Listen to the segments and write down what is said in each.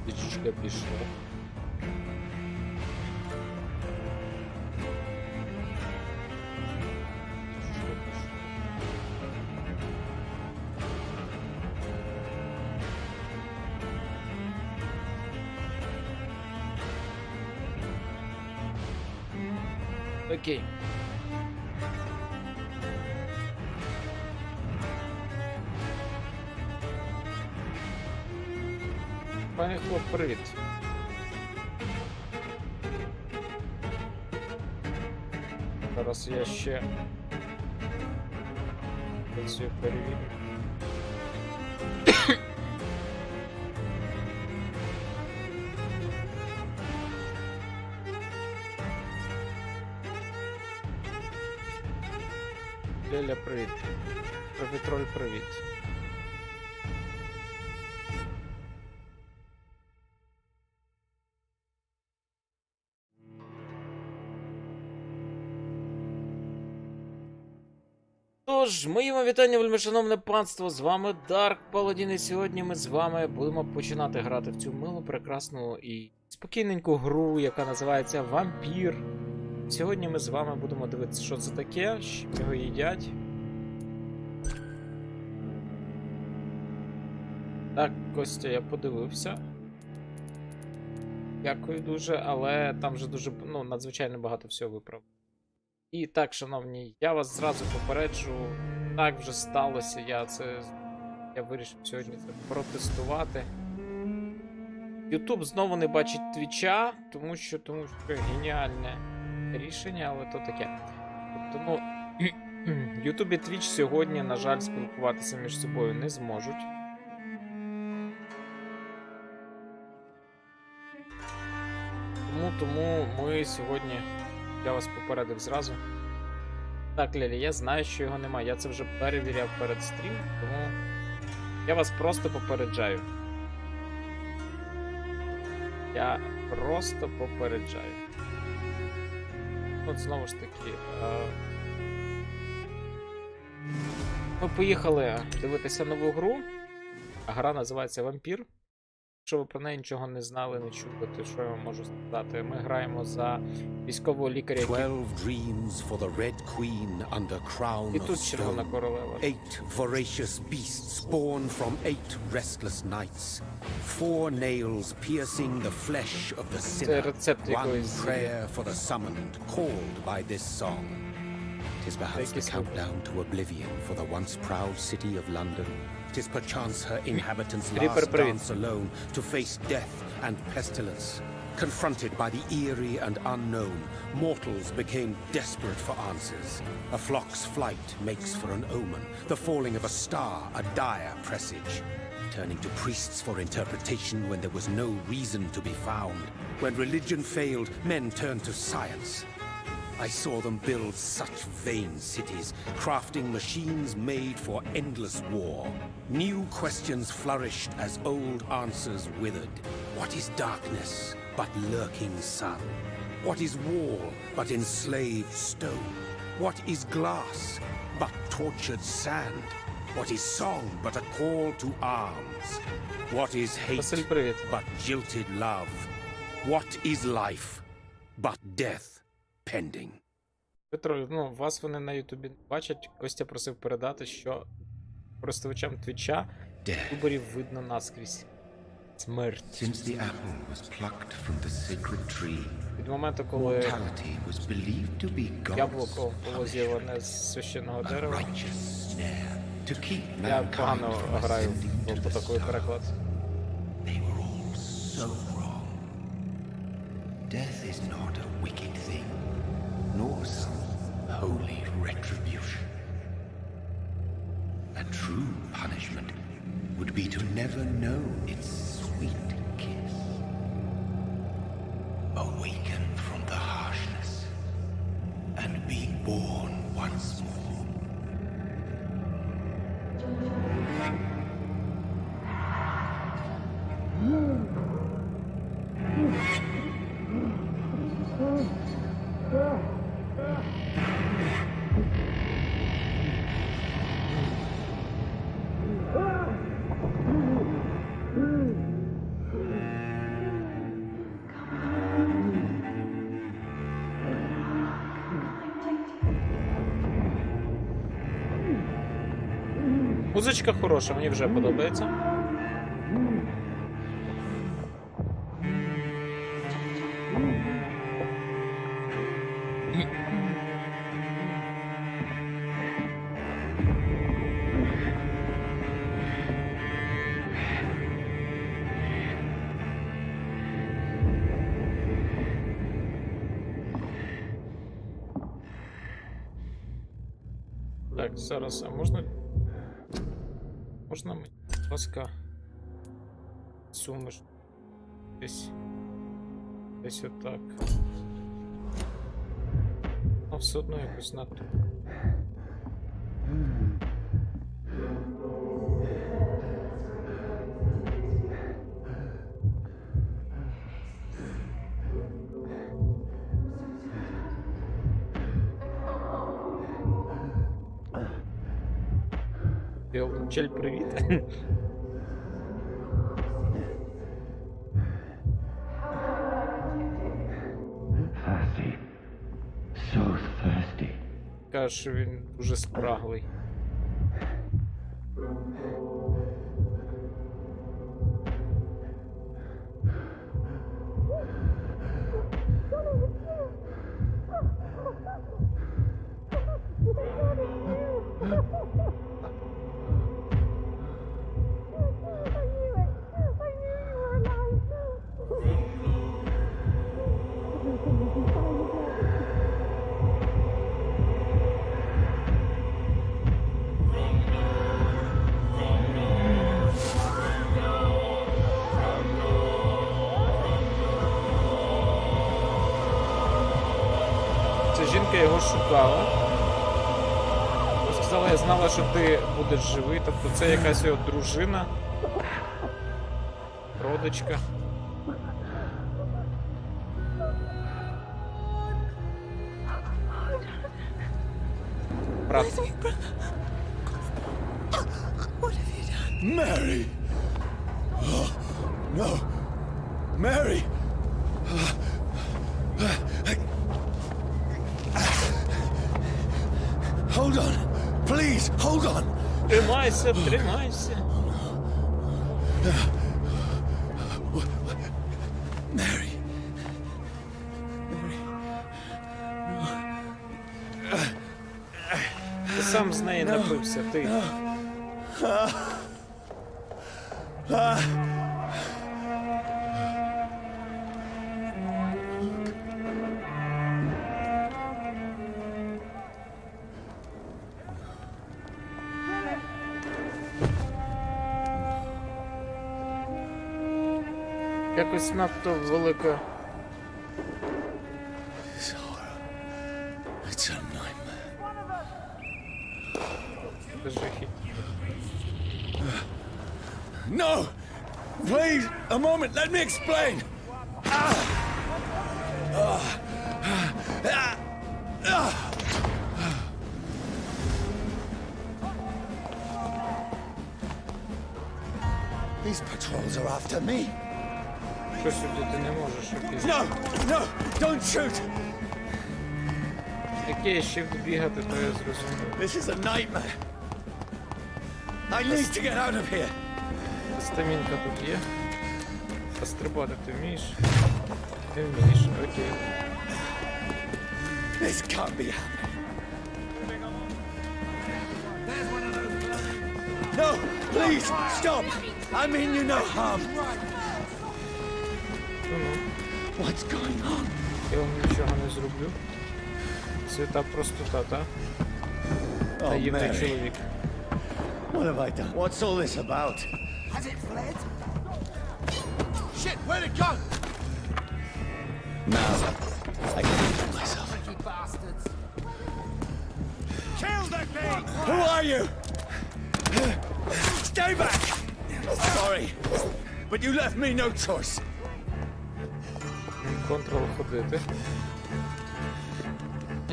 Пічечка пішла. Окей. Пане хлоп, привіт. Зараз я ще працюю, перевірю. Леля, привіт. Профітроль, привіт. Тож, мої вам вітання, вельмишановне панство, з вами Дарк Паладін, і сьогодні ми з вами будемо починати грати в цю милу, прекрасну і спокійненьку гру, яка називається Вампір. Сьогодні ми з вами будемо дивитися, що це таке, що його їдять. Так, Костя, я подивився. Дякую дуже, але там вже дуже, надзвичайно багато всього виправив. І так, шановні, я вас зразу попереджу, так вже сталося, я вирішив сьогодні це протестувати. YouTube знову не бачить твіча, тому що геніальне рішення, але то таке. Тобто, YouTube і Twitch сьогодні, на жаль, спілкуватися між собою не зможуть. Тому ми сьогодні... Я вас попередив зразу. Так, Лелі, я знаю, що його немає. Я це вже перевіряв перед стрімом, тому я вас просто попереджаю. Я просто попереджаю. От знову ж таки. Ми поїхали дивитися нову гру. Гра називається Vampyr. Якщо ви про неї нічого не знали, не чули, то що я вам можу сказати? Ми граємо за військового лікаря, і тут червона королева. 8 voracious beasts born from 8 restless nights. 4 nails piercing the flesh of the sinner. One prayer for the summoned called by this song. Tis perhaps the countdown to oblivion for the once proud city of London. Tis perchance her inhabitants' last dance alone to face death and pestilence. Confronted by the eerie and unknown, mortals became desperate for answers. A flock's flight makes for an omen, the falling of a star a dire presage. Turning to priests for interpretation when there was no reason to be found. When religion failed, men turned to science. I saw them build such vain cities, crafting machines made for endless war. New questions flourished as old answers withered. What is darkness but lurking sun? What is wall but enslaved stone? What is glass but tortured sand? What is song but a call to arms? What is hate but jilted love? What is life but death? Pending. Петро, вас вони на Ютубі бачать. Костя просив передати, що користувачам Твіча виборів видно наскрізь. Смерть. Від моменту, коли яблуко полозіло не з священного дерева. Я погано граю по такий переклад. Death is not a wicked thing, nor some holy retribution. A true punishment would be to never know its sweet kiss. Awaken from the harshness and be born once more. Музичка хороша, мені вже подобається. Так, зараз, а можна... Можна мені, будь ласка, сумиш десь отак. А все одно якось надто. Чель, привіт. Thirsty. So thirsty. Каже, що він дуже спраглий. Жінка його шукала. Сказала, я знала, що ти будеш живий. Тобто це якась його дружина. Родичка. Брат. Mary! Oh, no! Mary! Hold on! Please, hold on! Тримайся, тримайся. Mary. Ти сам з неї напився, ти. Якось надто велика. It's a nightmare. Жахіт. No! Please, a moment, let me explain! These patrols are after me. Що сюди ти не можеш якийсь. No! No! Don't shoot! Яке я ще бігати, то я зрозумів. This is a nightmare. I need to get out of here. Стамінка тут є. Пострибати ти вмієш? Не вмієш, окей. This can't be happening. No! Please! Stop! I mean you no harm. Ну-ну. What's going on? Я вам нічого не зроблю. Свята простота, та? Oh, Наївний Mary. чоловік. What have I done? What's all this about? Has it fled? Shit, where'd it go? Now, I can control myself. You bastards! Kill that thing! Who are you? Stay back! Sorry, but you left me no choice. Контрол ходити.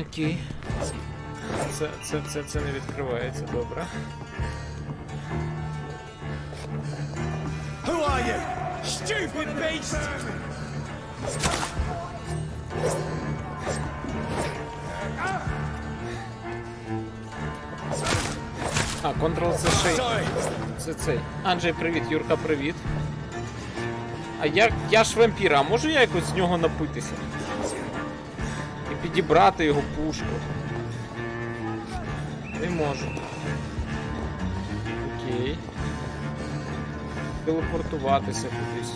Окей. Це не відкривається, добре. Who are you? Stupid beast! А, Ctrl це шей. Це цей. Анджей, привіт, Юрка, привіт. А я ж вампір, а можу я якось з нього напитися? І підібрати його пушку? Не можу. Окей. Телепортуватися кудись.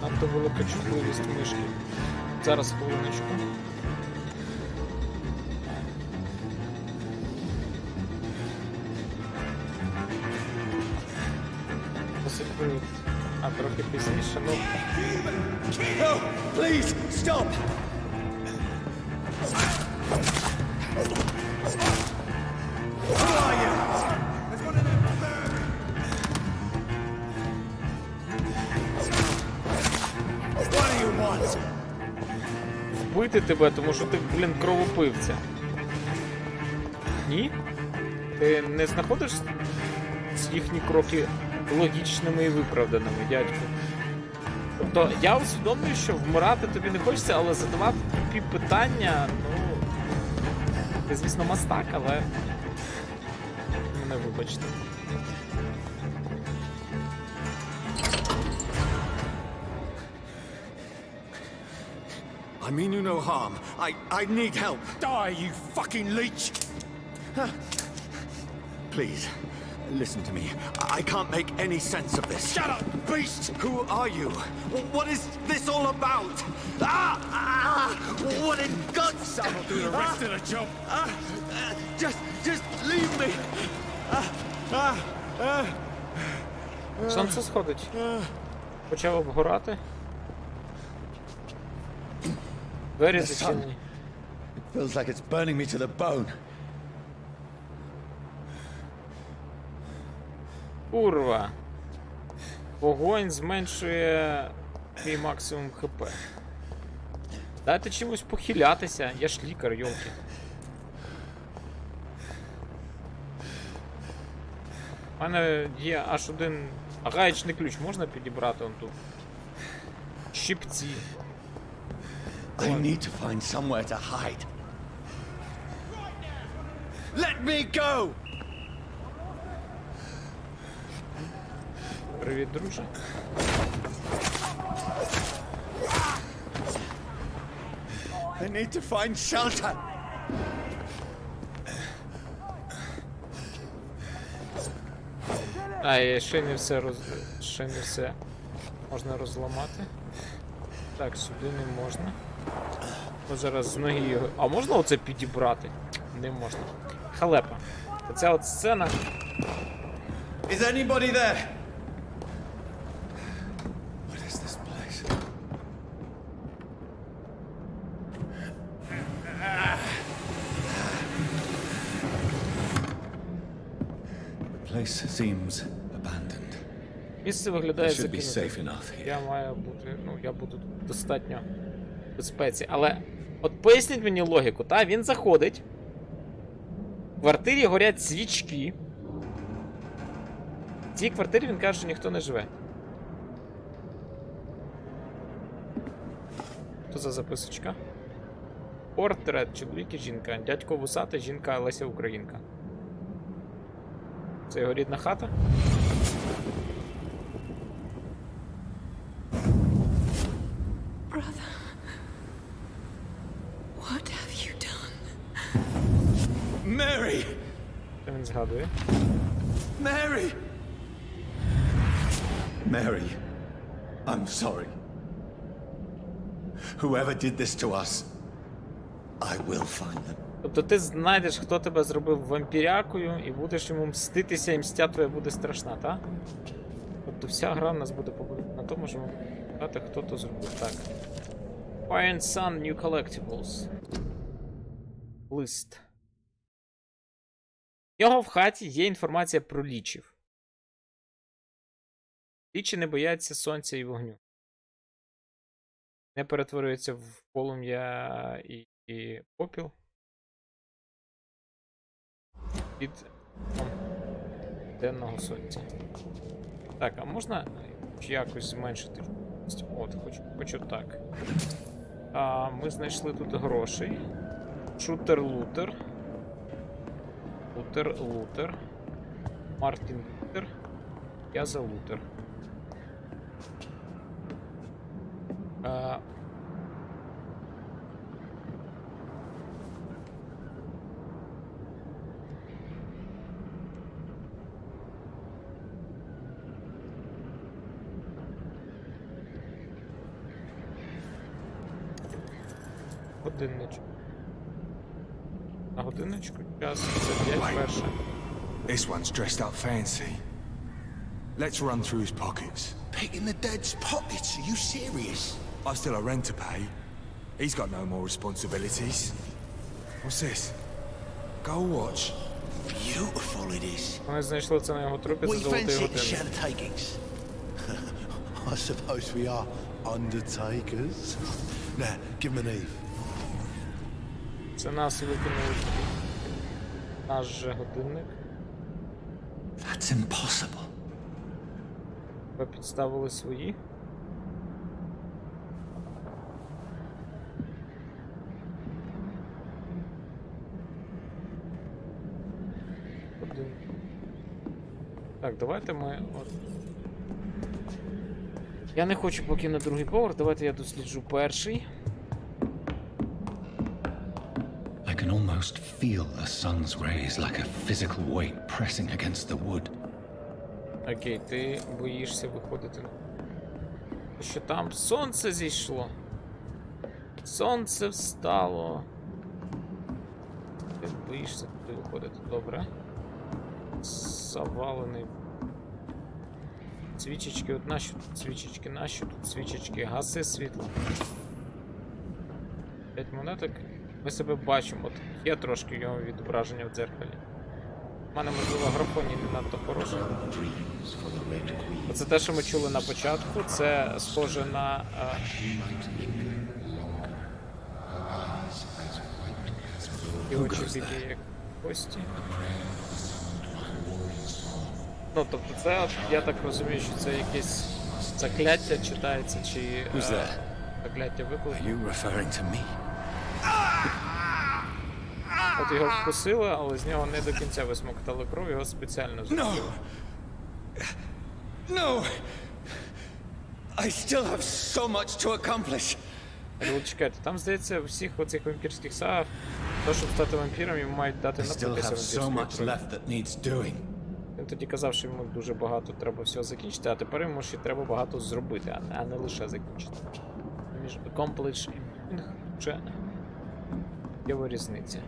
Надто велика чутливість мишки. Зараз хвилиночку. Посипнуть. А трохи пізніше, ну. No, please, stop! Who are you? What do you want? Вбити тебе, тому що ти, блін, кровопивця. Ні? Ти не знаходиш їхні кроки логічними і виправданими, дядьку? Тобто, я усвідомлюю, що вмирати тобі не хочеться, але задавати тупі питання, ну... Ти, звісно, мастак, але... Мене вибачте. I mean you no harm. I need help. Die, you fucking leech! Please, listen to me. I can't make any sense of this. Shut up, beast! Who are you? What is this all about? What in God's... Sam will do the rest of the job. Just leave me. Сонце сходить. Почав обгорати. Двері зачинені. It feels like it's burning me to the bone. Курва. Вогонь зменшує твій максимум ХП. Дайте чимось похилятися, я ж лікар, йолки. У мене є аж один гаєчний ключ, можна підібрати он тут? Щипці. I need to find somewhere to hide. Let me go! Привіт, друже. I need to find shelter. Ще не все ще не все можна розламати. Так, сюди не можна. О, зараз з ноги його... А можна оце підібрати? Не можна. Халепа. Оця от сцена. Is anybody there? What is this place? The place seems abandoned. Місце виглядає It should be закинутим. safe enough here. Я маю бути, ну, я буду тут достатньо в безпеці. Але от поясніть мені логіку, та? Він заходить. В квартирі горять свічки. В цій квартирі він каже, що ніхто не живе. Що за записочка? Портрет, чоловік і жінка. Дядько вусатий, жінка Леся Українка. Це його рідна хата? Brother, what have you done? Mary! Що він згадує? Mary! Mary, I'm sorry. Whoever did this to us, I will find them. Тобто ти знайдеш, хто тебе зробив вампірякою, і будеш йому мститися, і мстя твоя буде страшна, та? Тобто вся гра в нас буде побудована на тому, що ми знати, хто то зробив. Так. Fire and Sun, New Collectibles. Лист. В нього в хаті є інформація про лічів. Лічі не бояться сонця і вогню. Не перетворюються в полум'я і попіл. Під денного сонця. Так, а можна якось зменшити? От, хочу так. Ми знайшли тут грошей. Шутер-лутер. Лутер. Мартін Лютер. Я за Лутер. Годинничок. На годинничку час це 5 перше. This one's dressed up fancy. Let's run through his pockets. Picking the dead's pockets? Are you serious? I've still a rent to pay. He's got no more responsibilities. What's this? Gold watch. Beautiful it is. Вони знайшли це на його трупі, це We золотий fancy годинник. share takings. I suppose we are undertakers. Now, give him an Eve. Це нас викинули. Наш же годинник. That's impossible. Ви підставили свої. Годинник. Так, давайте ми... От. Я не хочу поки на другий поверх, давайте я досліджу перший. I can almost feel the sun's rays like a physical weight pressing against the wood. Окей, ти боїшся виходити. Що там сонце зійшло. Сонце встало. Ти боїшся туди виходити. Добре. Завалений. Свічечки, от наші тут свічечки, наші тут свічечки. Гаси світло. 5 монеток. Ми себе бачимо. От є трошки його відображення в дзеркалі. У мене, можливо, графоній не надто хороший. Оце те, що ми чули на початку, це схоже на... І очі білі як кості. Ну, тобто це, я так розумію, що це якесь закляття читається, чи закляття виклику. You referring to me? От його вкусили, але з нього не до кінця висмоктали кров, його спеціально зробили. No! I still have so much to accomplish. Але чекайте, там, здається, у всіх оцих вампірських сагах, то, щоб стати вампіром, йому мають дати I still напитися have so вампірської much крові. left that needs doing. Він тоді казав, що йому дуже багато треба всього закінчити, а тепер йому ще треба багато зробити, а не лише закінчити. Між accomplish і doing вже є різниця.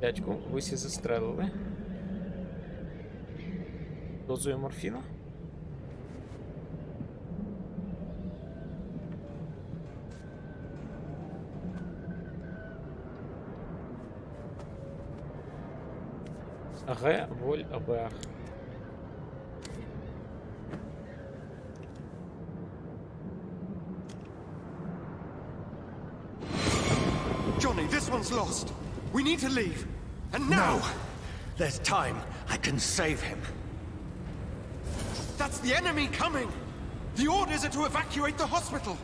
Дядьку, ви всі застрелили. Дозою морфіна. Револьвер. Johnny, this one's lost. We need to leave. And now! No! There's time. I can save him. That's the enemy coming! The orders are to evacuate the hospital!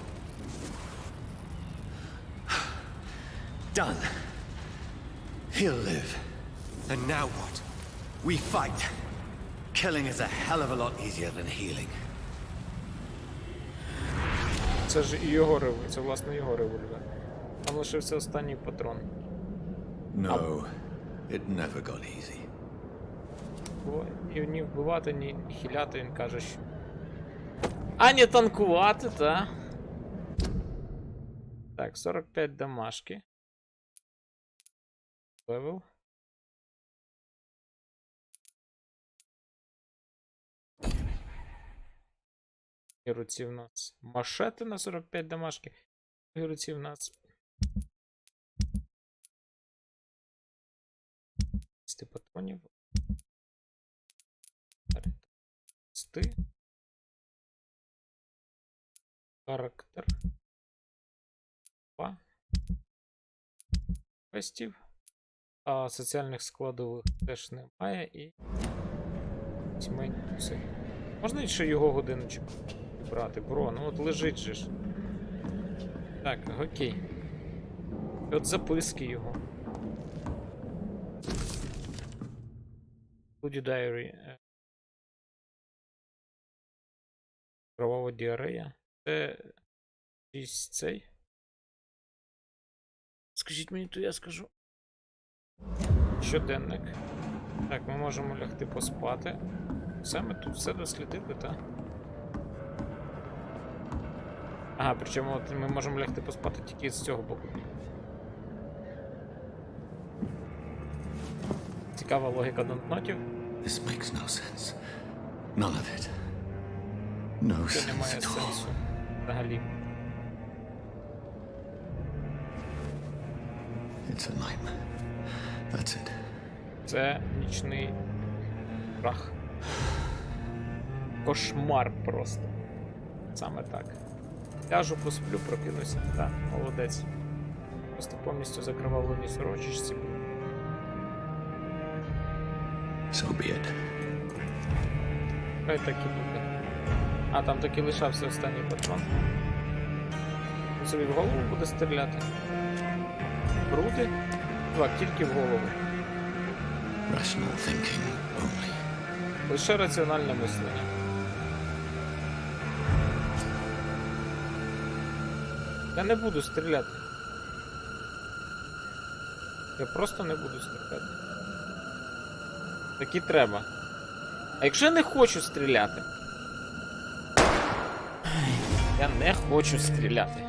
Done. He'll live. And now what? We fight. Killing is a hell of a lot easier than healing. Це ж і його револьвер, це власне його револьвер. Там лишився останній патрон. No, it never got easy. І ні вбивати, ні хиляти, він каже, що... Ані танкувати, та? Так, 45 дамажки. Левел. І руці в нас машети на 45 дамажки. І руці в нас... патронів. Характер. 2. Квестів. А соціальних складових теж немає і... Сімейні плюси. Можна ще його годиночок брати, бро? Ну от лежить же ж. Так, окей. І от записки його. Bloody Diary. Кровава діарея. Це якийсь цей. Скажіть мені, то я скажу. Щоденник. Так, ми можемо лягти поспати. Все, ми тут все дослідили, так? Ага, причому от ми можемо лягти поспати тільки з цього боку. Цікава логіка донтнотів. This makes no sense. None of it. No Це не sense має at all. сенсу. Взагалі. It's a nightmare. That's it. Це нічний жах. Кошмар просто. Саме так. Ляжу, посплю, прокинуся. Так, молодець. Просто повністю закривавлені сорочечці. So be it. Хай так і буде. А, там таки лишався останній патрон. Він собі в голову буде стріляти. Крути? Так, тільки в голову. Rational thinking only. Лише раціональне мислення. Я не буду стріляти. Я просто не буду стріляти. Так і треба. А якщо я не хочу стріляти? Я не хочу стріляти.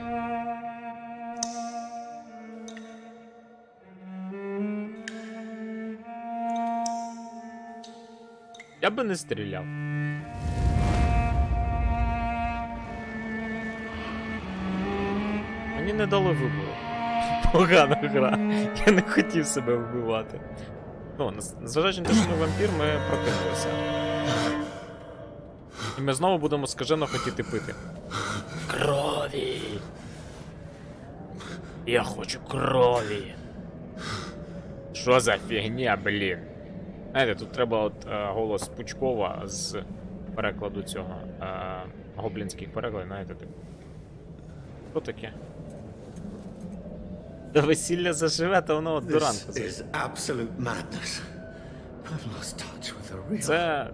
Я би не стріляв. Мені не дали вибору. Погана гра. Я не хотів себе вбивати. Ну, незважаючи на те, що ми вампір, ми прокинулися. І ми знову будемо скажено хотіти пити. Крові! Я хочу крові! Що за фігня, блін? Знаєте, тут треба от голос Пучкова з перекладу цього гоблінських перекладів, знаєте, типу. Що таке? До весілля заживе, то воно от до ранку. This is absolute madness. I've lost touch with the real. Це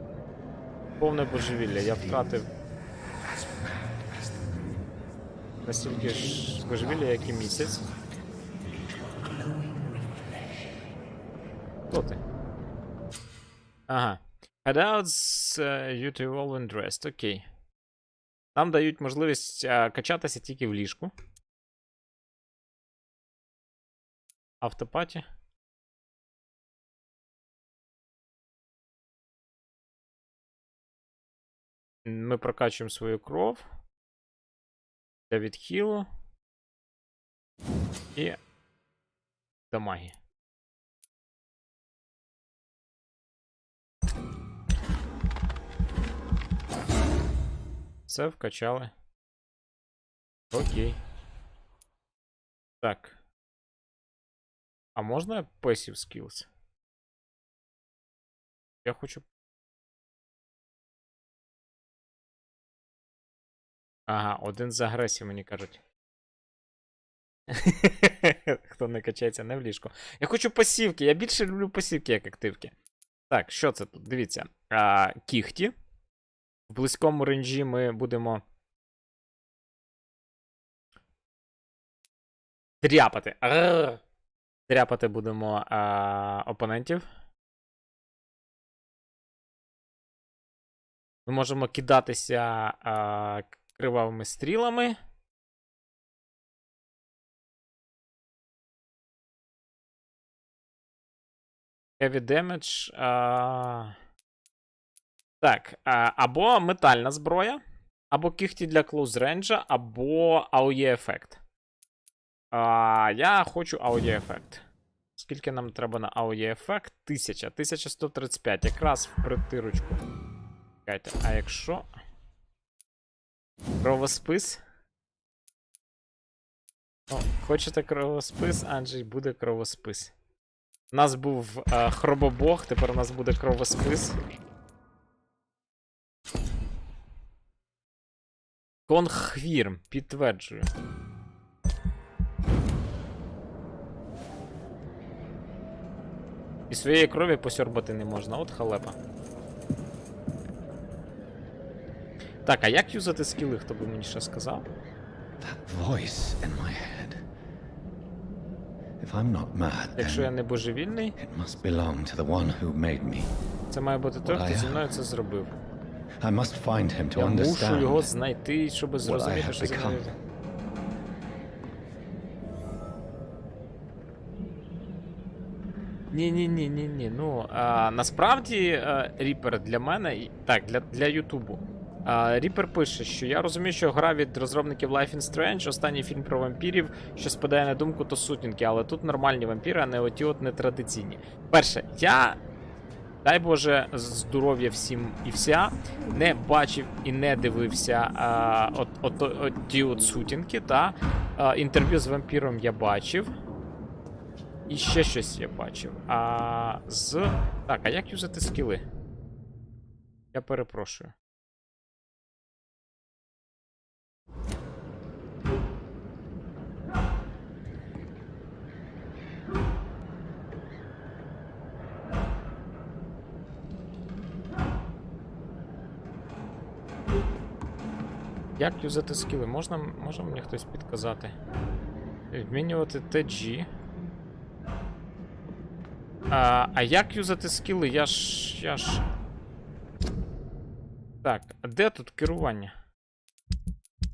повне божевілля. Я втратив настільки ж божевілля, як і місяць. Хто ти? Ага. Headouts, you to all and rest. Окей. Нам дають можливість качатися тільки в ліжку. Автопаті. Ми прокачуємо свою кров для відхилу і дамаги. Все, вкачали. Окей. Так. А можна passive skills? Я хочу... Ага, один з агресії, мені кажуть. Хто не качається не в ліжку. Я хочу пасівки, я більше люблю пасівки, як активки. Так, що це тут? Дивіться. Кіхті. В близькому ренджі ми будемо... Дряпати. Дряпати будемо опонентів. Ми можемо кидатися кривавими стрілами. Heavy damage. Так, або метальна зброя, або кіхті для клоуз-ренджа, або AOE ефект. Я хочу AOE ефект. Скільки нам треба на AOE ефект? 1000. 1135. Якраз в притирочку. Чекайте, а якщо... Кровоспис? О, хочете кровоспис? Анджей, буде кровоспис. У нас був хробобог, тепер у нас буде кровоспис. Конхвірм, підтверджую. І своєї крові посьорбати не можна, от халепа. Так, а як юзати скіли, хто би мені ще сказав? That voice in my head. If I'm not mad, Якщо я then не божевільний, it must belong to the one who made me. це має бути той, хто зі мною це зробив. I must find him to Я мушу його understand. знайти, щоб зрозуміти, have що зі become. мною. Ні. Ну, насправді, Ріпер для мене, так, для Ютубу. Ріпер пише, що я розумію, що гра від розробників Life is Strange, останній фільм про вампірів, що спадає на думку, то сутінки, але тут нормальні вампіри, а не оті от нетрадиційні. Перше, я, дай Боже, здоров'я всім і вся, не бачив і не дивився ті от сутінки, та інтерв'ю з вампіром я бачив. І ще щось я бачив. Так, а як юзати скіли? Я перепрошую. Як юзати скіли? Може мені хтось підказати? Змінювати TG. А як юзати скіли? Я ж... Так, а де тут керування?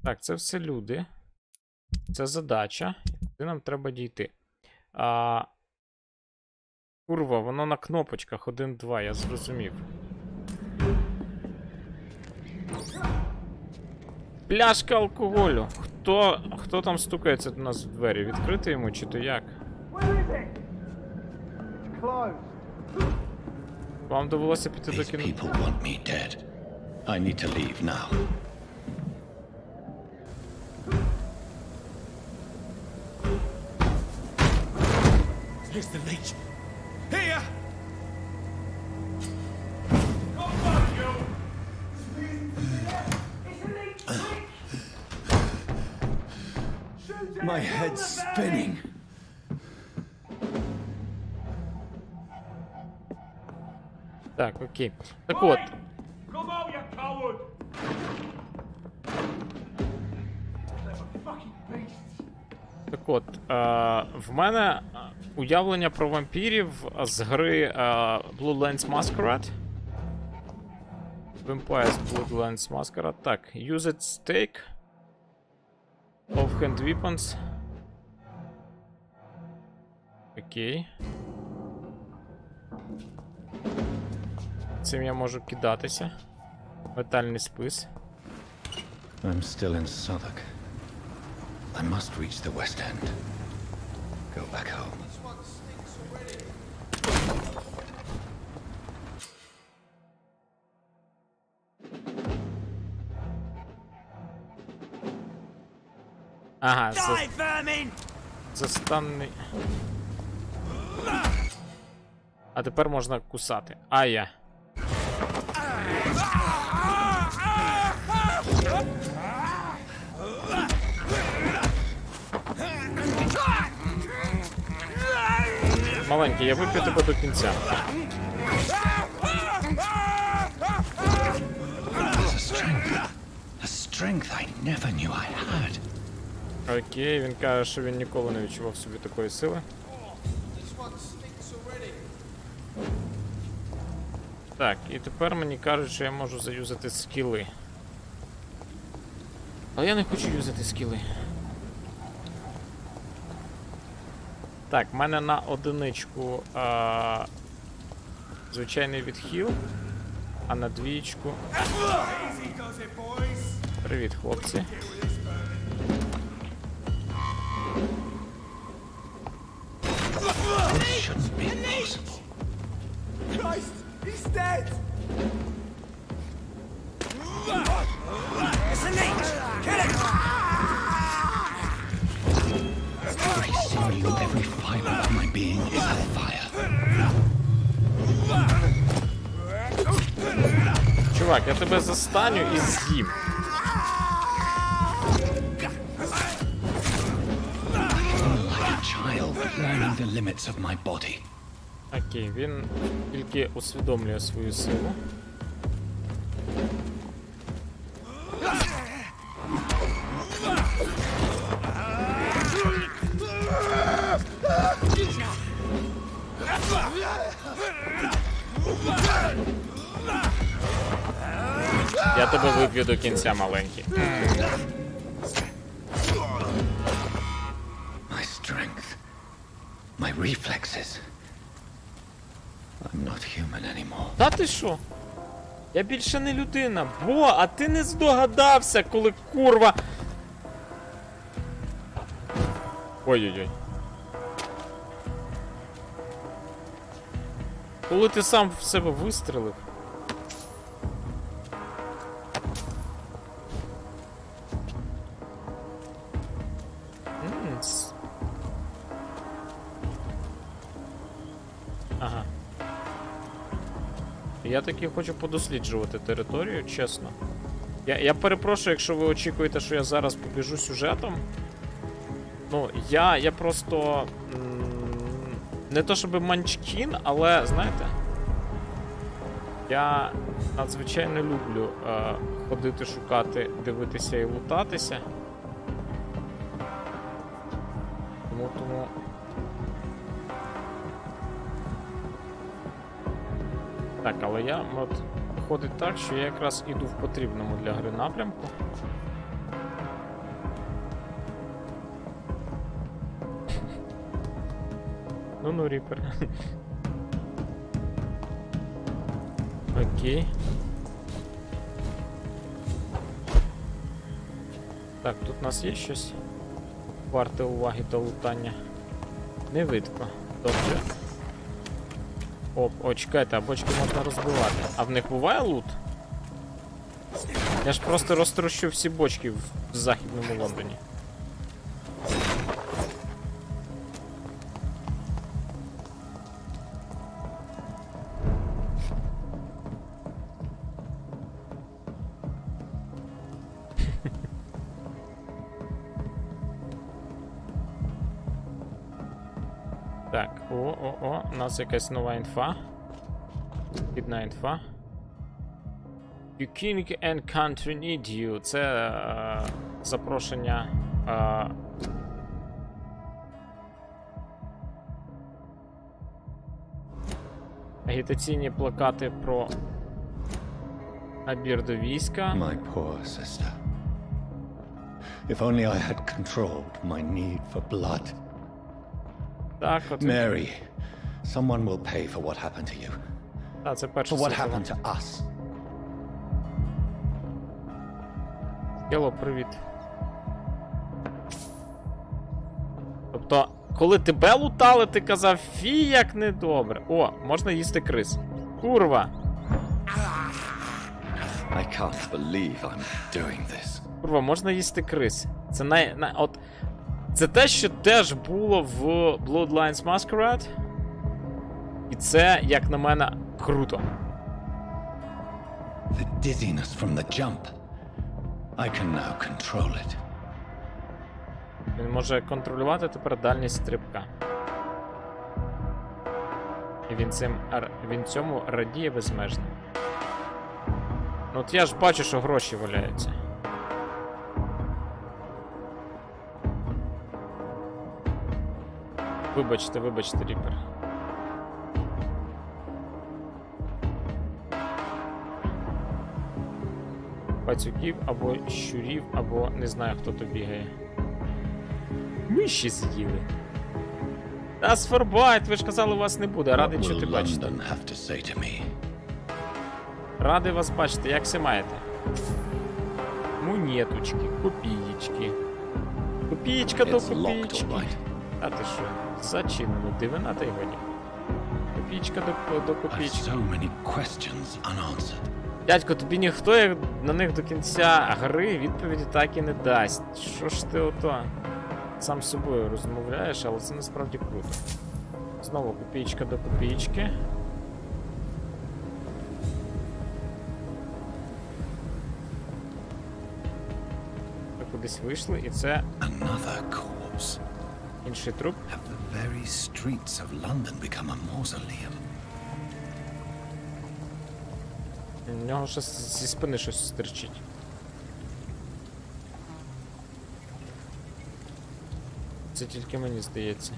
Так, це все люди. Це задача. Куди нам треба дійти? Курва, воно на кнопочках 1-2, я зрозумів. Пляшка алкоголю. Хто там стукається до нас в двері? Відкрити йому чи то як? Вам довелося піти до These кіно. people want me dead. I need to leave now. Here's the leech. Here! My head's spinning. Так, окей. Так от. Come out, you coward! Так от, в мене уявлення про вампірів з гри Bloodlines Masquerade. Vampyr Bloodlines Masquerade. Так, used stake. Offhand weapons. Окей. Цим я можу кидатися. Метальний спис. I'm still in Southwark. I must reach the West End. Go back home. Ага, застанний. А тепер можна кусати. Я. Маленький, я вип'ю тебе до кінця. A strength I never knew I had. Окей, він каже, що він ніколи не відчував в собі такої сили. Так, і тепер мені кажуть, що я можу заюзати скіли. Але я не хочу юзати скіли. Так, в мене на одиничку звичайний відхил, а на двічку... Привіт, хлопці. This shouldn't be possible. Christ! He's dead! Every fiber of my being is on fire. Чувак, я тебе застаню і з'їм. Like a child learning the limits of my body. Окей, він тільки усвідомлює свою силу. Я тебе вип'ю до кінця, маленький. My strength. My reflexes. I'm not human anymore. Та ти що? Я більше не людина. Бо, а ти не здогадався, коли курва. Ой-ой-ой. Коли ти сам в себе вистрелив. Ага. Я таки хочу подосліджувати територію, чесно. Я перепрошую, якщо ви очікуєте, що я зараз побіжу сюжетом. Ну, я просто... не то щоб манчкін, але, знаєте... Я надзвичайно люблю ходити, шукати, дивитися і лутатися. Тому... Так, але я, от, виходить так, що я якраз іду в потрібному для гри напрямку. Ну, ріпер. Окей. Так, тут у нас є щось варте уваги та лутання. Не видко. Добре. О, чекайте, а бочки можна розбивати. А в них буває лут? Я ж просто розтрощу всі бочки в Західному Лондоні. Так, у нас якась нова інфа. Підна інфа. You king and country need you. Це запрошення. Агітаційні плакати про набір до війська. My poor sister. If only I had controlled my need for blood. Так, от. Mary, someone will pay for what happened to you. Це перше. For what happened to us. Хелло, привіт. Тобто, коли тебе лутали, ти казав, фі, як недобре. О, можна їсти криз. Курва. I can't believe I'm doing this. Курва, можна їсти криз. Це от... Це те, що теж було в Bloodlines Masquerade. І це, як на мене, круто. The dizziness from the jump. I can now control it. Він може контролювати тепер дальність стрибка. І він цьому радіє безмежно. Ну от я ж бачу, що гроші валяються. Вибачте, Ріпер. Пацюків або щурів, або не знаю, хто то бігає. Миші з'їли. Das Forbite, ви ж казали, у вас не буде. Радий чути бачити. Радий вас бачити, як все маєте? Монеточки, копієчки. Копієчка до копієчки. А ти що? Зачинено, дивина та й годі. Копієчка до копієчки. Дядько, тобі ніхто на них до кінця гри відповіді так і не дасть. Що ж ти ото сам з собою розмовляєш, але це насправді круто. Знову копієчка до копієчки. Ми кудись вийшли, і це... Інший труп. Have the very streets of London become a mausoleum? У нього щось зі спини щось стирчить. Це тільки мені здається.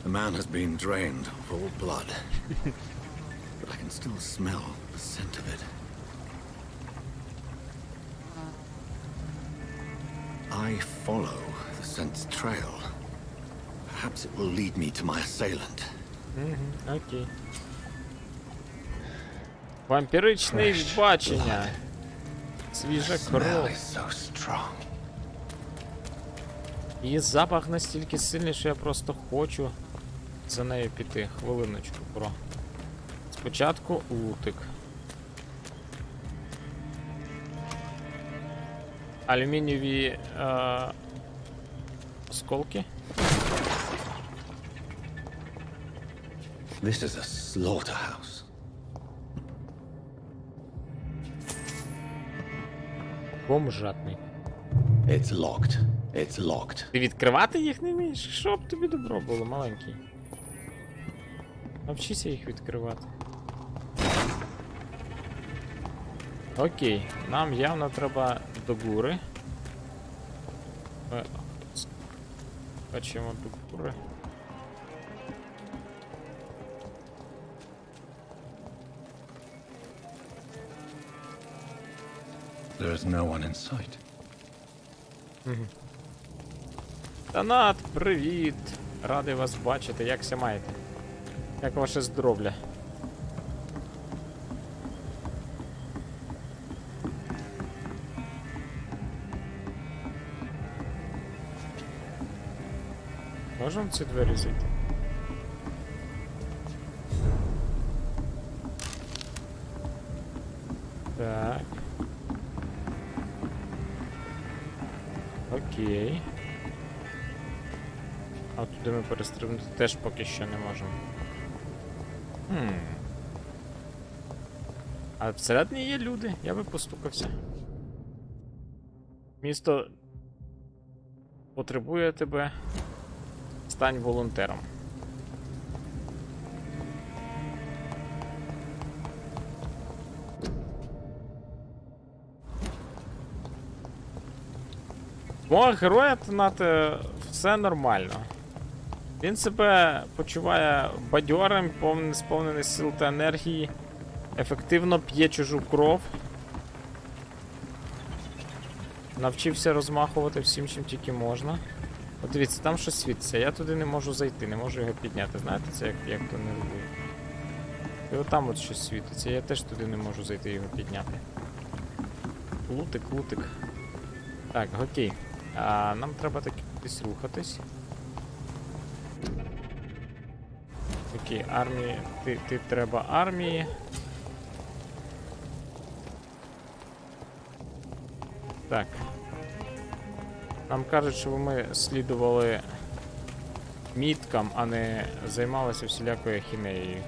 The man has been drained of all blood, but I can still smell the scent of it. I follow the scent's trail. Perhaps it will lead me to my assailant. Окей. Вампіричне бачення. Свіжа кров. Smell is so strong. Її запах настільки сильний, що я просто хочу за нею піти. Хвилиночку, бро. Спочатку лутик. Алюмінієві осколки. This is a slaughterhouse. Бомжатний. It's locked. It's locked. Ти відкривати їх не вмієш? Щоб тобі добро було, маленький. Навчися їх відкривати. Окей, нам явно треба до гури. Бачимо до гури. There is no one in sight. Танат, привіт! Радий вас бачити, якся маєте? Як ваше здоров'я? Можемо в ці двері зайти? Так. Окей. А туди ми перестрибнути теж поки що не можемо. А всередині є люди, я би постукався. Місто потребує тебе. Стань волонтером. Мого героя Танати все нормально. Він себе почуває бадьорим, сповнений сил та енергії, ефективно п'є чужу кров. Навчився розмахувати всім, чим тільки можна. От дивіться, там щось світиться, я туди не можу зайти, не можу його підняти. Знаєте, це як то нервує. І отам от щось світиться, я теж туди не можу зайти його підняти. Лутик, лутик. Так, окей. Нам треба таки кудись рухатись. Окей, армії. Ти треба армії. Так. Нам кажуть, що ми слідували міткам, а не займалися всілякою ахінеєю.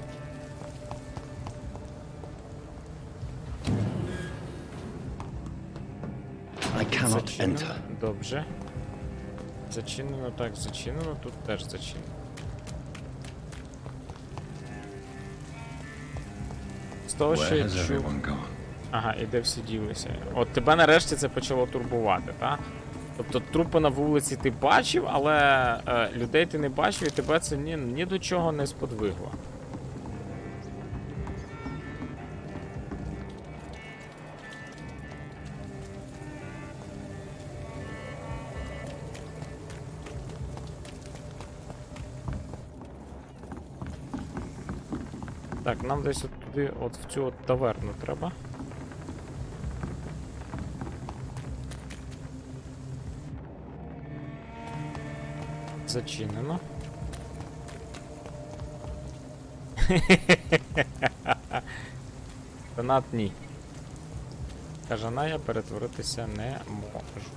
I cannot enter. Добре. Зачинено, так, зачинено, тут теж зачинено. З того, що я чув... Ага, і де всі ділися. От тебе нарешті це почало турбувати, так? Тобто трупи на вулиці ти бачив, але людей ти не бачив, і тебе це ні до чого не сподвигло. Так, нам десь от туди, от в цю от таверну треба. Зачинено. Донат ні. Кажана я перетворитися не можу.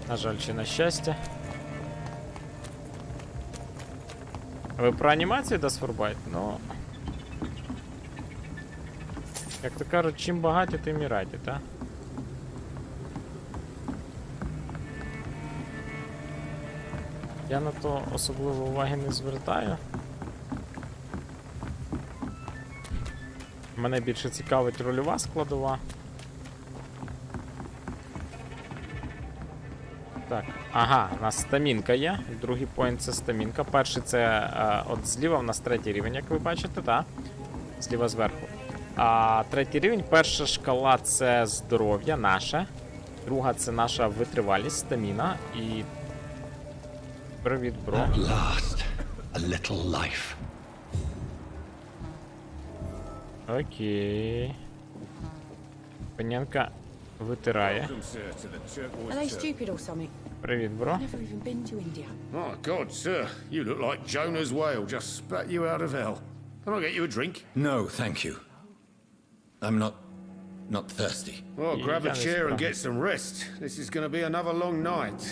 На жаль, чи на щастя. Ви про анімацію досфорбайт? Ну... Як то кажуть, чим багаті, тим і раді, так? Я на то особливо уваги не звертаю. Мене більше цікавить рольова складова. Так, ага, у нас стамінка є. Другий поінт це стамінка. Перший це от зліва у нас третій рівень, як ви бачите, так? Зліва зверху. А третій рівень, перша шкала це здоров'я наше. Друга це наша витривалість, стаміна. І... Привіт, бро. At last, a little life. Окей. Панянка витирає. Are they stupid or something? Привіт, бро. I've never even been to India. Oh, God, sir. You look like Jonah's whale just spat you out of hell. Can I get you a drink? No, thank you. I'm not thirsty. Well, grab a Yeah, chair and it's get some rest. This is going to be another long night.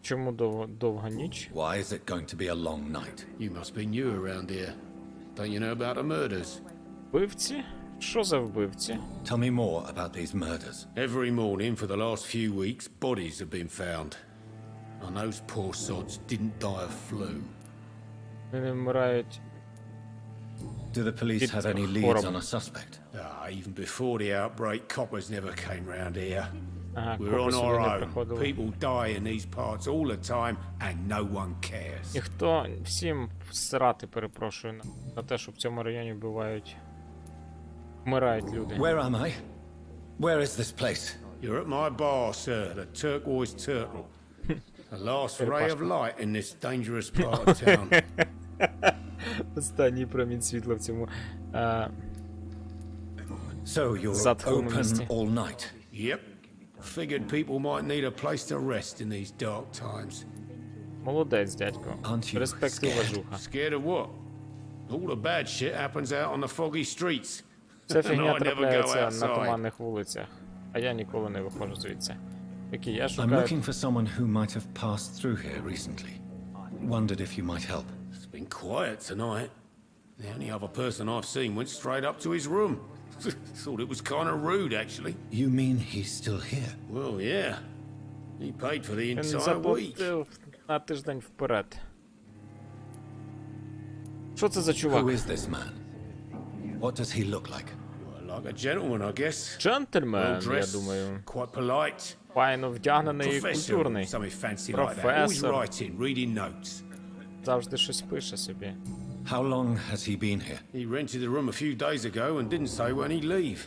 Чому довга ніч? Why is it going to be a long night? You must be new around here. Don't you know about the murders? Вбивці? Що за вбивці? Tell me more about these murders. Every morning for the last few weeks, bodies have been found. And those poor sods didn't die of flu. Вони вмирають. Do the police have any leads on a suspect? Even before the outbreak, coppers never came round here. Ага, We're копи on сюди our не own. приходили. People die in these parts all the time, and no one cares. Ніхто всім всрати, перепрошую, на те, що в цьому районі вмирають люди. Where am I? Where is this place? You're at my bar, sir, the Turquoise Turtle. The last ray of light in this dangerous part of town. Останній промінь світла в цьому. So you're Затхлому open місці. all night? Yep. Figured people might need a place to rest in these dark times. Молодець, дядько. Aren't you Респект і scared? уважуха. Scared of what? All the bad shit happens out on the foggy streets. Ця And фігня I never go трапляється на outside. туманних вулицях. А я ніколи не виходжу звідси. Окей, я I'm шукаю... looking for someone who might have passed through here recently. Wondered if you might help. It's been quiet tonight. The only other person I've seen went straight up to his room. Thought it was kind of rude, actually. You mean he's still here? Well, yeah. He paid for the Він entire week. заплатив на тиждень вперед. Що це за чувак? Who is this man? What does he look like? Well, like a gentleman, I guess. Джентльмен, Well я dressed, думаю. quite polite. Файно вдягнений і Professor, культурний. something fancy like that. Always Professor. writing, reading notes. Завжди щось пише собі. How long has he been here? He rented the room a few days ago and didn't say when he'd leave.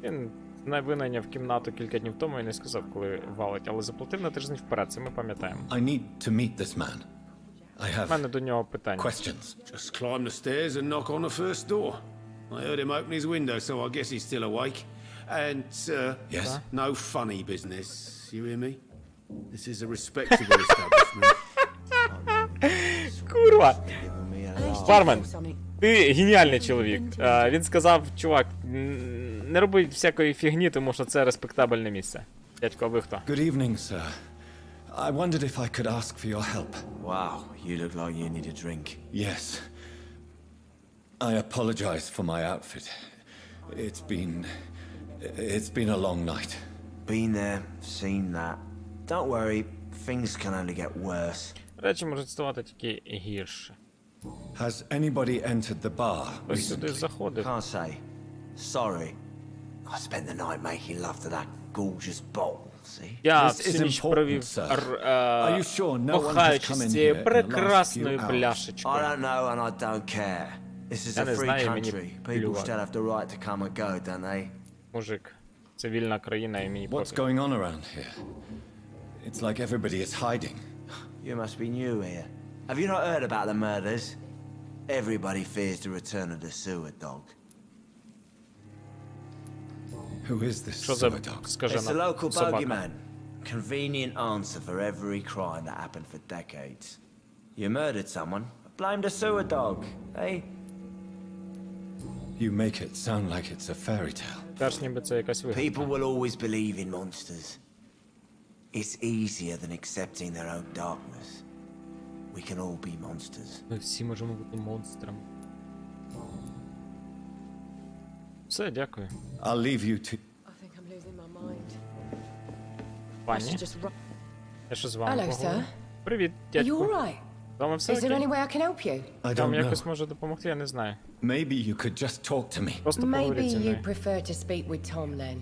Він не винайняв кімнату кілька днів тому і не сказав, коли валить, але заплатив на тиждень вперед, це ми пам'ятаємо. I need to meet this man. I У мене have до нього питання. questions. Just climb the stairs and knock on the first door. I heard him open his window, so I guess he's still awake. And, Yes? no funny business. You hear me? This is a respectable establishment. Курва! Are they stupid Бармен, or something? ти геніальний чоловік. Він сказав, чувак, не роби всякої фігні, тому що це респектабельне місце. Дядько, а ви хто? Good evening, sir. I wondered if I could ask for your help. Wow, you look like you need a drink. Yes. I apologize for my outfit. It's been a long night. Been there, seen that. Don't worry, things can only get worse. Речі можуть ставати тільки гірше. Has anybody entered the bar Ось сюди recently? заходив. Can't say. Sorry. I spent the night making love to that gorgeous bottle, see? Я This всю is ніч important, провів, sir. Are you sure no one has come кохаючись in цією here in the last прекрасною few hours? I пляшечкою. don't know and I don't care. This is Я a не free знаю, мені country. People плювати. still have the right to come and go, don't they? Мужик, це вільна країна і мені What's пофіг. going on around here? It's like everybody is hiding. You must be new here. Have you not heard about the murders? Everybody fears the return of the sewer dog. Who is this Що за, sewer dog? It's the скажена, local собака? bogeyman. Convenient answer for every crime that happened for decades. You murdered someone, blamed a sewer dog, eh? You make it sound like it's a fairy tale. Кажеш, ніби це якась People вигадка. will always believe in monsters. It's easier than accepting their own darkness. We can all be monsters. Ми всі можемо бути монстрами. Все, дякую. I'll leave you to... I think I'm losing my mind. I Пані, should just run. я ще з вами Hello, поговорю. sir. Привіт, Are you дядьку. alright? З вами все Is there any окей? way I can help you? I Там don't якось know. може допомогти, я не знаю. Maybe you could just talk to me. Просто Maybe поговоріть зі you мною. prefer to speak with Tom then.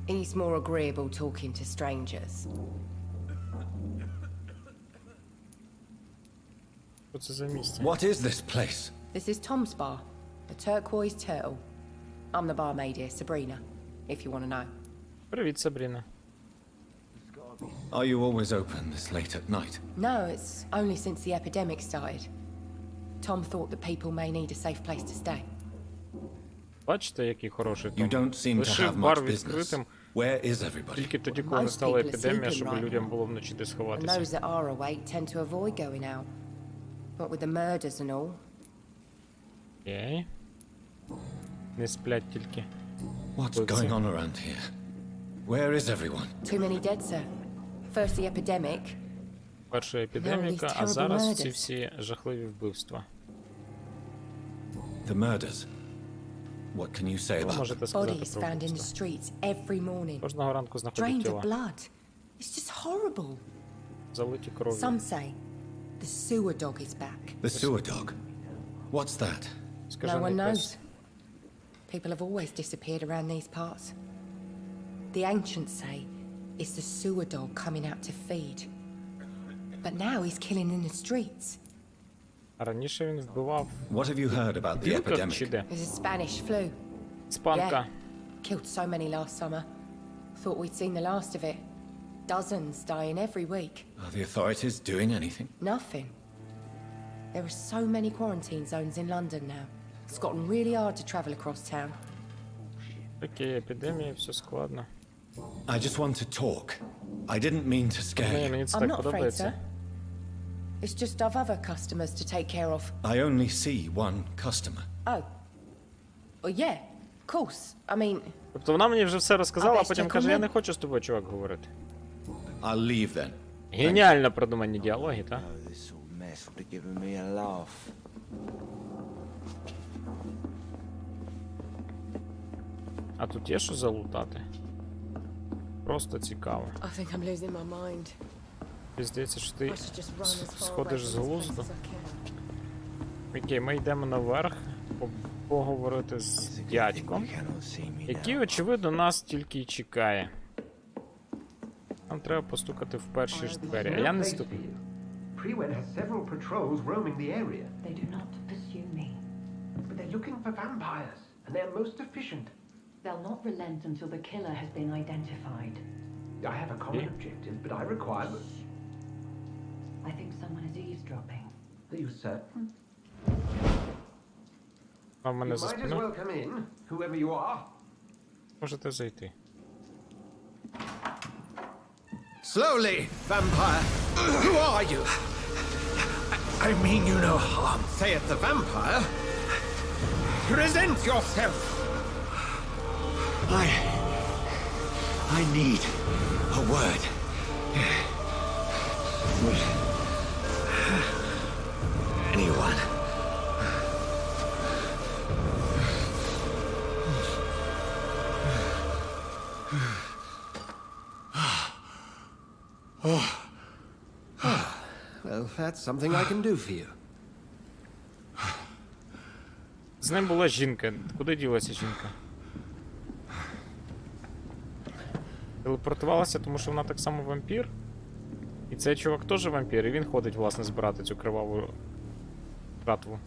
He's more agreeable talking to strangers. Що це за місце? What is this place? This is Tom's bar, the Turquoise Turtle. I'm the barmaid here, Sabrina, if you want to know. Привіт, Сабріна. Are you always open this late at night? No, it's only since the epidemic started. Tom thought that people may need a safe place to stay. Bачите, який хороший You Том. don't seem to Лишив have бар much business. відкритим Where is everybody? тільки тоді, коли Most стала people are епідемія, sleeping щоб right людям now. було вночі де And сховатися. those that are awake tend to avoid going out. But with the murders and all, Окей. Не сплять тільки. What's Let's going see. on around here? Where is everyone? too many dead, sir. First the epidemic, Перша епідеміка, а terrible зараз ці murders. всі жахливі вбивства. The murders. What can you say Що about them? можете сказати bodies про found in the вбивства? streets every morning, Кожного ранку знаходять drained of тіла, blood. It's just horrible. залиті кров'ю. Some say the sewer dog is back. The sewer dog. What's that? No one Скажений knows. пес. People have always disappeared around these parts. The ancients say it's the sewer dog coming out to feed. But now he's killing in the streets. А раніше він вбивав What have you heard about the білках чи epidemic? де? There's a Spanish flu. Іспанка. Killed so many last summer. Thought we'd seen the last of it. Dozens dying every week. Are the authorities doing anything? Nothing. There are so many quarantine zones in London now. It's gotten really hard to travel across town. Окей, епідемія, все складно. I just want to talk. I didn't mean to scare you. Мені це I'm так not afraid, sir. подобається. It's just I've other customers to take care of. I only see one customer. Oh. Well, yeah, of course. I mean, Тобто вона мені вже все розказала, а А потім без каже, я чекуни? не хочу з тобою, чувак, говорити. I'll leave then. Геніально продумані діалоги, так? Oh, this old mess would have given me a laugh. А тут є що залутати? Просто цікаво. I think I'm losing my mind. Мені здається, що ти I should just run as far away сходиш з from this place глузду. as I can. Окей, ми йдемо наверх поговорити з дядьком, You cannot see me який, now. очевидно, нас тільки й чекає. Нам треба постукати в перші ж двері, а я не стукаю. Prewed has several patrols roaming the area, They do not pursue me. but they're looking for vampires, and they're most efficient. They'll not relent until the killer has been identified. I have a common Okay. objective, but I require... I think someone is eavesdropping. Are you certain? А в You мене за might as спиною. well come in, whoever you are. Можете зайти. Slowly, vampire. Who are you? I mean you no harm. Saith the vampire. Present yourself. I need a word. Anyone. Well, that's something I can do for you. З ним була жінка. Куди ділася жінка? Телепортувалася, тому що вона так само вампір. І цей чувак теж вампір, і він ходить, власне, збирати цю криваву братву.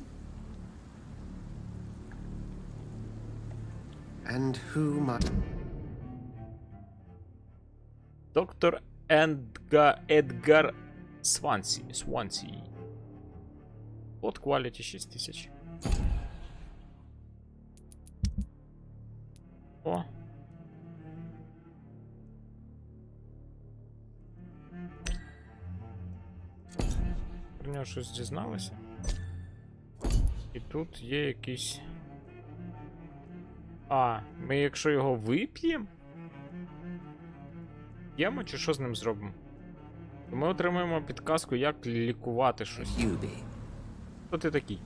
And who might... Доктор Едгар Свансі. От quality 6000. О. Про нього щось дізналися. І тут є якийсь... А, ми якщо його вип'ємо? П'ємо чи що з ним зробимо? То ми отримаємо підказку, як лікувати щось. Хто ти такий?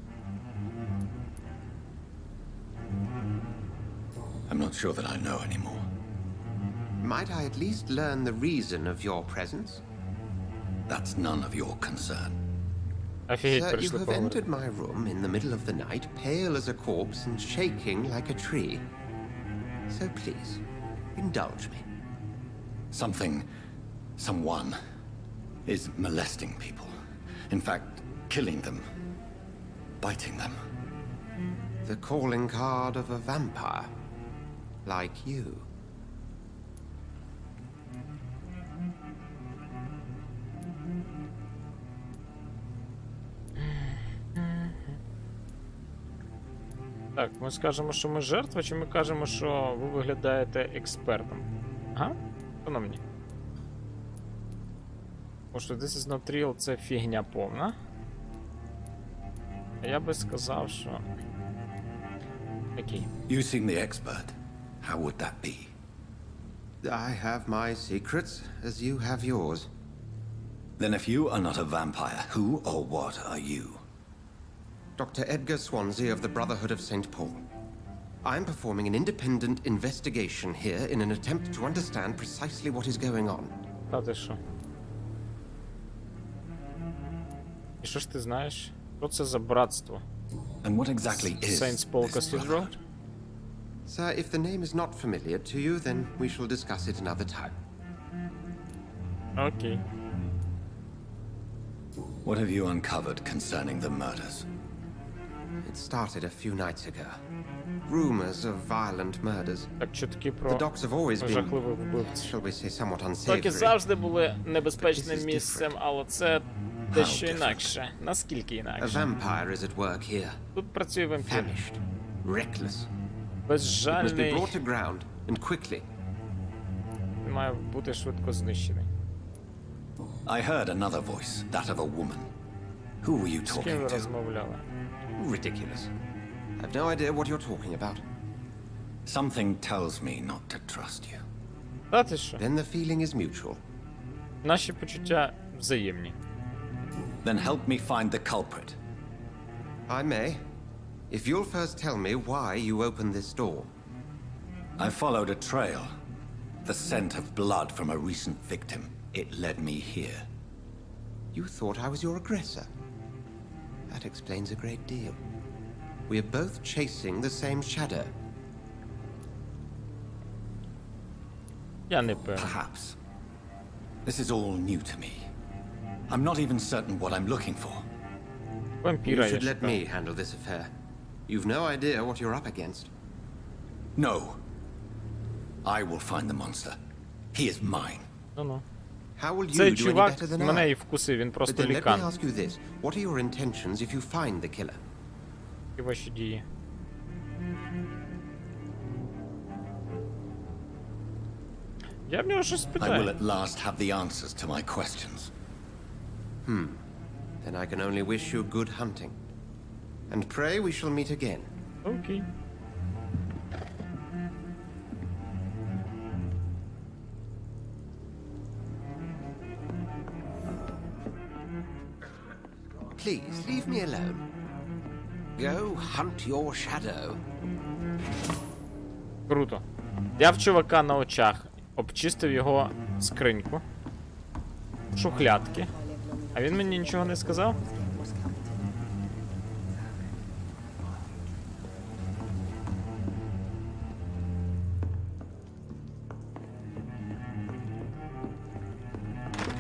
I'm not sure that I know anymore. Might I at least learn the reason of your presence? That's none of your concern. Офігеть, Sir, you прийшли have поговорити. entered my room in the middle of the night, pale as a corpse and shaking like a tree. So please, indulge me. Someone is molesting people. In fact, killing them. Biting them. The calling card of a vampire. Like you. Так, ми скажемо, що ми жертва, чи ми кажемо, що ви виглядаєте експертом? Ага, шановні. Тому що this is not real, це фігня повна. А я би сказав, що... Окей. You seem the expert. How would that be? I have my secrets, as you have yours. Then if you are not a vampire, who or what are you? Dr. Edgar Swansea of the Brotherhood of St. Paul. I'm performing an independent investigation here in an attempt to understand precisely what is going on. Та ти що? І що ж ти знаєш? Що це за братство? And what exactly is Saint Paul this Cathedral? brotherhood? Sir, if the name is not familiar to you, then we shall discuss it another time. Окей. What have you uncovered concerning the murders? It started a few nights ago. Rumors of violent murders. Так, чутки The про docks have always been, жахливих вбивць. shall we say, somewhat Доки unsavory. завжди були небезпечним This is місцем, different. але це дещо different? інакше. Наскільки A інакше? vampire is at work here. Тут працює вампір. Famished. Reckless. Must be Безжальний. brought to ground, and quickly. Він має бути швидко знищений. I heard another voice, that of a woman. Who were you З ким talking ви to? розмовляли? Ridiculous. I've no idea what you're talking about. Something tells me not to trust you. Та ти що? Then the feeling is mutual. Наші почуття взаємні. Then help me find the culprit. I may. If you'll first tell me why you opened this door. I followed a trail. The scent of blood from a recent victim. It led me here. You thought I was your aggressor. That explains a great deal. We are both chasing the same shadow. Я не певний. Perhaps. This is all new to me. I'm not even certain what I'm looking for. You Вампіра я should let шукав. me handle this affair. You've no idea what you're up against. No. I will find the monster. He is mine. Ну-ну. How will you Цей do any чувак better than мене і I? вкусив, він But просто then let me лікан. ask you this. What are your intentions if you find the killer? І ваші дії. Я в нього щось I will питаю. at last have the answers to my questions. Then I can only wish you good hunting. And pray we shall meet again. Окей. Please, leave me alone. Go hunt your shadow. Круто. Я в чувака на очах обчистив його скриньку. Шухлядки. А він мені нічого не сказав?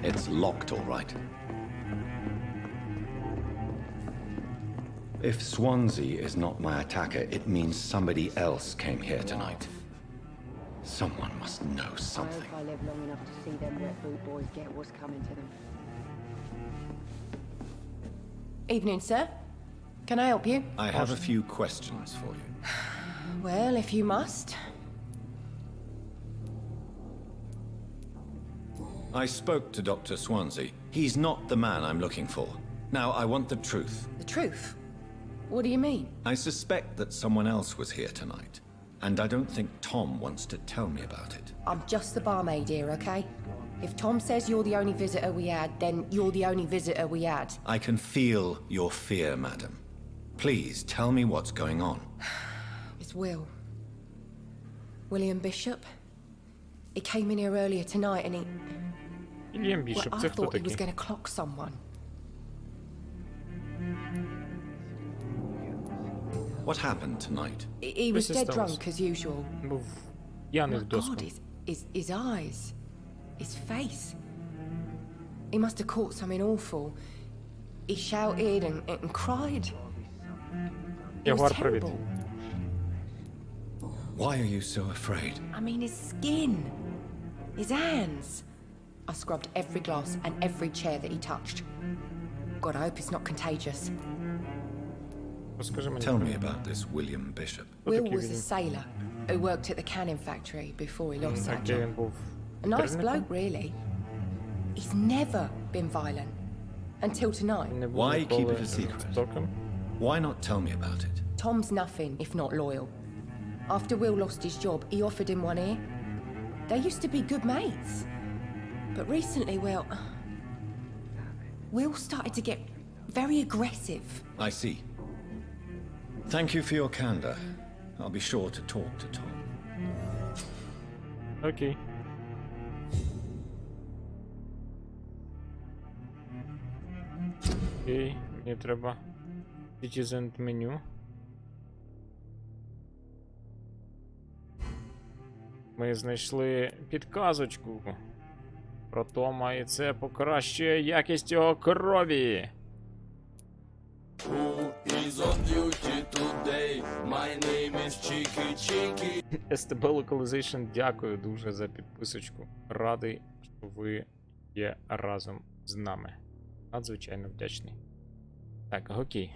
It's locked, all right. If Swansea is not my attacker, it means somebody else came here tonight. Someone must know something. I live long enough to see them wet boot boys get what's coming to them. Evening, sir. Can I help you? I have a few questions for you. Well, if you must. I spoke to Dr. Swansea. He's not the man I'm looking for. Now, I want the truth. The truth? What do you mean? I suspect that someone else was here tonight, and I don't think Tom wants to tell me about it. I'm just the barmaid here, okay? If Tom says you're the only visitor we had, then you're the only visitor we had. I can feel your fear, madam. Please tell me what's going on. It's Will. William Bishop. He came in here earlier tonight and he... Вільям Well, Бішоп, I це хто thought he was такий? going to clock someone. What happened tonight? He was This is dead Thomas. drunk as usual. Був п'яний My в доску. God, his eyes, his face. He must have caught something awful. He shouted and cried. It was Ягуар, привіт. terrible. Why are you so afraid? I mean, his skin, his hands. I scrubbed every glass and every chair that he touched. God, I hope it's not contagious. Розкажи мені. Tell me about this William Bishop. Will такий was a він? sailor who worked at the canning factory before he lost that Так, де він job. був? A nice Керівником? bloke, really. He's never been violent. Until tonight. Не був Why ніколи keep it a secret? жорстоким. Why not tell me about it? Tom's nothing if not loyal. After Will lost his job, he offered him one ear. They used to be good mates. But recently, well, Will started to get very aggressive. I see. Thank you for your candor. I'll be sure to talk to Tom. Окей. Окей, мені треба Citizen меню. Ми знайшли підказочку про Тома, і це покращує якість його крові. STB Localization, дякую дуже за підписочку. Радий, що ви є разом з нами. Надзвичайно вдячний. Так, окей.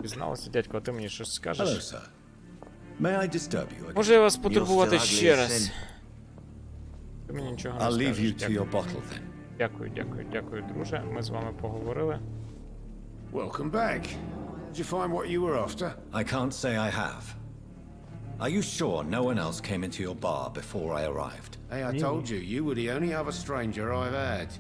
Пізналося, дядько, а ти мені щось Hello, скажеш? sir. May I disturb you again? Може я вас потурбувати still ще ugly as раз? sin. Ти мені нічого не I'll leave скажеш. you to Дякую. your bottle then. Дякую, дякую, дякую, друже. Ми з вами поговорили. Welcome back. Did you find what you were after? I can't say I have. Are you sure no one else came into your bar before I arrived? Hey, I told you, you were the only other stranger I've had.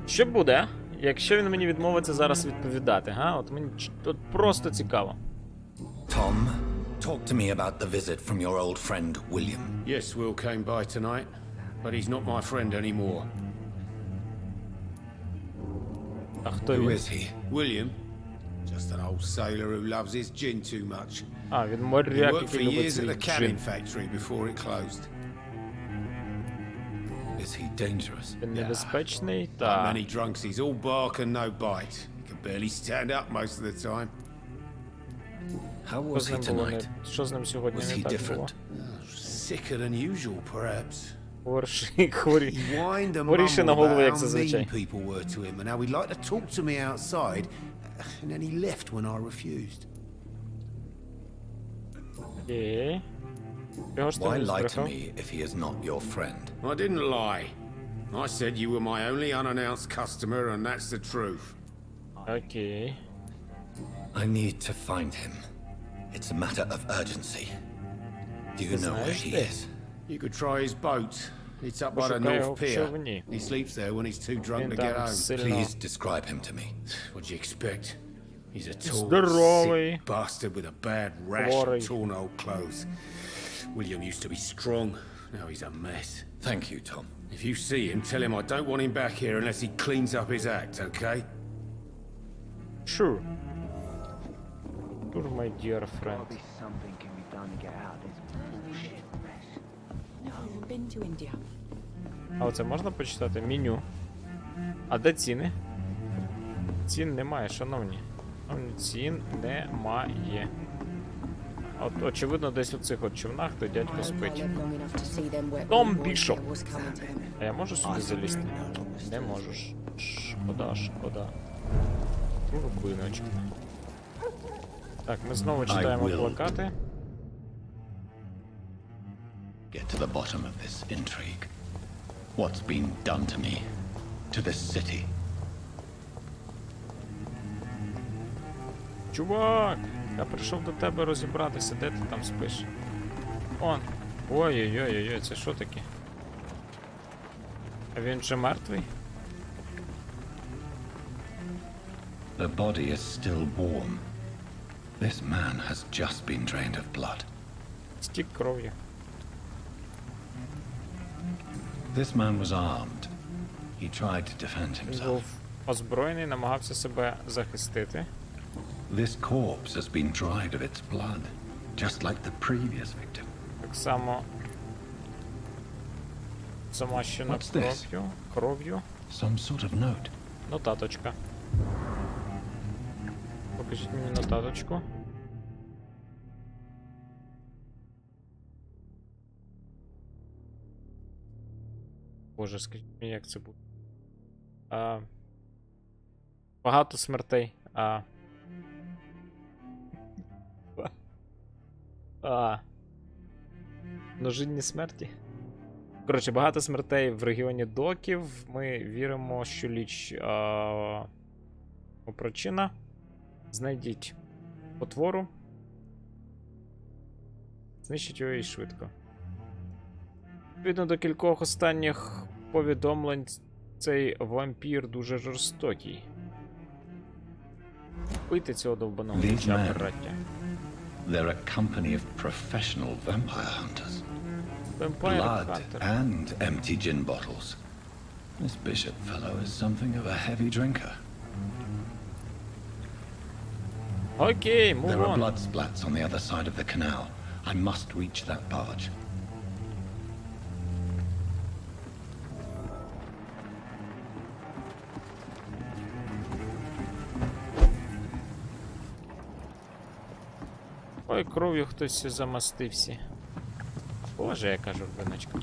Що буде, якщо він мені відмовиться зараз відповідати, га? От мені от просто цікаво. Tom, talk to me about the visit from your old friend William. Yes, Will came by tonight, but he's not my friend anymore. А хто Who він? is he? William, just an old sailor who loves his gin too much. А, він He моряк, worked for який любить years at свій the canning джин. factory before it closed. Is he dangerous? Він небезпечний, Like та... many drunks, he's all bark and no bite. He can barely stand up most of the time. How Що was з he ним було не... tonight? Що з ним сьогодні Was не he так було? different? Sicker than usual, perhaps. Хворі. He whined and Хворіше на mumbled голову, about як how зазвичай. mean people were to him and how he'd like to talk to me outside, and then he left when I refused. Окей. Його ж ти Why не lie to збрехав? me if he is not your friend? I didn't lie. I said you were my only unannounced customer, and that's the truth. Окей. I need to find him. It's a matter of urgency. Do you know where he is? You could try his boat. It's up by the Пошукай його North в Pier. човні. He sleeps there when he's too drunk Він to get там home. сильно Please describe him to me. What do you expect? He's a tall, здоровий, sick bastard with a bad rash хворий. and torn old clothes. William used to be strong. Now he's a mess. Thank you, Tom. If you see him, tell him I don't want him back here unless he cleans up his act, okay? Sure. Sure, my dear friend. Something can be done to get out of this bullshit mess. No, been to India. А оце можна почитати? Меню. А де ціни? Цін немає, шановні. Шановні, цін немає. От, очевидно, десь у цих от човнах той дядько спить. Том Бішоп. А я можу сюди залізти? Не можеш. Шкода, шкода. Рубиночка. Так, ми знову читаємо плакати. Get to the bottom of this intrigue. What's been done to me? To this city? Чувак! Я прийшов до тебе розібратися, де ти там спиш? Он. Ой-ой-ой-ой, це що таке? А він же мертвий? The body is still warm. This man has just been drained of blood. Стік кров'ю. This man was armed. He tried to defend Він himself. був озброєний, намагався себе захистити. This corpse has been dried of its blood, just like the previous victim. Так само замащена What's this? кров'ю. Some sort of note. Нотаточка. Покажіть мені нотаточку. Боже, скажіть мені, як це буде. Багато смертей. Множинні смерті. Коротше, багато смертей в регіоні доків. Ми віримо, що ліч причина. Знайдіть потвору. Знищіть його і швидко. Відповідно до кількох останніх повідомлень, цей вампір дуже жорстокий. Бийте цього довбаного ліча, браття. They're a company of professional vampire hunters. Vampire Blood hunter. and empty gin bottles. This bishop fellow is something of a heavy drinker. Окей, move There are on. blood splats on the other side of the canal. I must reach that barge. Ой, кров'ю хтось замастився. Боже, яка журбиночка.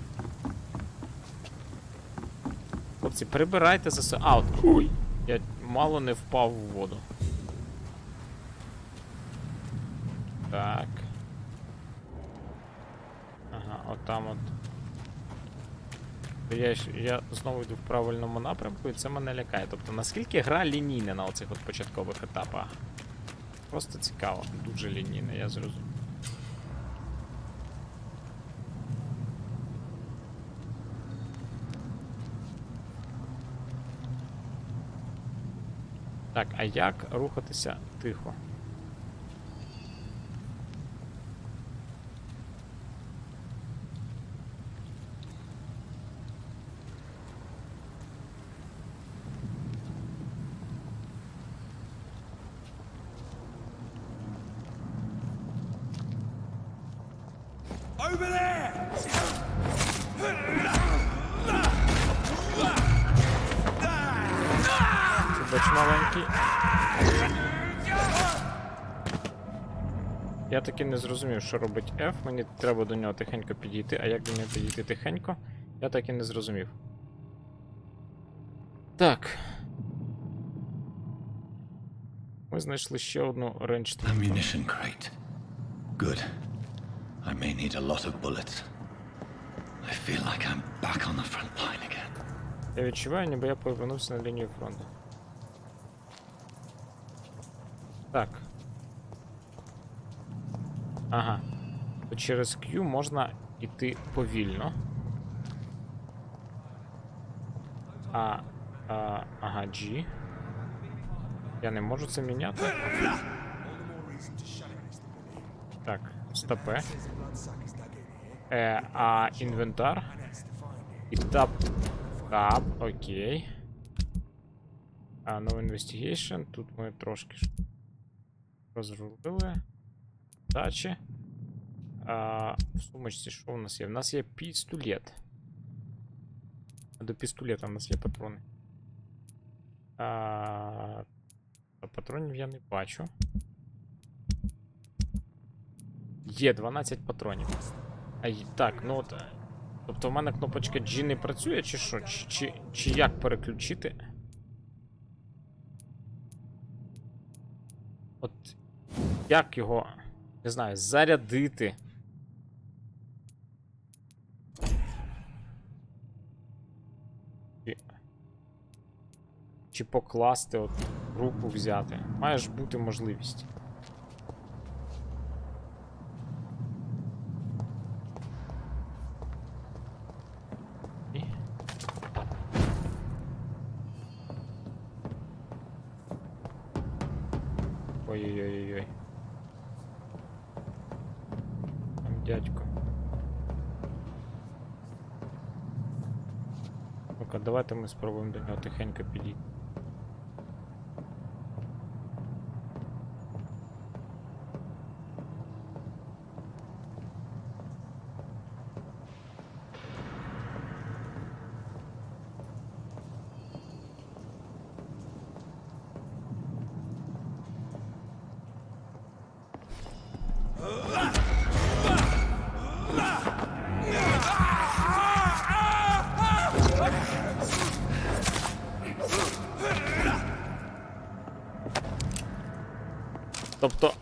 Хлопці, прибирайте за собою. От. Ой! Я мало не впав у воду. Так. Ага, отам от. Я знову йду в правильному напрямку, і це мене лякає. Тобто, наскільки гра лінійна на оцих от початкових етапах? Просто цікаво. Дуже лінійна, я зрозумів. Так, а як рухатися тихо? Over there! Бач маленький. Я таки не зрозумів, що робить F. Мені треба до нього тихенько підійти, а як до нього підійти тихенько, я так і не зрозумів. Так. Ми знайшли ще одну рейндж. Ammunition crate. Good. I may need a lot of bullets. I feel like I'm back on the front line again. Я відчуваю, ніби я повернувся на лінію фронту. Так. Ага. То через Q можна йти повільно. Ага, G. Я не можу це міняти. Так, стопе. А інвентар. І тап. Тап, окей. No investigation. Тут ми трошки розрулили. Дачі. В сумочці що у нас є? У нас є пістолет. До пістолета у нас є патрони. Патронів я не бачу. Є 12 патронів. Так, ну от. Тобто в мене кнопочка G не працює, чи що? Чи як переключити? От. Як його, не знаю, зарядити? Чи покласти, от, руку взяти? Має ж бути можливість. Ой-ой-ой-ой. Дядько. Ну-ка, давайте ми спробуємо до нього тихенько підійти. Тобто,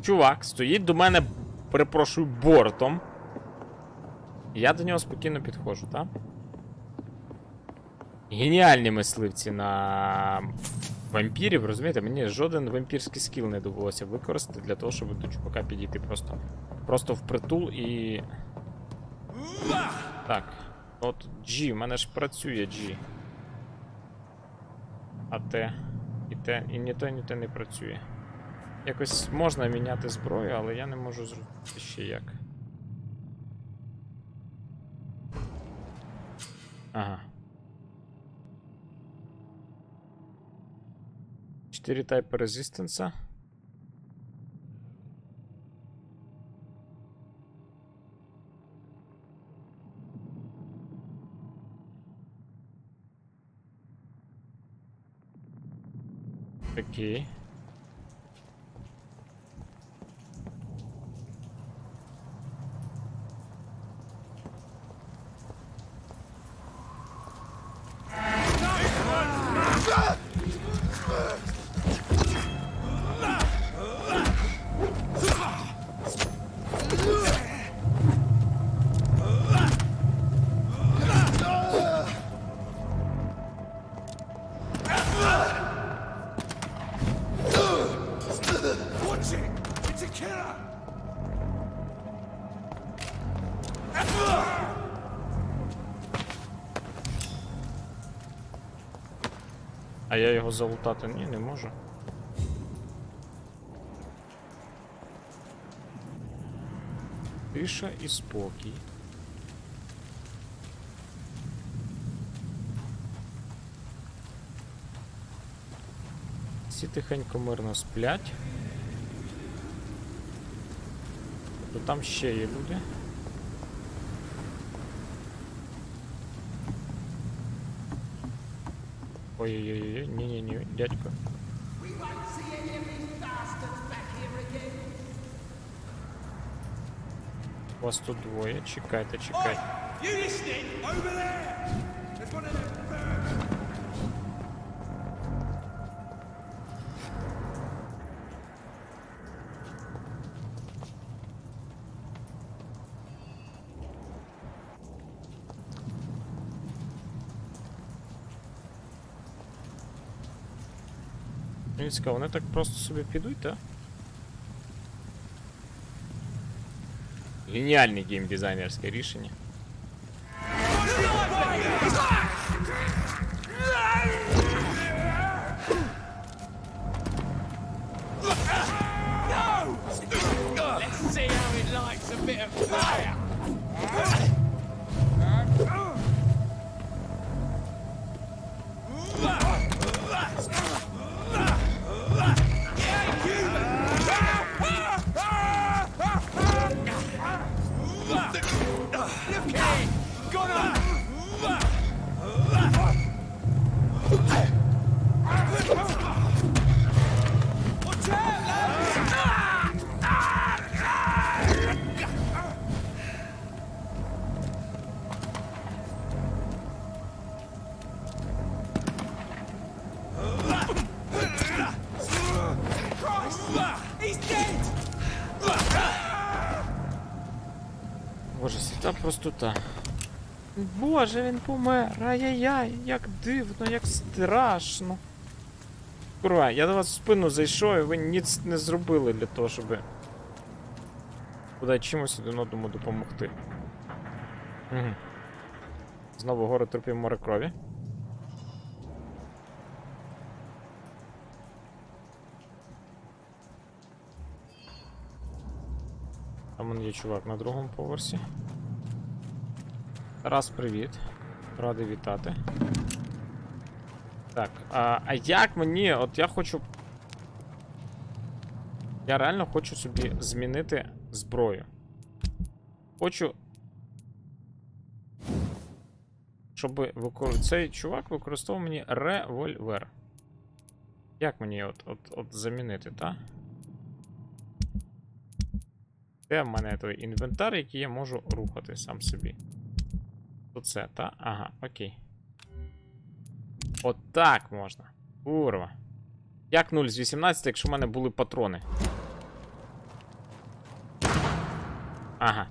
чувак стоїть до мене, перепрошую, бортом. Я до нього спокійно підходжу, так? Геніальні мисливці на вампірів, розумієте? Мені жоден вампірський скіл не довелося використати для того, щоб до чувака підійти просто впритул і... Так, от G, в мене ж працює G. А те... І ні те не працює. Якось можна міняти зброю, але я не можу зрозуміти ще як. Ага. 4 тайпи резистенса. Окей. А я його залутати не можу. Тиша і спокій. Всі тихенько мирно сплять. То там ще є люди. Ой-ой-ой, ні-ні-ні, дядько. Вас тут двоє, чекайте. Мені цікаво, вони так просто собі підуть, так? Геніальне геймдизайнерське рішення. Боже, світа простота. Боже, він помер. Ай-яй-яй, як дивно, як страшно. Курва, я до вас в спину зайшов, і ви ніц не зробили для того, щоб бодай чимось один одному допомогти. Угу. Знову гори трупів, море крові. Там вон є чувак на другому поверсі. Тарас, привіт. Радий вітати. Так, а як мені... От я хочу... Я реально хочу собі змінити зброю. Хочу... Щоб цей чувак використовував мені револьвер. Як мені от замінити, та? Де в мене той інвентар, який я можу рухати сам собі? Тут це, та? Ага, окей. От так можна. Курва. Як 0 з 18, якщо в мене були патрони? Ага.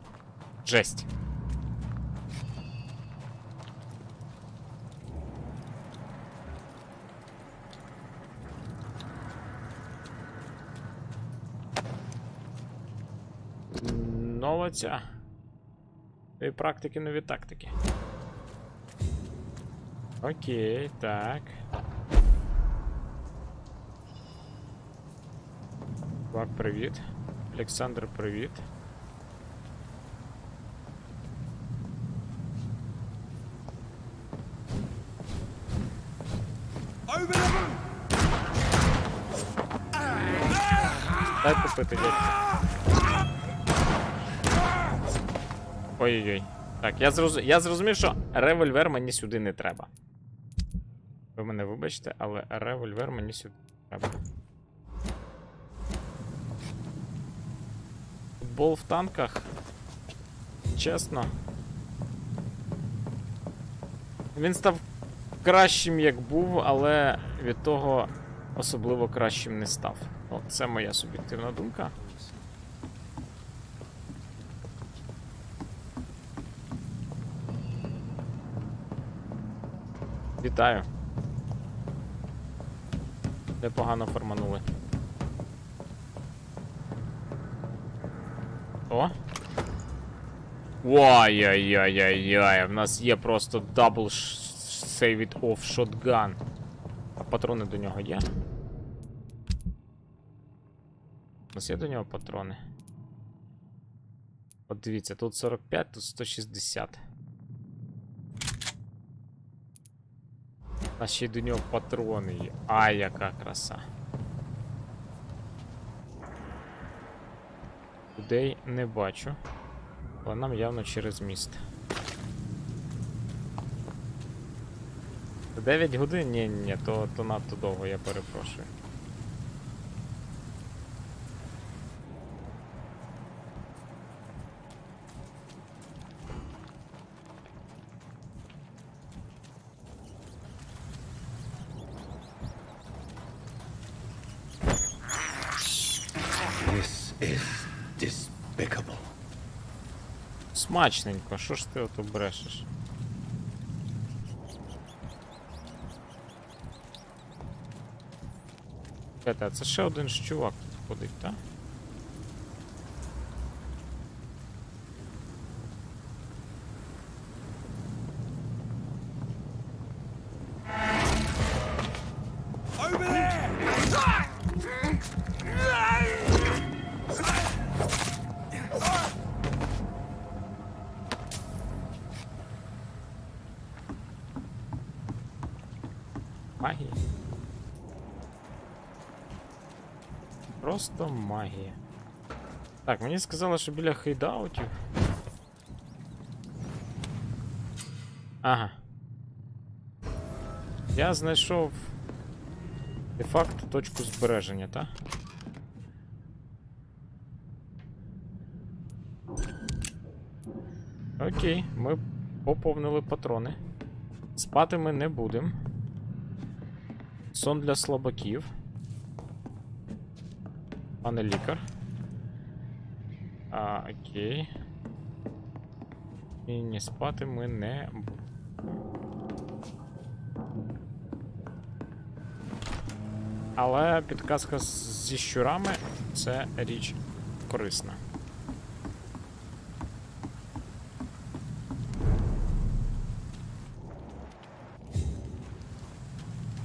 Жесть. Нова ця. І практики, нові тактики. Окей, так. Чувак, привіт. Олександр, привіт. Дай попити, дядько. Ой-ой-ой. Так, я зрозумів, що револьвер мені сюди не треба. Ви мене вибачте, але револьвер мені сюди не треба. Футбол в танках. Чесно. Він став кращим, як був, але від того особливо кращим не став. О, це моя суб'єктивна думка. Вітаю. Непогано форманули. О! Ой-ой-ой-ой-ой, в нас є просто дабл save it off shotgun. А патрони до нього є? У нас є до нього патрони? От дивіться, тут 45, тут 160. А ще й до нього патрони є. Ай, яка краса. Людей не бачу. Але нам явно через міст. 9 годин? Ні, то надто довго, я перепрошую. This is despicable. Смачненько, що ж ти ото брешеш? А це ще один ж чувак тут ходить, так? Магія. Просто магія. Так, мені сказали, що біля хейдаутів. Ага. Я знайшов де-факто точку збереження, так? Окей, ми поповнили патрони. Спати ми не будемо. Сон для слабаків. Пане лікар. Окей. І не спати ми не будемо. Але підказка зі щурами — це річ корисна.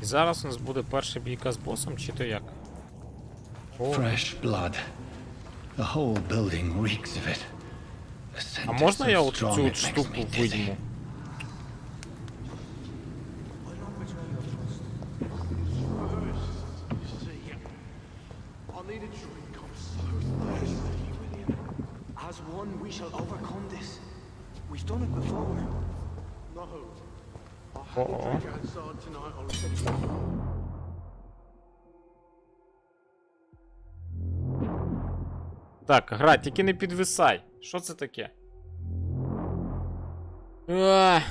І зараз у нас буде перша бійка з босом, чи то як? Fresh blood. The whole building reeks of it. The А scent is можна я so от strong цю it от makes штуку me dizzy. вийму? As one, we shall overcome this. We've done it before. No. О-о. Так, гра, тільки не підвисай. Що це таке? Ах.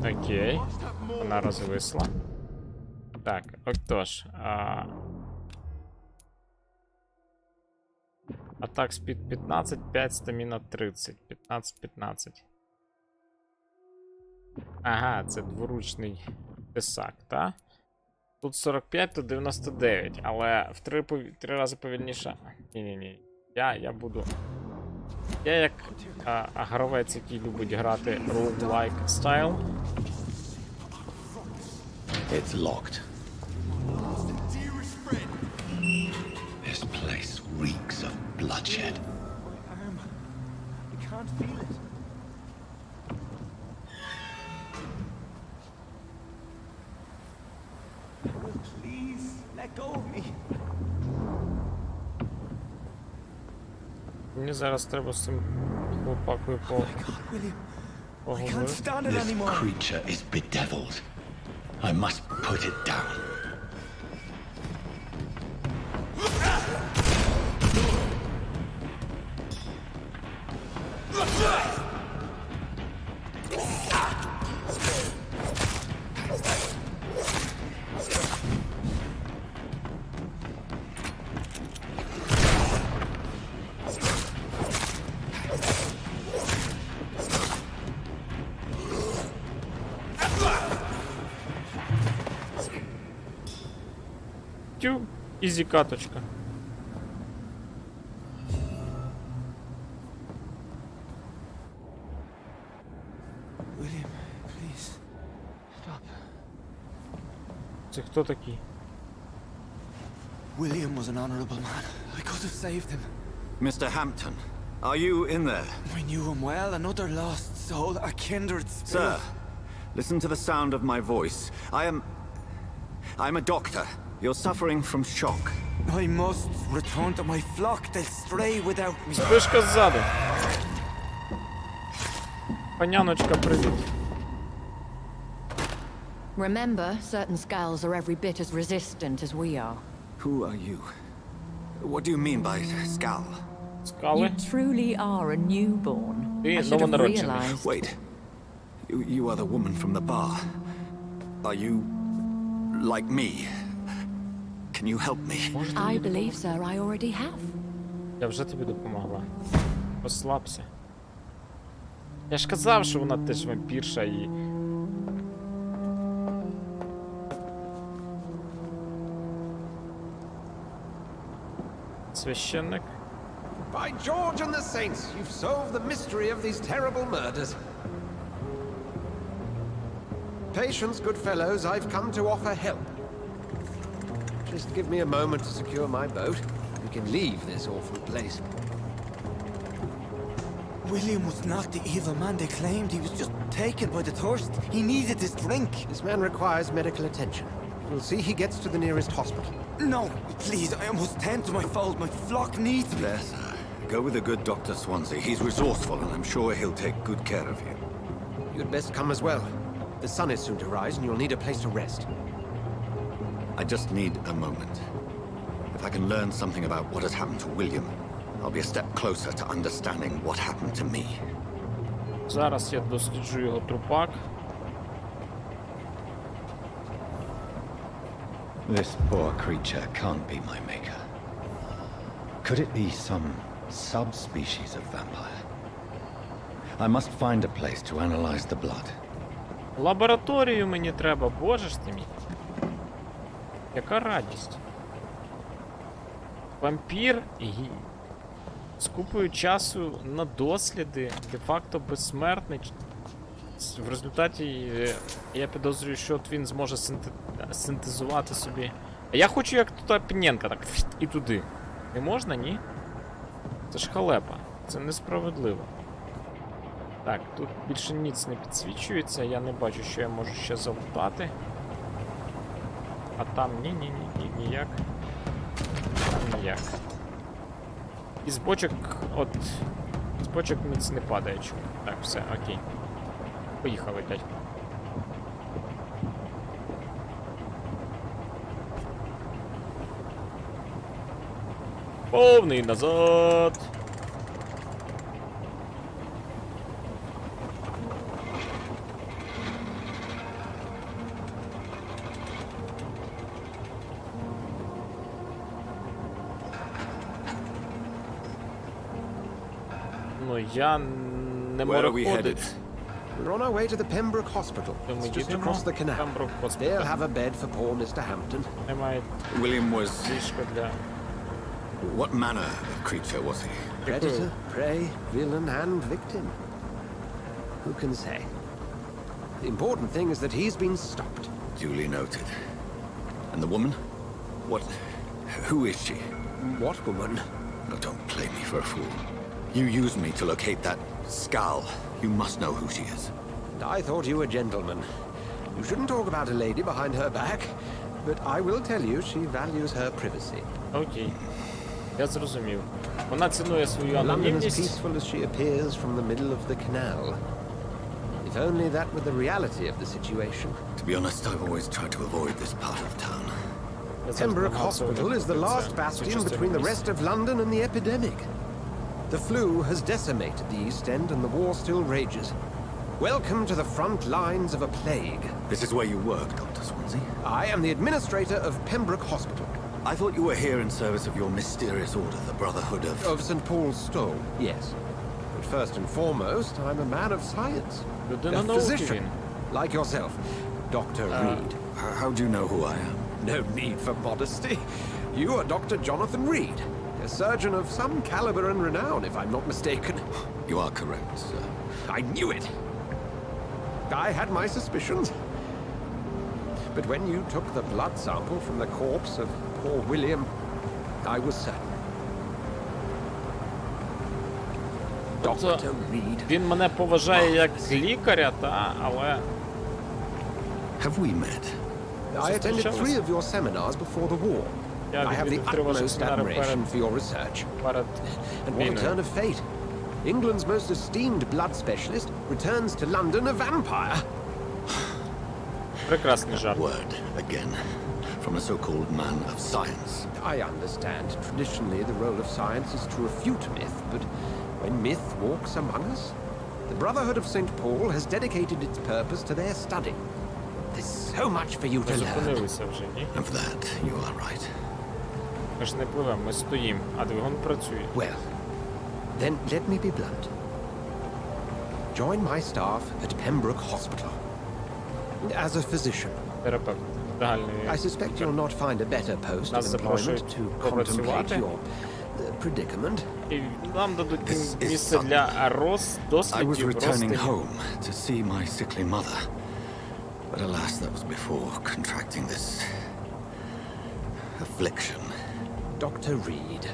Окей. Вона розвисла. Так, отож. Атак спід 15, 5, стаміна 30. 15. Ага, це дворучний тесак, так? Тут 45, тут 99, але в 3 рази повільніше. Ні. Я буду. Я як гравець, який любить грати roguelike style. It's locked. This place reeks of bloodshed. My arm. I can't feel it. Please, let go of me. Мені зараз треба з цим хлопакою I can't stand it This anymore. creature is bedeviled. I must put it down. Тю, ізі каточка. William, please. Stop. Це хто такий? William was an honorable man. I could have saved him. Mr. Hampton, are you in there? I knew him well, another lost soul, a kindred spirit. Sir, listen to the sound of my voice. I'm a doctor. You're suffering from shock. I must return to my flock. They'll stray without me. Спишка ззаду. Паняночка, привіт. Remember, certain skulls are every bit as resistant as we are. Who are you? What do you mean by skull? Скали? You truly are a newborn. Ти I should have новонароджений. realized. Wait. You are the woman from the bar. Are you like me? Can you help me? I believe, sir, I already have. Я вже тобі допомогла. Розслабся. Я ж казав, що вона теж вампірша і... Священник. By George and the saints, you've solved the mystery of these terrible murders. Patience, good fellows, I've come to offer help. Just give me a moment to secure my boat. We can leave this awful place. William was not the evil man they claimed. He was just taken by the thirst. He needed this drink. This man requires medical attention. We'll see he gets to the nearest hospital. No, please, I must tend to my fold. My flock needs me. There, sir. Go with the good Dr. Swansea. He's resourceful, and I'm sure he'll take good care of you. You'd best come as well. The sun is soon to rise, and you'll need a place to rest. I just need a moment. If I can learn something about what has happened to William, I'll be a step closer to understanding what happened to me. Зараз я досліджу його трупак. This poor creature can't be my maker. Could it be some subspecies of vampire? I must find a place to analyze the blood. Лабораторію мені треба, боже ж ти мій. Яка радість. Вампір з купою часу на досліди, де-факто безсмертний. В результаті я підозрюю, що от він зможе синтезувати собі. А я хочу як тут опіненка, так і туди. Не можна, ні? Це ж халепа. Це несправедливо. Так, тут більше ніц не підсвічується, я не бачу, що я можу ще залутати. А там ніяк. Там ніяк. І з бочок, з бочок ніц не падає. Чому? Так, все, окей. Поїхали, дядько. Повний назад. Ну, я не мореходець. We're on our way to the Pembroke Hospital. It's just across the canal. They'll have a bed for poor Mr. Hampton. William was... Ліжко для... What manner of creature was he? Predator, prey, villain, and victim. Who can say? The important thing is that he's been stopped. Duly noted. And the woman? What... Who is she? What woman? No, don't play me for a fool. You used me to locate that skull. You must know who she is. I thought you a gentleman. You shouldn't talk about a lady behind her back, but I will tell you she values her privacy. Окей. Я зрозумів. Вона цінує свою London as анонімність. peaceful as she appears from the middle of the canal. If only that were the reality of the situation. To be honest, I've always tried to avoid this part of town. Pembroke Hospital is the last bastion between the rest of London and the epidemic. The flu has decimated the East End and the war still rages. Welcome to the front lines of a plague. This is where you work, Dr. Swansea? I am the administrator of Pembroke Hospital. I thought you were here in service of your mysterious order, the Brotherhood of... Of St. Paul's Stole, yes. But first and foremost, I'm a man of science. A physician, like yourself, Dr. Reed. How do you know who I am? No need for modesty. You are Dr. Jonathan Reed, a surgeon of some caliber and renown, if I'm not mistaken. You are correct, sir. I knew it! I had my suspicions. But when you took the blood sample from the corpse of poor William, I was certain. Dr. Reed. Він мене поважає як лікаря, та, але... Have we met? I attended 3 of your seminars before the war. I have the utmost admiration for your research. And what a turn of fate. England's most esteemed blood specialist returns to London a vampire. Прекрасний жарт. Word, again, from a so-called man of science. I understand. Traditionally, the role of science is to refute myth, but when myth walks among us, the Brotherhood of St. Paul has dedicated its purpose to their study. There's so much for you to learn. And for that, you are right. Ми ж не пливемо, ми стоїмо, а двигун працює. Well, then let me be blunt. Join my staff at Pembroke Hospital. As a physician. Терапевт. I suspect you'll not find a better post of employment to contemplate your predicament. І нам дадуть місце для дослідів. I was returning home to see my sickly mother. But alas, that was before contracting this affliction. Dr. Reed,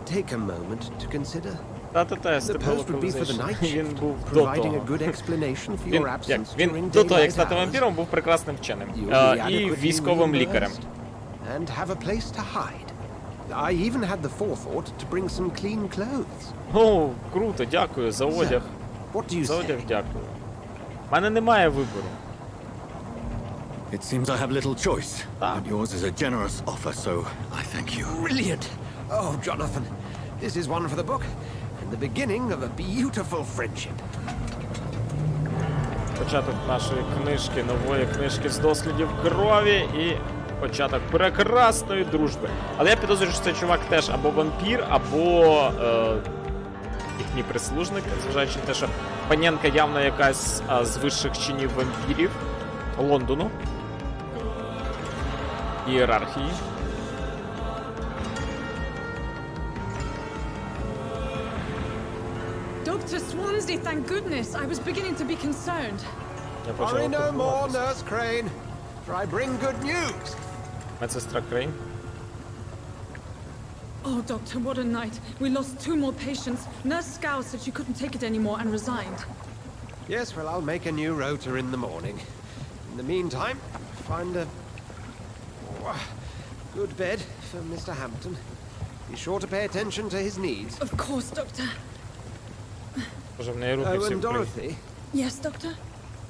take a moment to consider. The post would be for the night shift, providing a good explanation for your absence during Він до того, як daylight стати hours. вампіром, був прекрасним вченим. You'll be І adequately військовим лікарем. reimbursed and have a place to hide. I even had the forethought to bring some clean clothes. О, круто, дякую за одяг. What do you За одяг say? дякую. У мене немає вибору. It seems I have little choice, but yours is a generous offer, so I thank you. Brilliant! Oh, Jonathan, this is one for the book and the beginning of a beautiful friendship. Початок нашої книжки, нової книжки з дослідів крові і початок прекрасної дружби. Але я підозрюю, що цей чувак теж або вампір, або їхній прислужник, зважаючи на те, що панянка явно якась з вищих чинів вампірів Лондону. Ієрархії. Dr. Dr. Swansea, thank goodness. I was beginning to be concerned. Worry no more, Nurse Crane, for I bring good news. Медсестра Крейн. Oh, Doctor, what a night. We lost 2 more patients. Nurse Scow said she couldn't take it anymore and resigned. Yes, well, I'll make a new rota in the morning. In the meantime, find a good bed for Mr. Hampton. Be sure to pay attention to his needs. Of course, Doctor. Oh, and Dorothy? Yes, Doctor?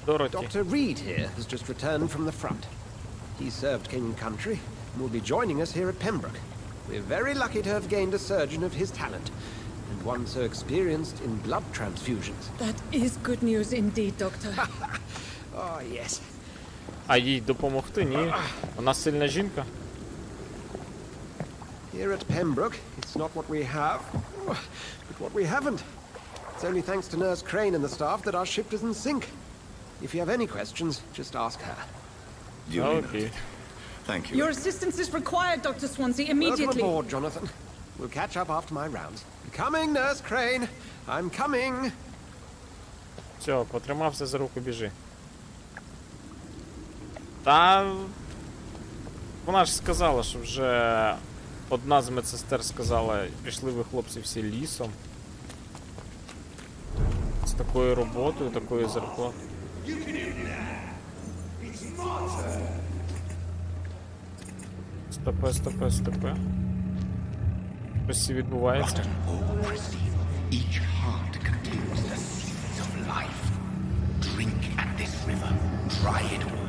Dr. Reed here has just returned from the front. He served King and Country and will be joining us here at Pembroke. We're very lucky to have gained a surgeon of his talent, and one so experienced in blood transfusions. That is good news indeed, Doctor. Oh, yes. А їй допомогти? Ні. Вона сильна жінка. Here at Pembroke, it's not what we have, but what we haven't. It's only thanks to Nurse Crane and the staff that our ship doesn't sink. If you have any questions, just ask her. Okay. Thank you. Your assistance is required, Dr. Swansea, immediately. Welcome aboard, Jonathan. We'll catch up after my rounds. I'm coming, Nurse Crane. I'm coming. Все, потримався за руку, біжи. Та... Вона ж сказала, що вже... Одна з медсестер сказала, пішли ви, хлопці, всі лісом. З такою роботою, такою зарплатою. Стопе. Щось відбувається. Each heart contains the seeds of life. Drink at this river, try it all.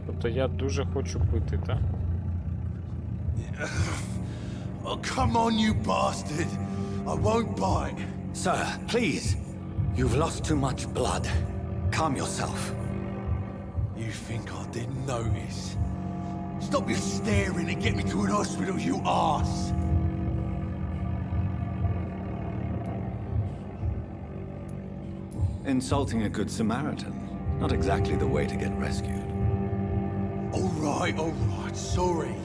Тобто я дуже хочу пити, так? Oh, come on, you bastard! I won't bite. Sir, please. You've lost too much blood. Calm yourself. You think I didn't notice? Stop your staring and get me to an hospital, you arse! Insulting a good Samaritan. Not exactly the way to get rescued. All right, sorry.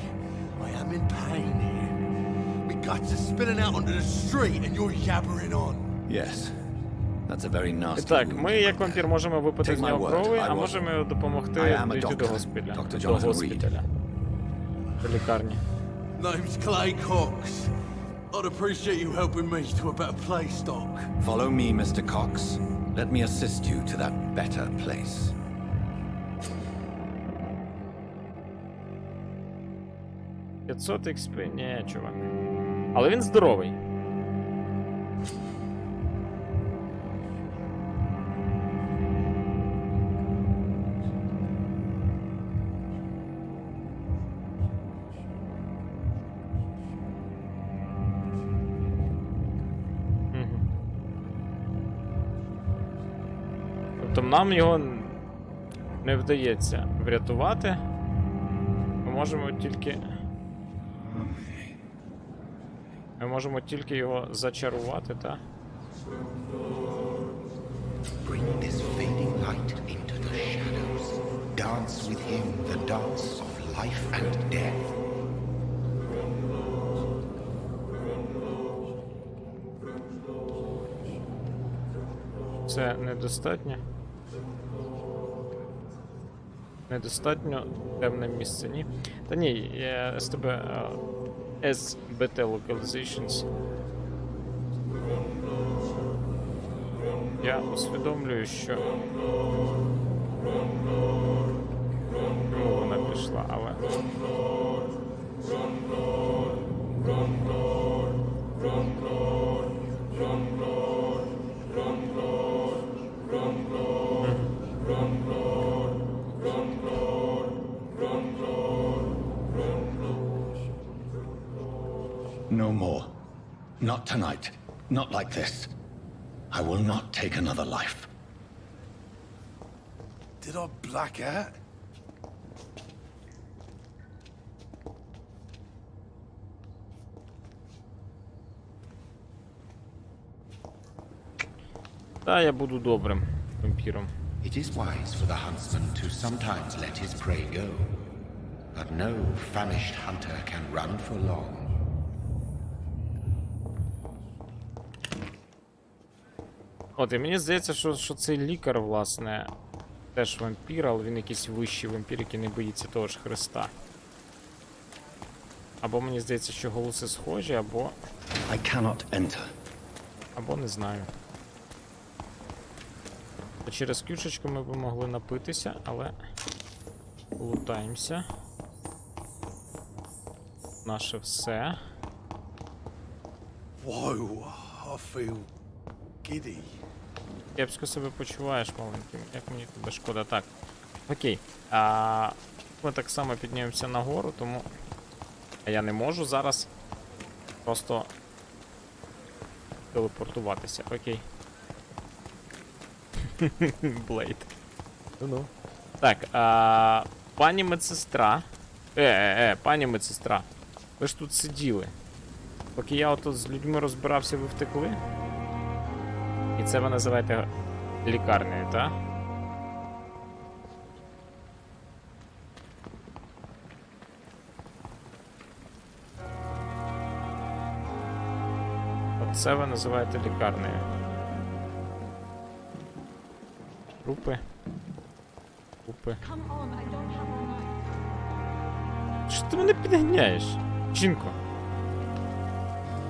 I am in pain here. My guts are spilling out onto the street and you're yabbering on. Yes. That's a very nasty Так, wound. ми, як вампір, можемо випити з нього крови, а можемо допомогти дійти до госпіталя. До лікарні. Name's Clay Cox. I'd appreciate you helping me to a better place, Doc. Follow me, Mr. Cox. Let me assist you to that better place. $500 Ні, чувак. Але він здоровий. Тобто нам його не вдається врятувати. Ми можемо тільки його зачарувати, так? Bring this fading light into the shadows. Dance with him the dance of life and death. Це недостатньо. Недостатньо темне місце, ні? Та ні, я з тебе SBT localizations. Я усвідомлюю, що чому вона пішла, але No more. Not tonight. Not like this. I will not take another life. Did I black out? та я буду добрим. вампіром. It is wise for the huntsman to sometimes let his prey go, but no famished hunter can run for long. От, і мені здається, що цей лікар, власне, теж вампір, але він якийсь вищий вампір, який не боїться того ж Христа. Або мені здається, що голоси схожі, або... I cannot enter. Або не знаю. Через ключечку ми б могли напитися, але... Лутаємося. Наше все. Whoa, I feel giddy. Кепсько себе почуваєш, маленьким. Як мені тебе шкода. Так. Окей. Ми так само піднімемося нагору, тому... А я не можу зараз просто телепортуватися. Окей. Блейд. Ну-ну. Так, пані медсестра. Пані медсестра. Ви ж тут сиділи. Поки я отут з людьми розбирався, ви втекли? І це ви називаєте лікарнею, так? Оце ви називаєте лікарнею. Трупи. Трупи. Що ти мене підганяєш? Жінко.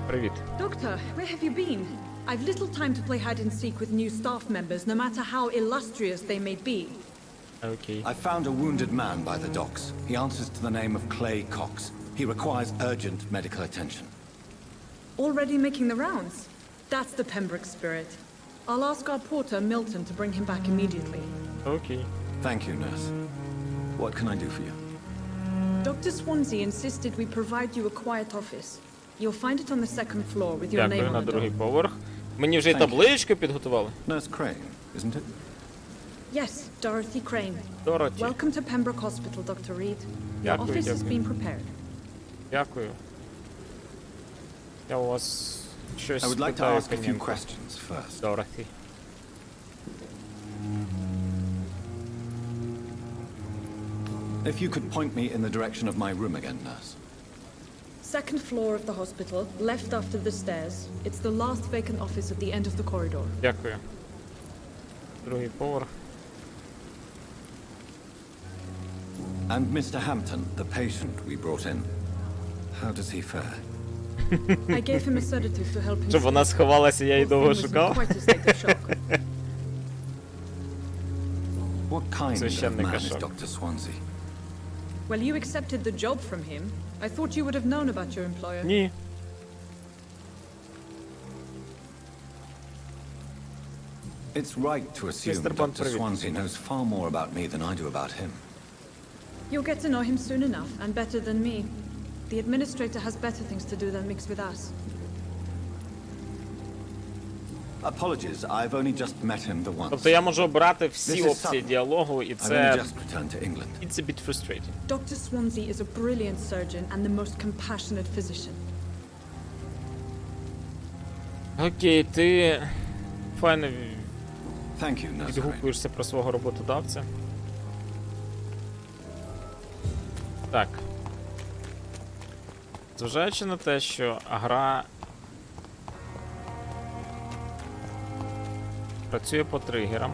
Привіт. Doctor, where have you been? I've little time to play hide and seek with new staff members, no matter how illustrious they may be. Okay. I found a wounded man by the docks. He answers to the name of Clay Cox. He requires urgent medical attention. Already making the rounds? That's the Pembroke spirit. I'll ask our porter, Milton, to bring him back immediately. Okay. Thank you, nurse. What can I do for you? Dr. Swansea insisted we provide you a quiet office. You'll find it on the second floor with your name Дякую, на on the другий door. поверх. Мені вже й табличку підготували. Nurse Crane, isn't it? Yes, Dorothy Crane. Dorothy. Welcome to Pembroke Hospital, Dr. Reed. Your Дякую, office has дякую. been prepared. Дякую. Я у вас щось I would like to питаю, ask a few панінко. questions first. Dorothy. If you could point me in the direction of my room again, nurse. Second floor of the hospital, left after the stairs. It's the last vacant office at the end of the corridor. Дякую. Другий поверх. And Mr. Hampton, the patient we brought in. How does he fare? I gave him a sedative to help him Щоб вона сховалася, я її довго was in шукав. quite a state of shock. What kind of Священника man is шок. Dr. Swansea? Well, you accepted the job from him. I thought you would have known about your employer. Ні. It's right to assume Mr. Bond, Dr. привіт. Swansea knows far more about me than I do about him. You'll get to know him soon enough, and better than me. The administrator has better things to do than mix with us. Apologies, I've only just met him the once. Тобто я можу обрати всі This is опції sudden. діалогу, і I've only це... just returned to England. It's a bit frustrating. Dr. Swansea is a brilliant surgeon and the most compassionate physician. Окей, ти файно Thank you, Nurse Crane. відгукуєшся про свого роботодавця. Так. Зважаючи на те, що гра працює по тригерам,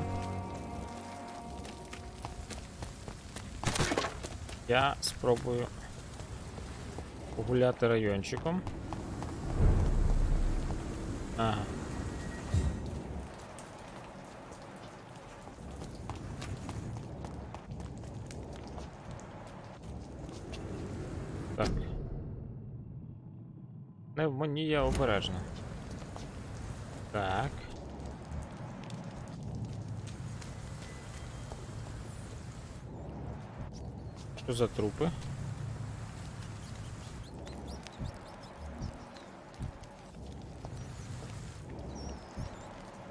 я спробую погуляти райончиком. Ага. Так. Пневмонія обережно. Так. Що за трупи?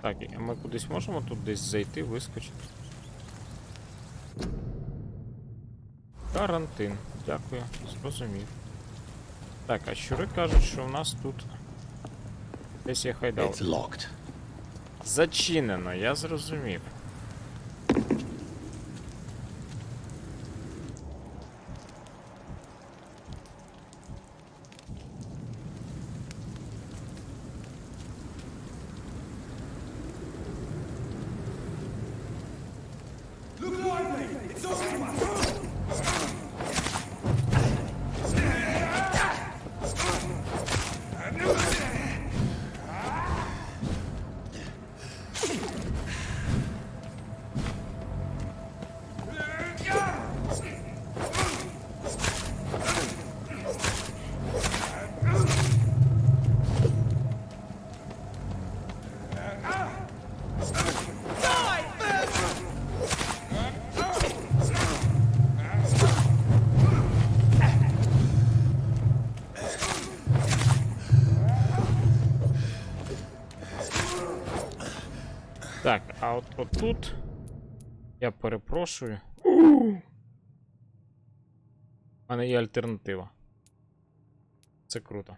Так, а ми кудись можемо тут десь зайти, вискочити? Карантин. Дякую, зрозумів. Так, а щури кажуть, що у нас тут десь є хайдал. Зачинено, я зрозумів. Так, а от тут я перепрошую. У мене є альтернатива. Це круто.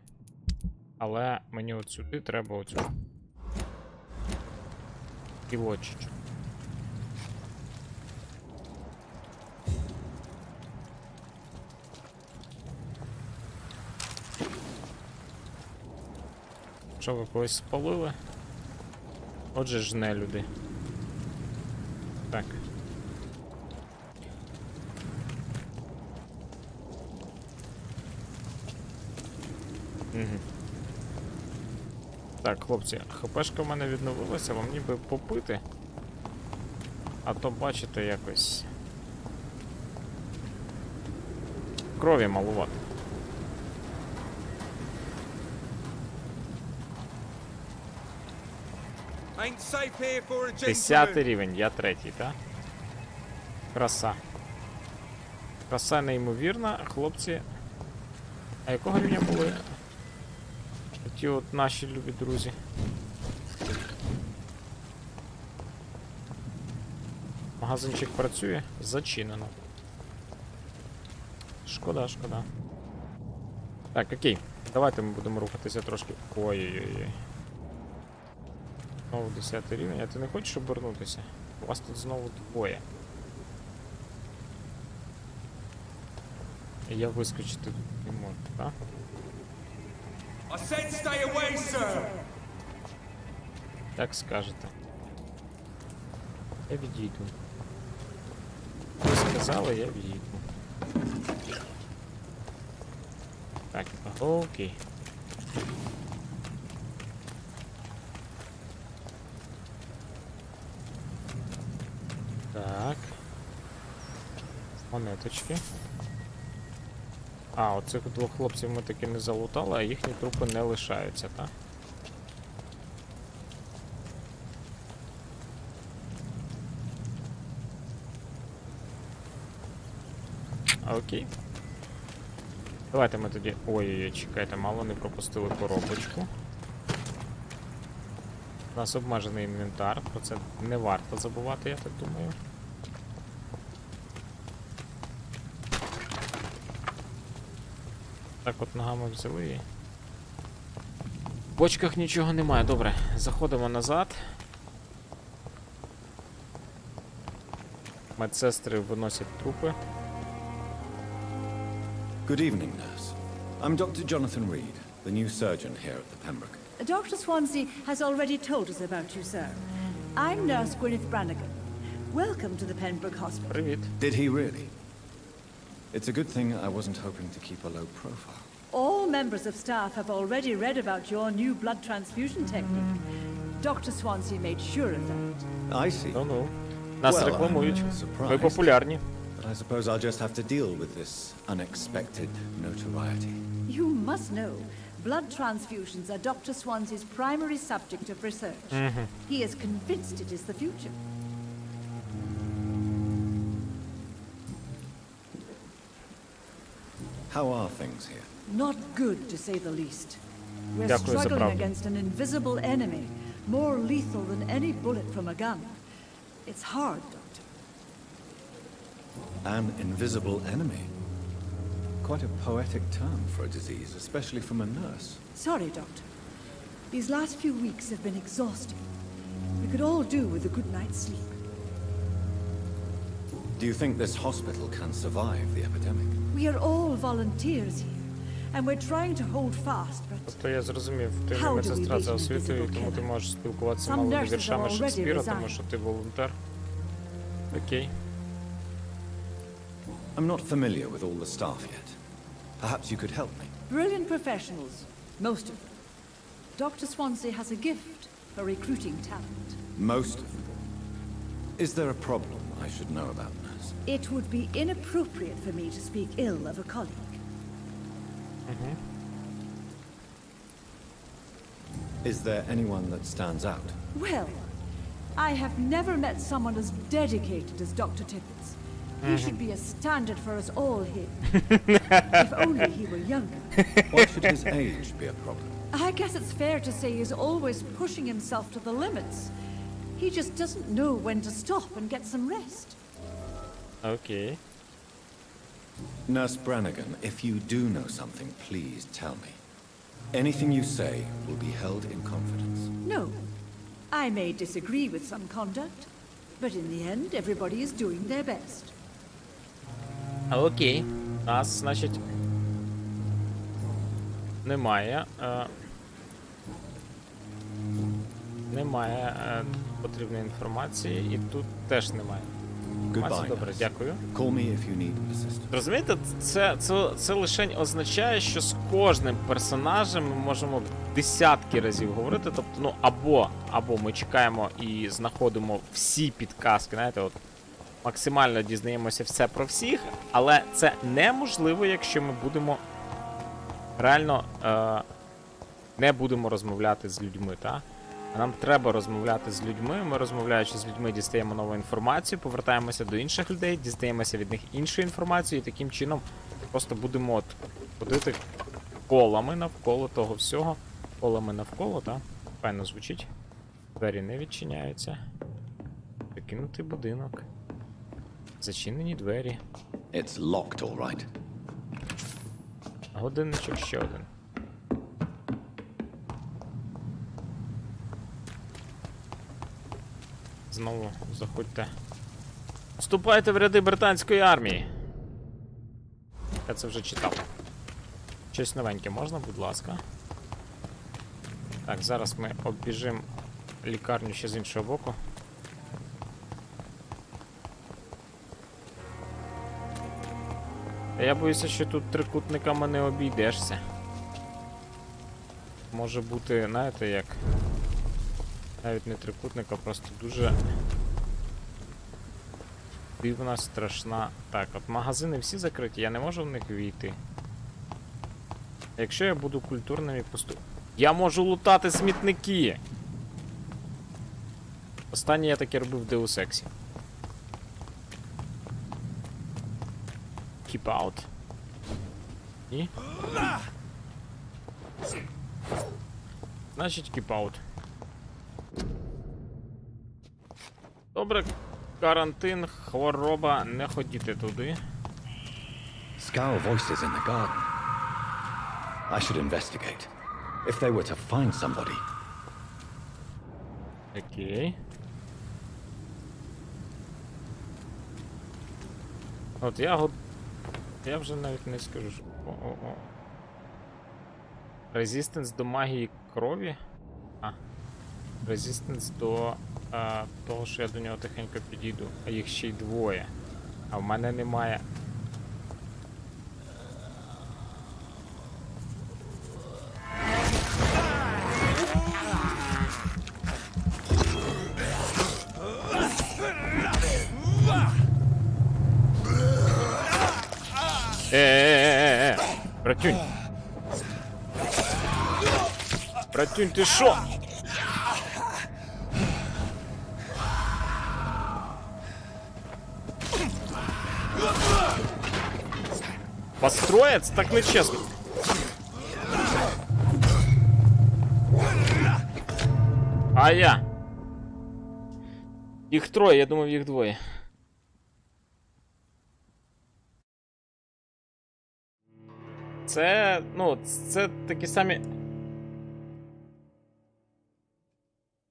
Але мені от сюди треба оцю пілочечку. Що ви когось спалили? Отже ж не люди. Так. Угу. Так, хлопці, хпшка в мене відновилася, вам ніби попити. А то бачите якось. Крові малувати. 10-й рівень, я 3-й, так? Краса. Краса неймовірна, хлопці. А якого рівня були? Ті от наші любі друзі. Магазинчик працює, зачинено. Шкода, шкода. Так, окей. Давайте ми будемо рухатися трошки. Ой-ой-ой. Знову 10-й рівень. А ти не хочеш обернутися? У вас тут знову двоє. І я вискочити тут не можу, так? Як скажете. Я відійду. Ви сказали, я відійду. Так, окей. Так. Монеточки. А, оцих двох хлопців ми таки не залутали, а їхні трупи не лишаються, так? Окей. Давайте ми тоді... Ой-ой-ой, чекайте, мало не пропустили коробочку. У нас обмежений інвентар, про це не варто забувати, я так думаю. Так от ногами взяли і... В бочках нічого немає, добре, заходимо назад. Медсестри виносять трупи. Good evening, nurse. I'm Dr. Jonathan Reed, the new surgeon here at the Pembroke. Dr. Swansea has already told us about you, sir. I'm Nurse Gwyneth Brannigan. Welcome to the Pembroke Hospital. Привіт. Did he really? It's a good thing I wasn't hoping to keep a low profile. All members of staff have already read about your new blood transfusion technique. Dr. Swansea made sure of that. I see. Ну-ну. Нас рекламують. Ми популярні. But I suppose I'll just have to deal with this unexpected notoriety. You must know, blood transfusions are Dr. Swansea's primary subject of research. He is convinced it is the future. How are things here? Not good, to say the least. We're Дякую за struggling правду. against an invisible enemy, more lethal than any bullet from a gun. It's hard, Doctor. An invisible enemy? Quite a poetic term for a disease, especially from a nurse. Sorry, Doctor. These last few weeks have been exhausting. We could all do with a good night's sleep. Do you think this hospital can survive the epidemic? We are all volunteers here, and we're trying to hold fast, but Тобто я зрозумів, ти не медсестра за освітою, тому ти можеш спілкуватися малими віршами Шекспіра, тому що ти волонтер. Окей. I'm not familiar with all the staff yet. Perhaps you could help me. brilliant professionals, most of them. Dr. Swansea has a gift for recruiting talent. Most of them. Is there a problem I should know about, nurse? It would be inappropriate for me to speak ill of a colleague. Is there anyone that stands out? Well, I have never met someone as dedicated as Dr. Tippett. He should be a standard for us all here. If only he were younger. Why should his age be a problem? I guess it's fair to say he's always pushing himself to the limits. He just doesn't know when to stop and get some rest. Окей. Nurse Brannigan, if you do know something, please tell me. Anything you say will be held in confidence. No. I may disagree with some conduct, but in the end, everybody is doing their best. Окей. Нас, значить, немає. Немає потрібної інформації, і тут теж немає. Добре, дякую. Розумієте, це лише означає, що з кожним персонажем ми можемо десятки разів говорити. Тобто, ну, або ми чекаємо і знаходимо всі підказки, знаєте, от максимально дізнаємося все про всіх, але це неможливо, якщо ми будемо реально не будемо розмовляти з людьми, так? Нам треба розмовляти з людьми, ми, розмовляючи з людьми, дістаємо нову інформацію, повертаємося до інших людей, дістаємося від них іншу інформацію, і таким чином просто будемо от ходити колами навколо того всього. Колами навколо, так? Файно звучить. Двері не відчиняються. Закинутий будинок. Зачинені двері. It's locked, all right. Годинничок ще один. Знову заходьте. Вступайте в ряди британської армії. Я це вже читав. Щось новеньке можна, будь ласка. Так, зараз ми оббіжимо лікарню ще з іншого боку. Я боюся, що тут трикутниками не обійдешся. Може бути, знаєте, як... Навіть не трикутник, а просто дуже дивна, страшна. Так, от магазини всі закриті, я не можу в них війти. Якщо я буду культурним і я можу лутати смітники! Останнє я таке робив в Deus Exі. Keep out. Ні? Значить, keep out. Добре, карантин, хвороба, не ходіти туди. Scowl voices in the garden. I should investigate. If they were to find somebody. Окей. От я вже навіть не скажу, що... О-о-о. Резистенс до магії крові? Резистенс до того, що я до нього тихенько підійду. А їх ще й двоє. А в мене немає. Братюнь! Братюнь, ти шо? Построїться? Так нечесно. А я. Їх троє, я думав, їх двоє. Це, ну, це такі самі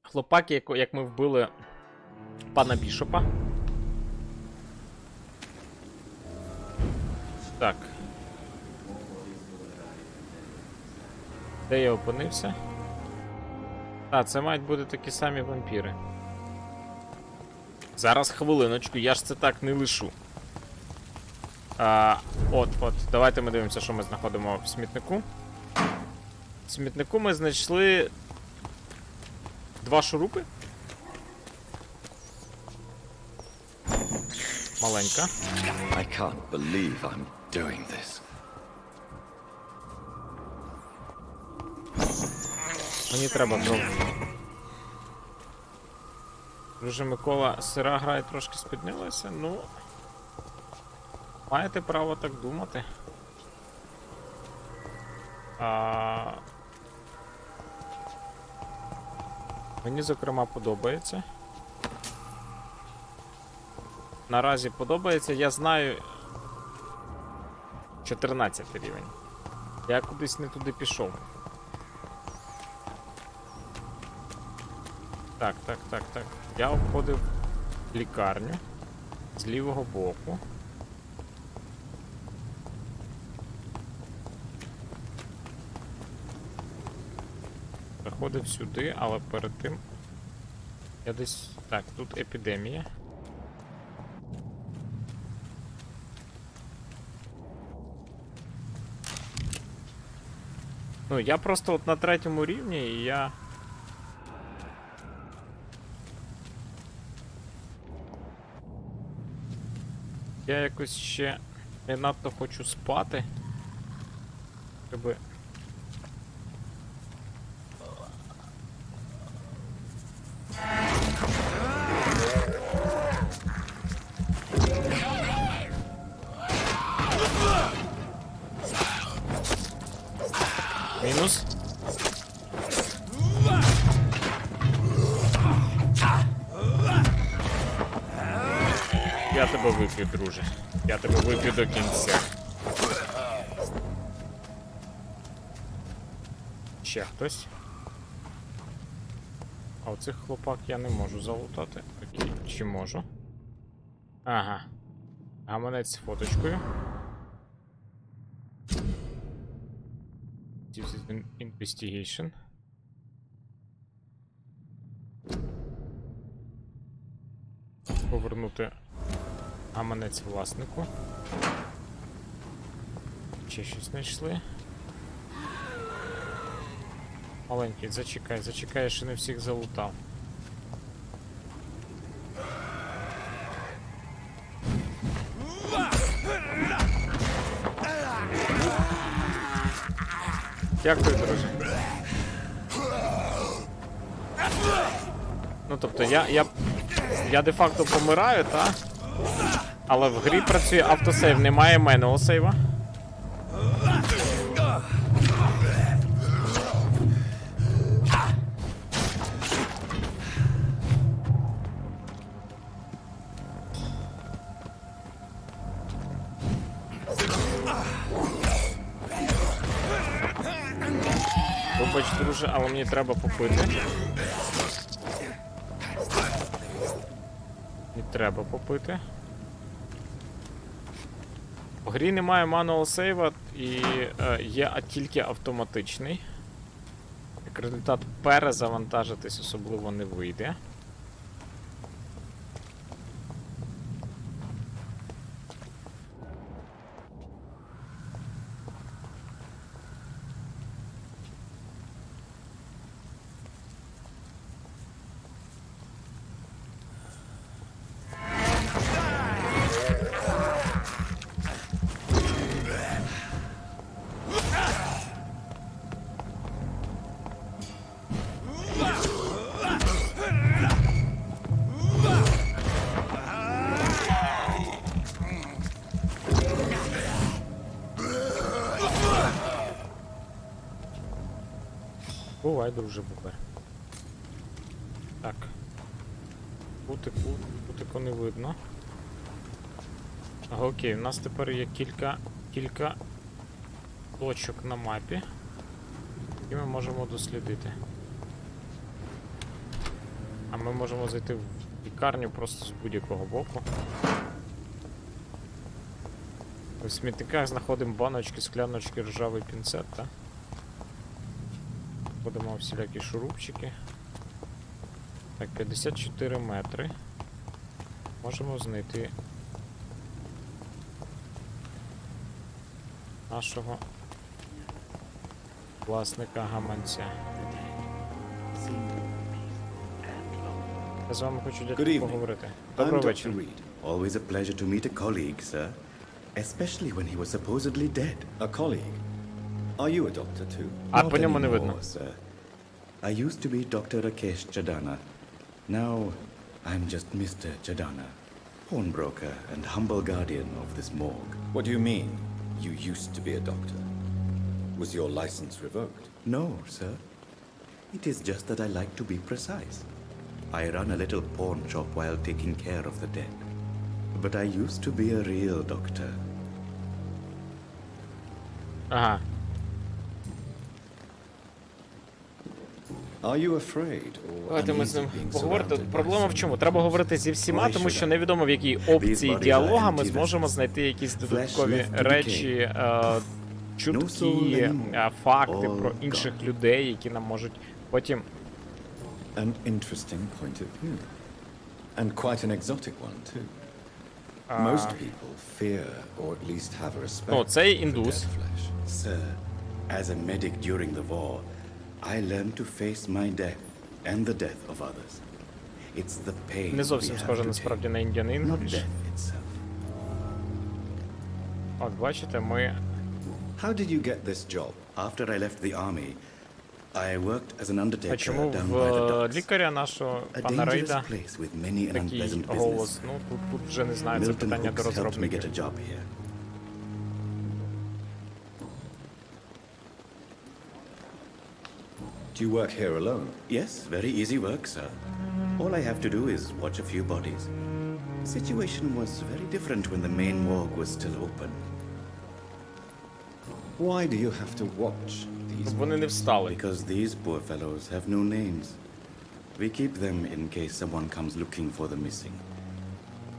хлопаки, як ми вбили пана Бішопа. Так. Де я опинився? А, це мають бути такі самі вампіри. Зараз хвилиночку, я ж це так не лишу. От, давайте ми дивимося, що ми знаходимо в смітнику. В смітнику ми знайшли 2 шурупи. Маленька. I can't believe I'm doing this. Мені треба кров. Друже Микола, сира грає трошки спіднилася, ну... Маєте право так думати. Мені, зокрема, подобається. наразі подобається. Я знаю 14 рівень. Я кудись не туди пішов. Так. Я обходив лікарню з лівого боку. Заходив сюди, але перед тим я десь... Так, тут епідемія. Ну, я просто от на 3-му рівні, і я... Я якось ще не надто хочу спати. Щоб... Мінус. Я тебе вип'ю, друже. Я тебе вип'ю до кінця. Ще хтось. А оцих хлопак я не можу залутати. Окей, чи можу? Ага. Гаманець з фоточкою. This is an investigation. Повернути гаманець власнику. Ще щось знайшли. Маленький, зачекай, я ще не всіх залутав. Дякую, друже. Ну, тобто, я де-факто помираю, та? Але в грі працює автосейв, немає manual сейва. Вибач, друже, але мені треба попити. Не треба попити. В грі немає manual сейва і є тільки автоматичний. Як результат, перезавантажитись особливо не вийде. Бувай, друже, бувай. Так. Кутику не видно. Ага, окей, у нас тепер є кілька точок на мапі, які ми можемо дослідити. А ми можемо зайти в лікарню просто з будь-якого боку. В смітниках знаходимо баночки, скляночки, ржавий пінцет, так? Ходимо всілякі шурупчики. Так, 54 метри. Можемо знайти нашого власника гаманця. Я з вами хочу дядько поговорити. Доброго вечора. Always a pleasure to meet a colleague, sir. Especially when he was supposedly dead. A colleague? Are you a doctor too? А по ньому не видно. Sir. I used to be Dr. Rakesh Chadana. Now, I'm just Mr. Chadana, pawnbroker and humble guardian of this morgue. What do you mean, you used to be a doctor? Was your license revoked? No, sir. It is just that I like to be precise. I run a little pawn shop while taking care of the dead. But I used to be a real doctor. Ага. Are you afraid or Давайте ми з uneasy ним being поговорити. surrounded by Проблема в чому? so Треба говорити зі всіма, Why тому should що I? невідомо в якій опції bodies are діалога ми empty зможемо vessels. знайти якісь додаткові left to речі, чутки, soul anymore. факти All про інших людей, які нам можуть потім... An interesting point of view. And quite an exotic one, too. Most people fear, or at least have a respect Ну, цей for індус. dead flesh. Sir, as a medic during the war, I learned to face my death and the death of others. It's the pain Не we зовсім have схоже to насправді take, на Indian not English. death itself. От, бачите, ми... How did you get this job? After I left the army, I worked as an А undertaker чому down by the в docks. лікаря нашого A пана dangerous Рейда place with many an такий unpleasant business. голос? Ну, тут вже не знаю, це Milton питання до Hooks helped me get розробників. a job here. Do you work here alone? Yes, very easy work, sir. All I have to do is watch a few bodies. The situation was very different when the main morgue was still open. Why do you have to watch these? Вони не встали. Because these poor fellows have no names. We keep them in case someone comes looking for the missing.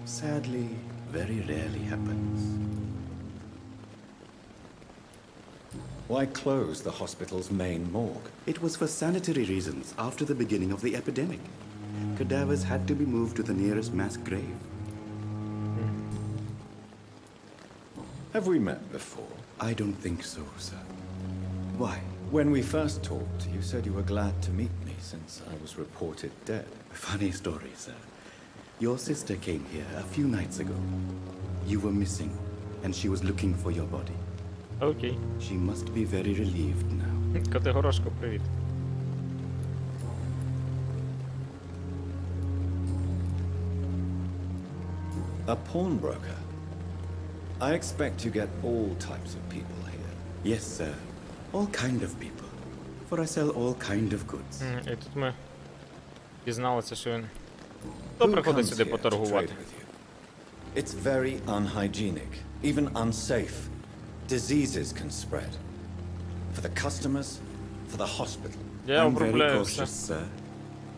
Sadly, very rarely happens. Why close the hospital's main morgue? It was for sanitary reasons after the beginning of the epidemic. Cadavers had to be moved to the nearest mass grave. Have we met before? I don't think so, sir. Why? When we first talked, you said you were glad to meet me since I was reported dead. Funny story, sir. Your sister came here a few nights ago. You were missing, and she was looking for your body. Окей. She must be very relieved now. Категорошко, привіт. A pawnbroker? I expect you get all types of people here. Yes, sir. All kind of people. For I sell all kind of goods. І тут ми дізналися, що він... Who Хто приходить comes сюди here to поторгувати? trade with you? It's very unhygienic, even unsafe. Diseases can spread. For the customers, for the hospital. Я I'm very обробляю все. cautious, sir.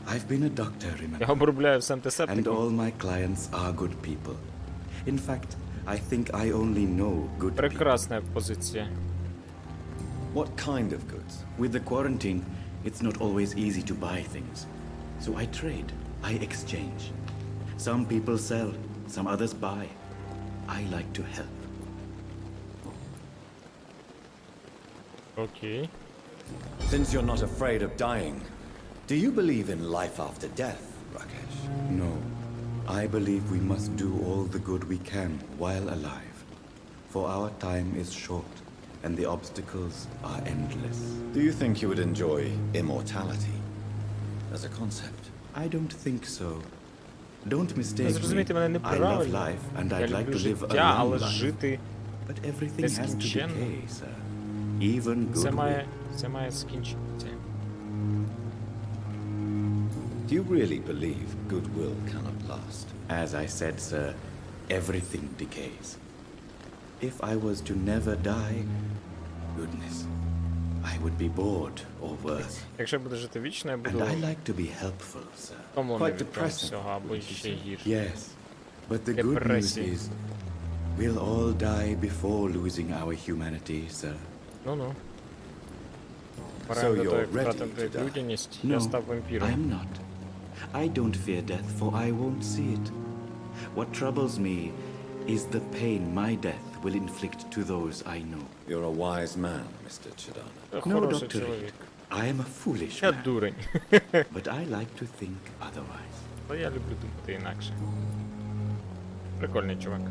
I've been a doctor, remember? Я обробляю все And антисептиком. all my clients are good people. In fact, I think I only know good people. Прекрасна позиція. What kind of goods? With the quarantine, it's not always easy to buy things. So I trade, I exchange. Some people sell, some others buy. I like to help. Окей. Since you're not afraid of dying, do you believe in life after death, Rakesh? No, I believe we must do all the good we can while alive. For our time is short, and the obstacles are endless. Do you think you would enjoy immortality as a concept? I don't think so. Don't mistake me. Зрозумійте мене I love неправильно. life, and Я I'd like люблю to live a життя, але long life. жити But everything has to нескінченно. decay, sir. Even Це good має скінчитися. Do you really believe goodwill cannot last? As I said, sir, everything decays. If I was to never die, goodness, I would be bored or worse. Якщо я буду жити вічно, я And буду I like to be helpful, sir. втомлений Quite від того depressing, всього, або ще гірше. Yes, but the good news Депресія. is we'll all die before losing our humanity, sir. Ну-ну. So Пора до того, you're як ready втратити to die? людяність, No, я став вампіром. I'm not. I don't fear death, for I won't see it. What troubles me is the pain my death will inflict to those I know. You're a wise man, Mr. Chidana. No, Хороший Dr. чоловік. I am a foolish Я man, дурень. but I like to think otherwise. Але я люблю думати інакше. Прикольний чувак.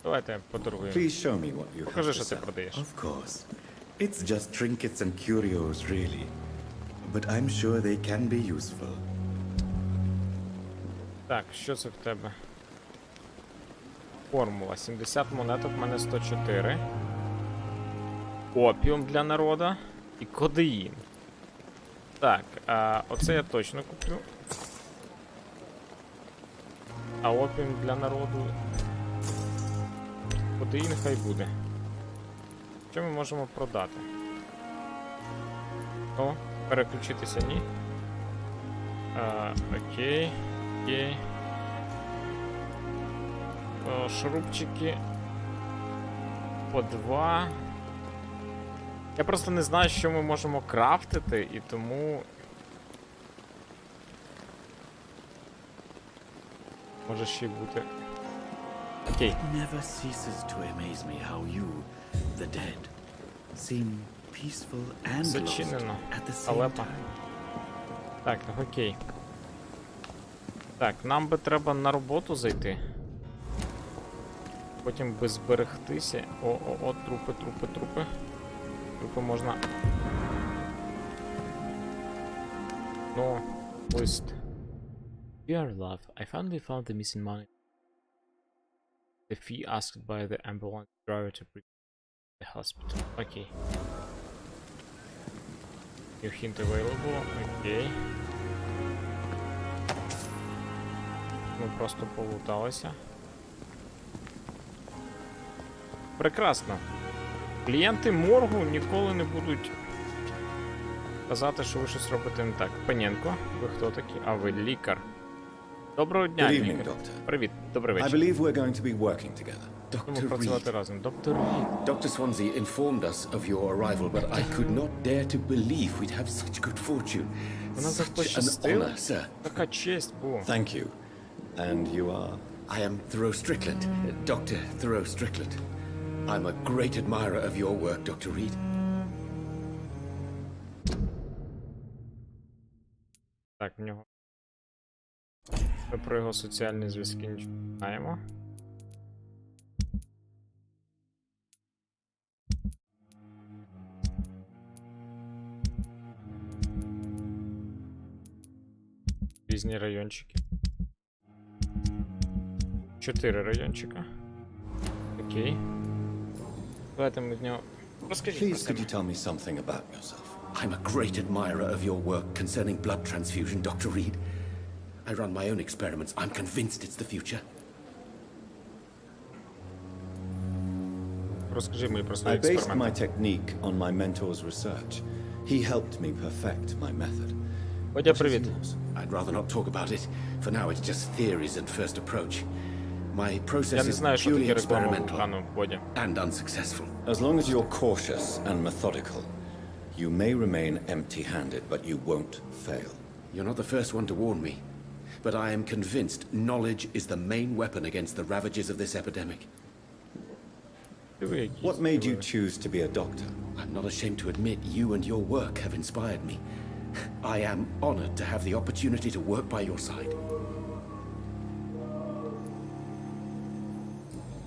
Давайте поторгуємо. Please show me what you have Покажи, to що ти sell. продаєш. Of course. It's just trinkets and curios, really. But I'm sure they can be useful. Так, що це в тебе? Формула. 70 монеток, в мене 104. Опіум для народа. І кодеїн. Так, оце я точно куплю. А опіум для народу. Куди нехай буде. Що ми можемо продати? О, переключитися ні. Окей. Окей. Шурупчики. По 2. Я просто не знаю, що ми можемо крафтити, і тому... Може ще й бути. Окей. It never ceases to amaze me how you, the dead, seem peaceful and lost Зачинено. at the same Халепа. time. Так, окей. Так, нам би треба на роботу зайти. Потім би зберегтися. О, трупи. Трупи можна. Ну, лист. Dear love, I finally found the missing money. The fee asked by the ambulance driver to bring the hospital. Окей. New hint available. Окей. Ми просто полуталися. Прекрасно. Клієнти моргу ніколи не будуть казати, що ви щось робите не так. Паненко, ви хто такі? А ви лікар. Доброго дня, Good evening, лікар. Doctor. Привіт, добрий I вечір. believe we're going to be working together. Будемо працювати разом. Доктор Рід. Dr. Swansea informed us of your arrival, but I could not dare to believe we'd have such good fortune. Вона Such an запощастила. honor, sir. Така честь була. Thank you. And you are? I am Thoreau Strickland, Dr. Thoreau Strickland. I'm a great admirer of your work, Dr. Reed. Так, в нього. Ми про його соціальні зв'язки нічого не знаємо. Різні райончики. 4 райончика. Окей. Давайте ми в нього... Розкажіть про Please, could you себе. tell me something about yourself? I'm a great admirer of your work concerning blood transfusion, Dr. Reed. I run my own experiments. I'm convinced it's the future. Розкажи мені про свої I based my експерименти. technique on my mentor's research. He helped me perfect my method. Водя, привіт. I'd rather not talk about it. For now, it's just theories and first approach. My process Я не is знаю, що purely таке реклама experimental вулкану, Водя. and unsuccessful. As long as you're cautious and methodical, you may remain empty-handed, but you won't fail. You're not the first one to warn me, but I am convinced knowledge is the main weapon against the ravages of this epidemic. What made you choose to be a doctor? I'm not ashamed to admit you and your work have inspired me. I am honored to have the opportunity to work by your side.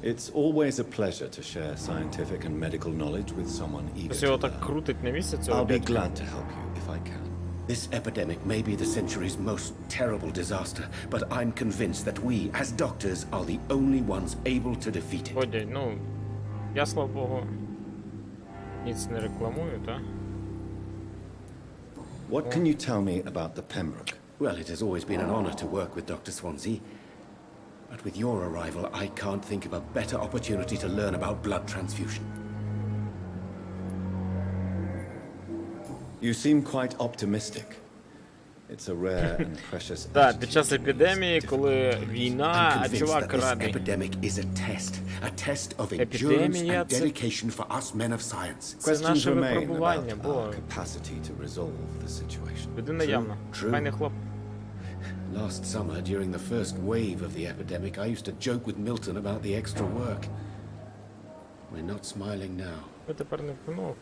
It's always a pleasure to share scientific and medical knowledge with someone eager Ось to його так learn. крутить на місце цього I'll be дядька. glad to help you if I can. This epidemic may be the century's most terrible disaster, but I'm convinced that we, as doctors, are the only ones able to defeat it. Водя, ну, я, слава Богу, ніц не рекламую, та? What can you tell me about the Pembroke? Well, it has always been an honor to work with Dr. Swansea. But with your arrival, I can't think of a better opportunity to learn about blood transfusion. You seem quite optimistic. It's a rare and precious Так, під час епідемії, коли війна, а I'm convinced that чувак this радий. epidemic is a test of endurance Епідемія and це- dedication for us men of science. Це Questions наше remain випробування, about бо our capacity to resolve the situation. людина явно. True. Файний хлоп. Last summer, during the first wave of the epidemic, I used to joke with Milton about the extra work. We're not smiling now. Ви тепер не, ну,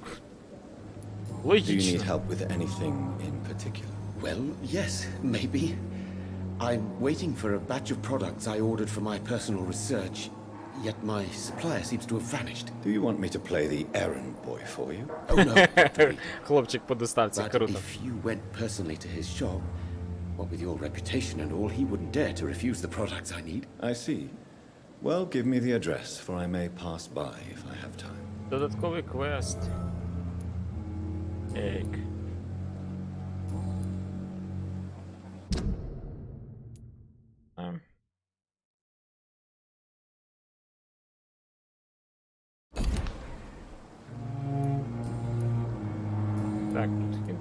Do you need логічно. help with anything in particular? Well, yes, maybe. I'm waiting for a batch of products I ordered for my personal research, yet my supplier seems to have vanished. Do you want me to play the errand boy for you? Oh no, Хлопчик по доставці, but круто. if you went personally to his shop, what with your reputation and all, he wouldn't dare to refuse the products I need. I see. Well, give me the address, for I may pass by if I have time. Додатковий квест. Ейк.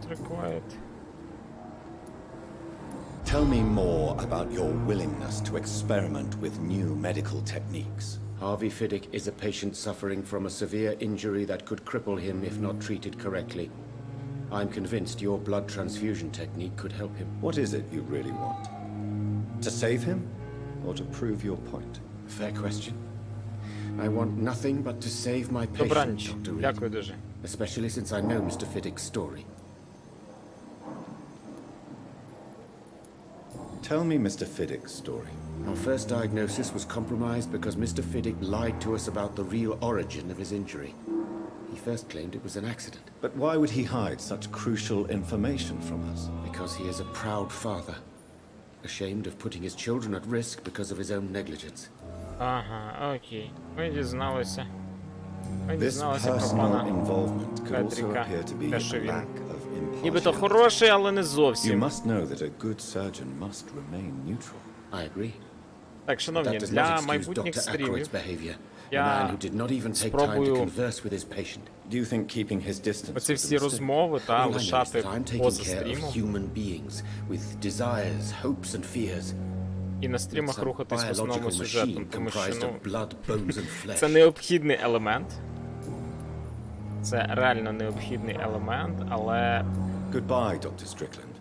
required. Tell me more about your willingness to experiment with new medical techniques. Harvey Fiddick is a patient suffering from a severe injury that could cripple him if not treated correctly. I'm convinced your blood transfusion technique could help him. What is it you really want? To save him, or to prove your point? Fair question. I want nothing but to save my patient, Добраніч. Dr. Reed. Дякую дуже. Especially since I know Mr. Fiddick's story. Tell me Mr. Fiddick's story. Our first diagnosis was compromised because Mr. Fiddick lied to us about the real origin of his injury. He first claimed it was an accident. But why would he hide such crucial information from us? Because he is a proud father, ashamed of putting his children at risk because of his own negligence. Ага, окей. Ми дізналися. Ми This дізналися про personal пана involvement could also Федріка. appear to be Те, a що він lack of нібито impartiality. хороший, але не You зовсім. must know that a good surgeon must remain neutral. I agree. Так, That шановні, does not для excuse майбутніх Dr. стрімів Aykroyd's behavior. A я man who did not even take time to спробую converse with his patient. Do you think keeping his distance оці was a всі mistake? розмови та All I know is лишати that I'm taking поза care of стрімом human beings with desires, hopes and fears. і на стрімах Some рухатись в основному biological сюжетом, machine тому що, comprised ну, of blood, bones and flesh. це необхідний елемент. Це реально необхідний елемент, але... Goodbye, Dr. Strickland.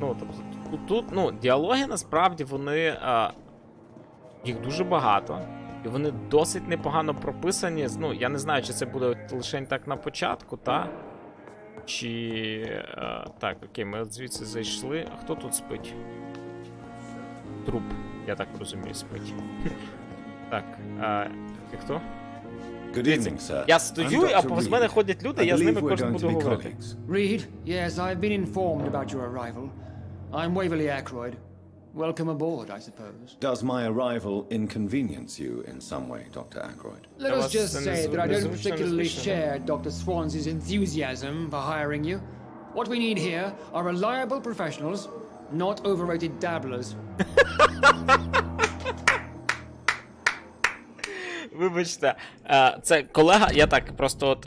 Тобто, тут, діалоги, насправді, вони... їх дуже багато. І вони досить непогано прописані. Ну, я не знаю, чи це буде лише так на початку, та? Чи... так, окей, ми от звідси зайшли. А хто тут спить? Труп, я так розумію, спить. Так, ти хто? Good evening, sir. Я стою, а повз мене ходять люди, я з ними кожен буду говорити. Reed, yes, I've been informed about your arrival. I'm Waverly Ackroyd. Welcome aboard, I suppose. Does my arrival inconvenience you in some way, Dr. Ackroyd? Let us just say that I don't particularly share Dr. Swansea's enthusiasm for hiring you. What we need here are reliable professionals, not overrated dabblers. Вибачте, це колега, я так просто от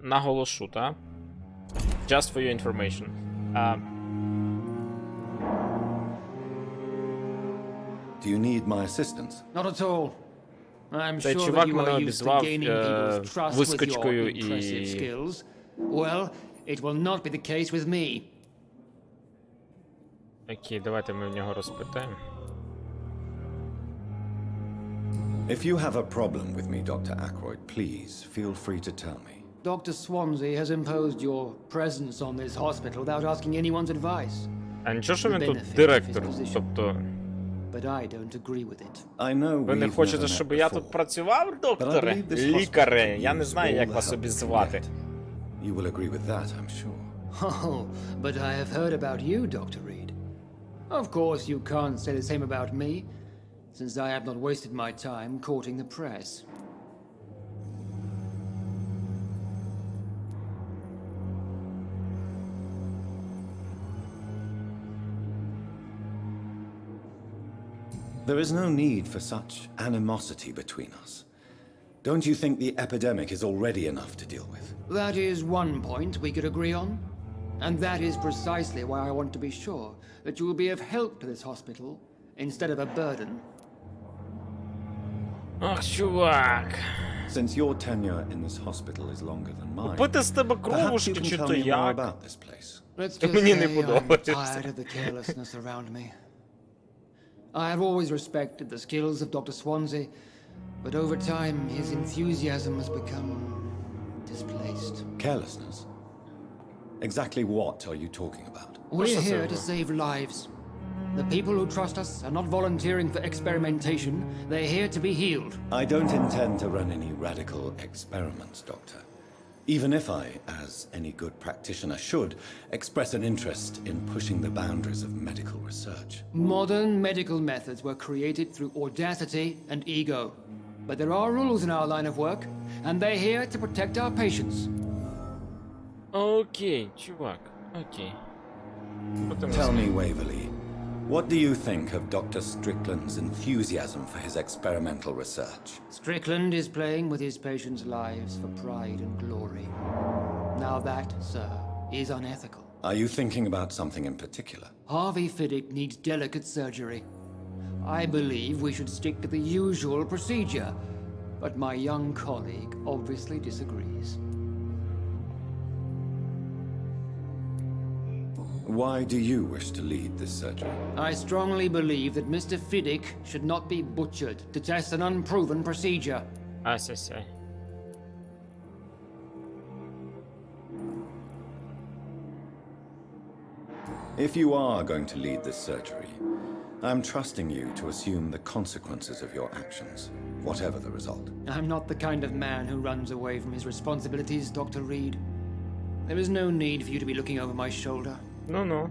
наголошу, та? Just for your information. Do you need my assistance? Not at all. I'm Цей sure that чувак you мене are used to обізвав gaining people's trust with your вискочкою impressive і... skills. Well, it will not be the case with me. Окей, давайте ми в нього розпитаємо. If you have a problem with me, Dr. Ackroyd, please feel free to tell me. Dr. Swansea has imposed your presence on this hospital without asking anyone's advice. А нічого, що він тут директор, тобто... But I don't agree with it. I know Ви не we've хочете, never met щоб я before, тут працював, докторе? but I believe this Лікаре? hospital Я не could знаю, use як all вас the help обізвати. we get. You will agree with that, I'm sure. Oh, but I have heard about you, Dr. Reed. Of course, you can't say the same about me, since I have not wasted my time courting the press. There is no need for such animosity between us. Don't you think the epidemic is already enough to deal with? That is one point we could agree on. And that is precisely why I want to be sure that you will be of help to this hospital instead of a burden. Ах, чувак. Since your tenure in this hospital is longer than mine, Купити з тебе perhaps you кровушки, can чи tell то me more як? about this place. Let's just Мені не say I'm подобається. tired of the carelessness around me. I have always respected the skills of Dr. Swansea, but over time his enthusiasm has become displaced. Carelessness? Exactly what are you talking about? We're here to save lives. The people who trust us are not volunteering for experimentation, they're here to be healed. I don't intend to run any radical experiments, Doctor. Even if I, as any good practitioner should, express an interest in pushing the boundaries of medical research. Modern medical methods were created through audacity and ego. But there are rules in our line of work, and they're here to protect our patients. Окей, чувак, окей. Tell me, Waverly, What do you think of Dr. Strickland's enthusiasm for his experimental research? Strickland is playing with his patients' lives for pride and glory. Now that, sir, is unethical. Are you thinking about something in particular? Harvey Fiddick needs delicate surgery. I believe we should stick to the usual procedure, but my young colleague obviously disagrees. Why do you wish to lead this surgery? I strongly believe that Mr. Fiddick should not be butchered to test an unproven procedure. Ай-сяй-сяй. If you are going to lead this surgery, I'm trusting you to assume the consequences of your actions, whatever the result. I'm not the kind of man who runs away from his responsibilities, Dr. Reed. There is no need for you to be looking over my shoulder. No.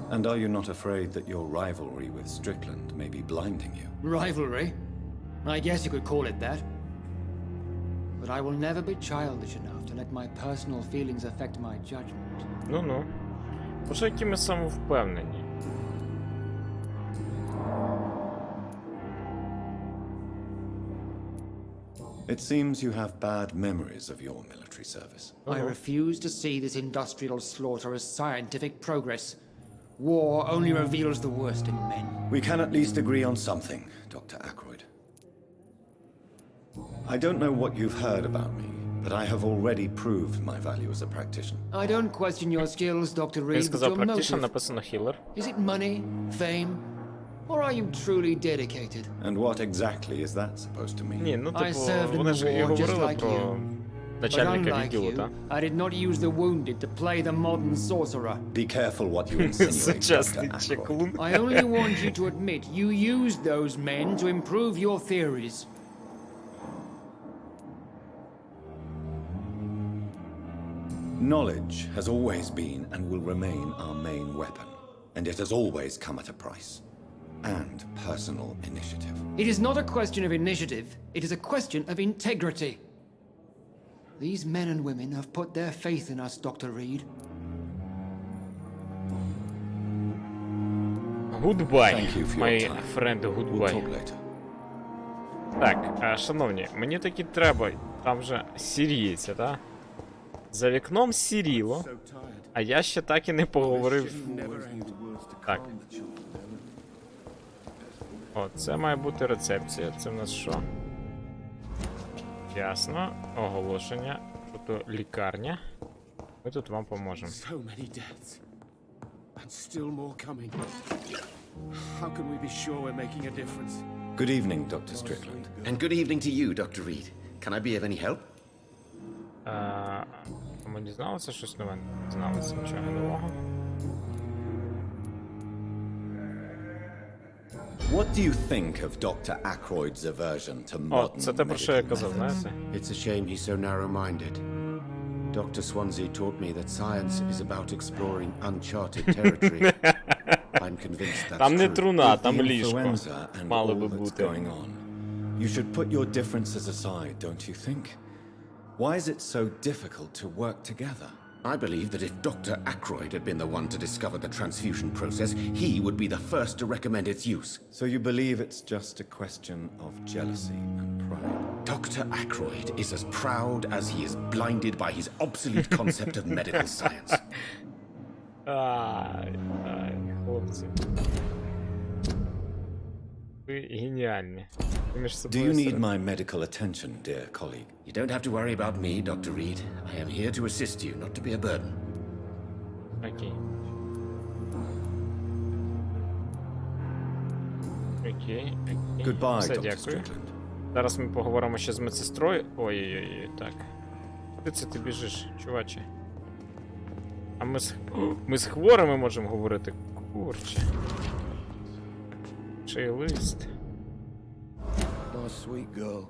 And are you not afraid that your rivalry with Strickland may be blinding you? Rivalry? I guess you could call it that. But I will never be childish enough to let my personal feelings affect my judgment. Ну. Боже, які ми самовпевнені. It seems you have bad memories of your military service. I refuse to see this industrial slaughter as scientific progress. War only reveals the worst in men. We can at least agree on something, Dr. Ackroyd. I don't know what you've heard about me, but I have already proved my value as a practitioner. I don't question your skills, Dr. Він Reed, but сказав your практично, motive. написано healer. Is it money, fame, or are you truly dedicated? And what exactly is that supposed to mean? Ні, ну I served типу, in вони the ж і war just говорили like про you. But начальника unlike відділу, you, так? I did not use the wounded to play the modern sorcerer. Be careful what you insinuate, Dr. Сучасний Ackroyd. чеклун. I only want you to admit you used those men to improve your theories. Knowledge has always been and will remain our main weapon, and it has always come at a price. And personal initiative. It is not a question of initiative, it is a question of integrity. These men and women have put their faith in us, Dr. Reed. Goodbye, Thank you for your my time. friend, We'll goodbye. talk later. Так, шановні, мені таки треба, там же сіріється, так? За вікном сіріло, а я ще так і не поговорив. Так. О, це має бути рецепція. Це в нас що? Ясно. Оголошення. Тут лікарня. Ми тут вам поможемо. So many deaths. And still more coming. How can we be sure we're making a difference? Good evening, Dr. Strickland. And good evening to you, Dr. Reed. Can I be of any help? Ми дізналися щось нове? Дізналися нічого нового. What do you think of Dr. Ackroyd's aversion to О, modern це те, про що я medical казав, methods? знаєте? It's a shame he's so narrow-minded. Dr. Swansea taught me that science is about exploring uncharted territory. I'm convinced that's Там не true. труна, With там the ліжко. influenza and Мало all би that's бути. going on, you should put your differences aside, don't you think? Why is it so difficult to work together? I believe that if Dr. Ackroyd had been the one to discover the transfusion process, he would be the first to recommend its use. So you believe it's just a question of jealousy and pride? Dr. Ackroyd is as proud as he is blinded by his obsolete concept of medical science. Ай, хлопці. Ви геніальні. Ви між Do собою you need серед- my medical attention, dear colleague? You don't have to worry about me, Dr. Reed. I am here to assist you, not to be a burden. Окей. Окей. Goodbye, Все, Dr. дякую. Strickland. Зараз ми поговоримо ще з медсестрою. Ой-ой-ой, так. Куди це ти біжиш, чуваче? А ми з хворими можемо говорити. Курче. Чий лист. Nice, sweet girl.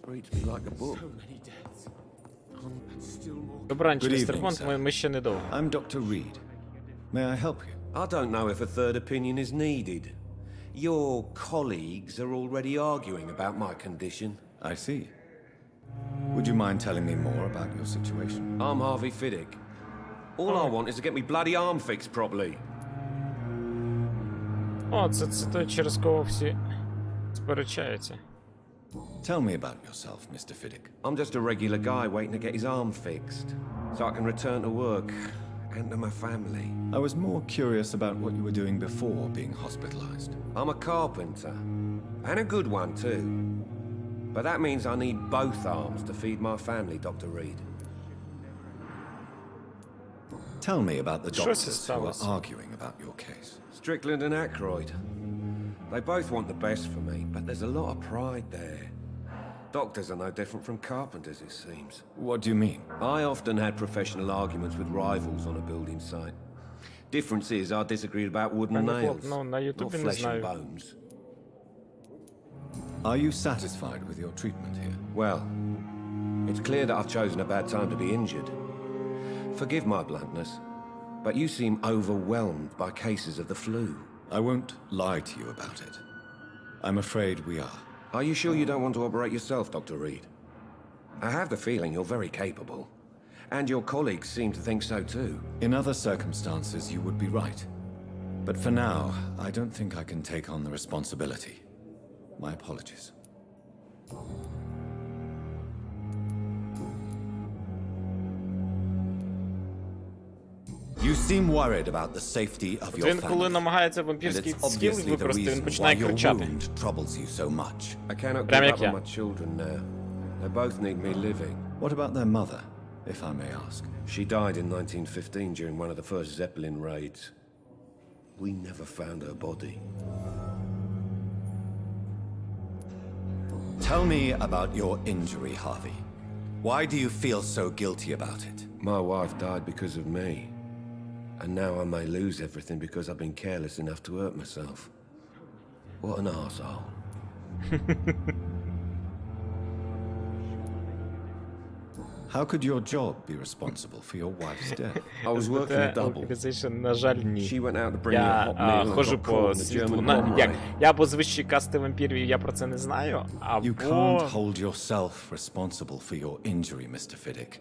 Reads me like a book. Добраніч, Good містер evening, Бонд, sir. ми ще недовго. I'm Dr. Reed. May I help you? I don't know if a third opinion is needed. Your colleagues are already arguing about my condition. I see. Would you mind telling me more about your situation? I'm Harvey Fiddick. All I want is to get me bloody arm fixed properly. О, це той, через кого всі сперечаються. Tell me about yourself, Mr. Fiddick. I'm just a regular guy waiting to get his arm fixed, so I can return to work and to my family. I was more curious about what you were doing before being hospitalized. I'm a carpenter, and a good one too. But that means I need both arms to feed my family, Dr. Reed. Tell me about the doctors who are arguing about your case. Strickland and Aykroyd. They both want the best for me, but there's a lot of pride there. Doctors are no different from carpenters, it seems. What do you mean? I often had professional arguments with rivals on a building site. Difference is I disagreed about wooden nails, not flesh and bones. Are you satisfied with your treatment here? Well, it's clear that I've chosen a bad time to be injured. Forgive my bluntness, but you seem overwhelmed by cases of the flu. I won't lie to you about it. I'm afraid we are. Are you sure you don't want to operate yourself, Dr. Reed? I have the feeling you're very capable, and your colleagues seem to think so too. In other circumstances, you would be right. But for now, I don't think I can take on the responsibility. My apologies. You seem worried about the safety of your Він, коли family. намагається And вампірський it's скіл obviously the використати, він reason починає why your кричати. wound troubles you so much. I cannot Прям give як up я. on my children now. They both need me living. What about their mother, if I may ask? She died in 1915 during one of the first Zeppelin raids. We never found her body. Tell me about your injury, Harvey. Why do you feel so guilty about it? My wife died because of me. And now I may lose everything because I've been careless enough to hurt myself. What an arsehole. How could your job be responsible for your wife's death? I was working a double. На жаль, ні. She went out to bring me a hot meal Я and ходжу got caught по in the світу. German bomb raid. Я або з вищої касти вампірів, і я про це не знаю, You або... can't hold yourself responsible for your injury, Mr. Fiddick,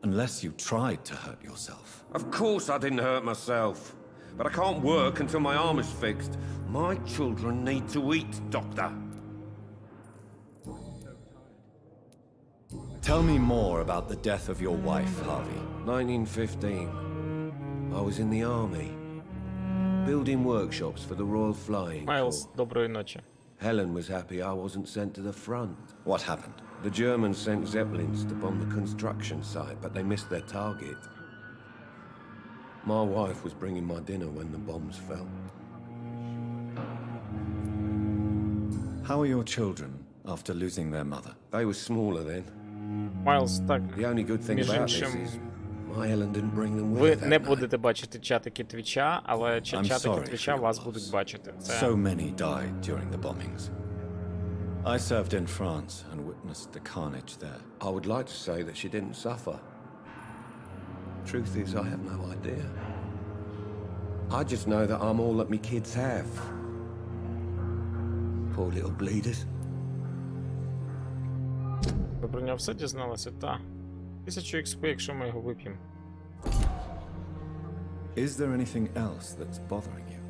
unless you tried to hurt yourself. Of course I didn't hurt myself. But I can't work until my arm is fixed. My children need to eat, Doctor. Tell me more about the death of your wife, Harvey. 1915. I was in the army. Building workshops for the Royal Flying Майлз, Corps. доброї ночі. Helen was happy I wasn't sent to the front. What happened? The Germans sent Zeppelins to bomb the construction site, but they missed their target. My wife was bringing my dinner when the bombs fell. How are your children after losing their mother? They were smaller then. Майлз, так, The only good thing між about this іншим, is my Helen didn't bring them with ви her that не night. будете бачити чатики Твіча, але чатики sorry Твіча for your вас loss. будуть бачити. Це... So many died during the bombings. I served in France and witnessed the carnage there. I would like to say that she didn't suffer. Truth is, I have no idea. I just know that I'm all that me kids have. Poor little bleeders. Ви про нього все дізналися? Та. 1000 XP, якщо ми його вип'ємо. Is there anything else that's bothering you?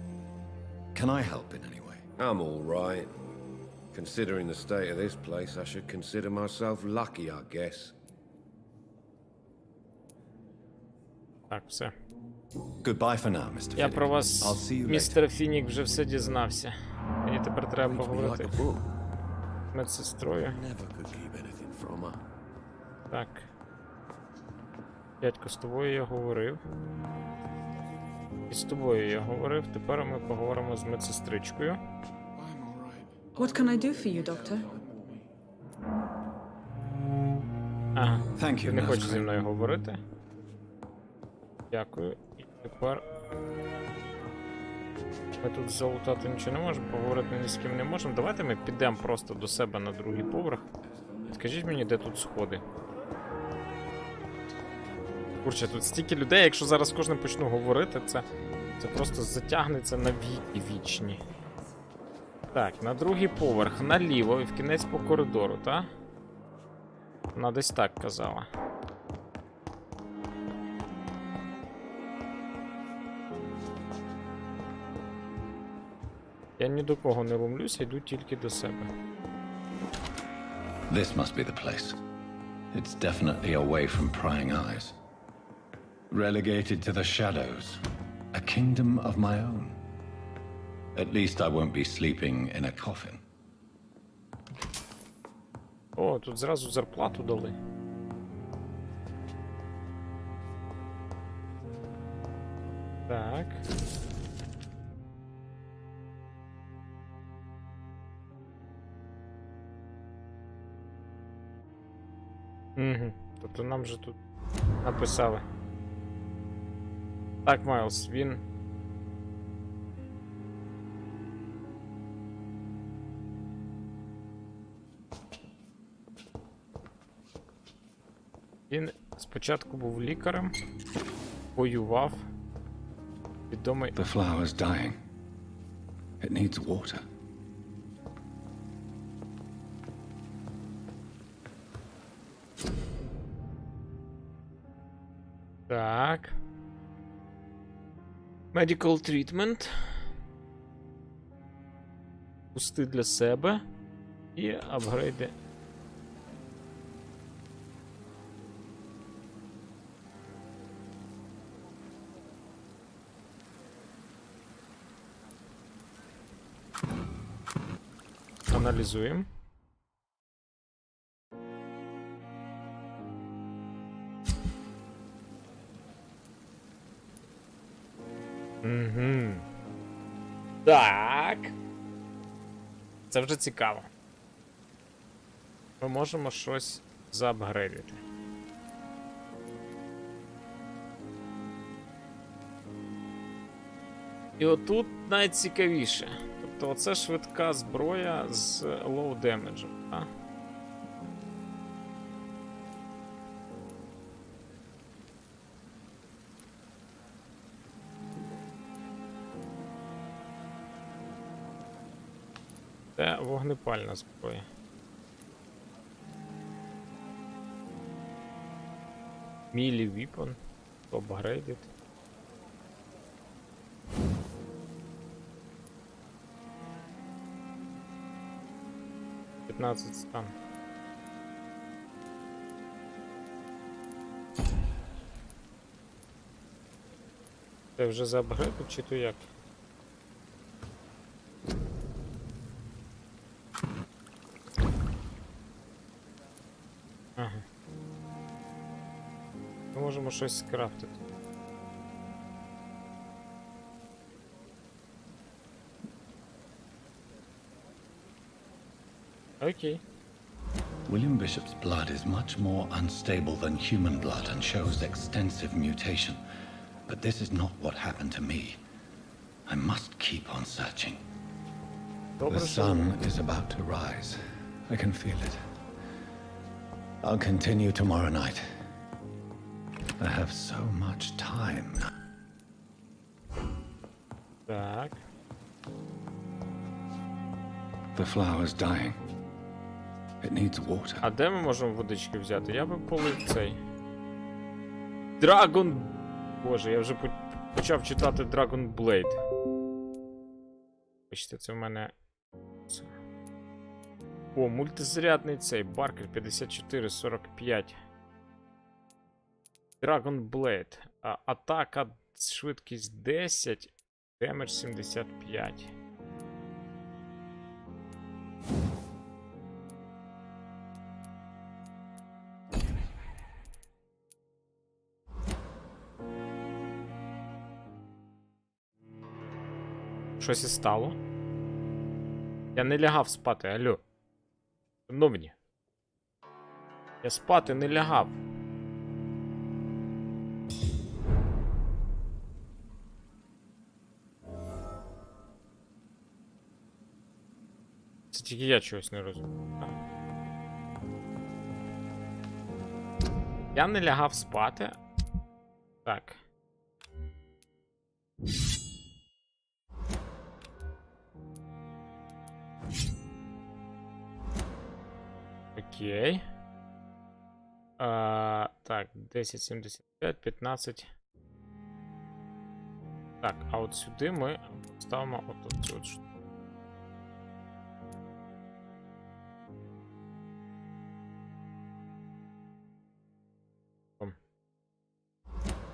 Can I help in any way? I'm all right. Considering the state of this place, I should consider myself lucky, I guess. Так, все. Goodbye for now, Mr. Я Fiddick. про I'll вас, see you later. містер Фінік, вже все дізнався. Мені тепер треба Reads me like поговорити a book. з медсестрою. Never could keep anything from her. Так. Дядько, з тобою я говорив. І з тобою я говорив. Тепер ми поговоримо з медсестричкою. What can I do for you, Doctor? Ага. Thank you, Ти не Nurse хочеш зі Crane. мною говорити. Дякую. І тепер... Ми тут залутати нічого не можемо, поговорити ні з ким не можемо. Давайте ми підемо просто до себе на другий поверх. Скажіть мені, де тут сходи. Курче, тут стільки людей, якщо зараз з кожним почну говорити, це просто затягнеться на віки вічні. Так, на другий поверх, наліво і в кінець по коридору, та? Вона десь так казала. Я ні до кого не ломлюся, йду тільки до себе. This must be the place. It's definitely away from prying eyes. Relegated to the shadows. A kingdom of my own. At least I won't be sleeping in a coffin. О, тут зразу зарплату дали. Так. Угу. Тобто нам же тут написали. Так, Майлз, він... Він спочатку був лікарем, воював. Відомий... The flower's dying. It needs water. Так. Medical treatment. Пусти для себе. І апгрейди. Аналізуємо. Угу. Так. Це вже цікаво. Ми можемо щось заапгрейдити. І отут найцікавіше. Тобто оце швидка зброя з low damage, так? Це вогнепальна зброя. Мілі віпон. Апгрейдити. Стан. Це вже за апгрейд, чи то як? Ага. Ми можемо щось скрафтити. Okay. William Bishop's blood is much more unstable than human blood and shows extensive mutation. But this is not what happened to me. I must keep on searching. The sun is about to rise. I can feel it. I'll continue tomorrow night. I have so much time. Так. The flower's dying. It needs water. А де ми можемо водички взяти? Я би полив цей. Dragon... Боже, я вже почав читати Dragon Blade. Бачите, це в мене... О, мультизарядний цей. Баркер 54-45. Dragon Blade. Атака, швидкість 10. Демедж 75. Щось і стало. Я не лягав спати, алло. Шановні. Я спати не лягав. Це тільки я чогось не розумію. Я не лягав спати. Так. Окей. Так, 10,75, 15. Так, а от сюди ми ставимо от цю от штуку.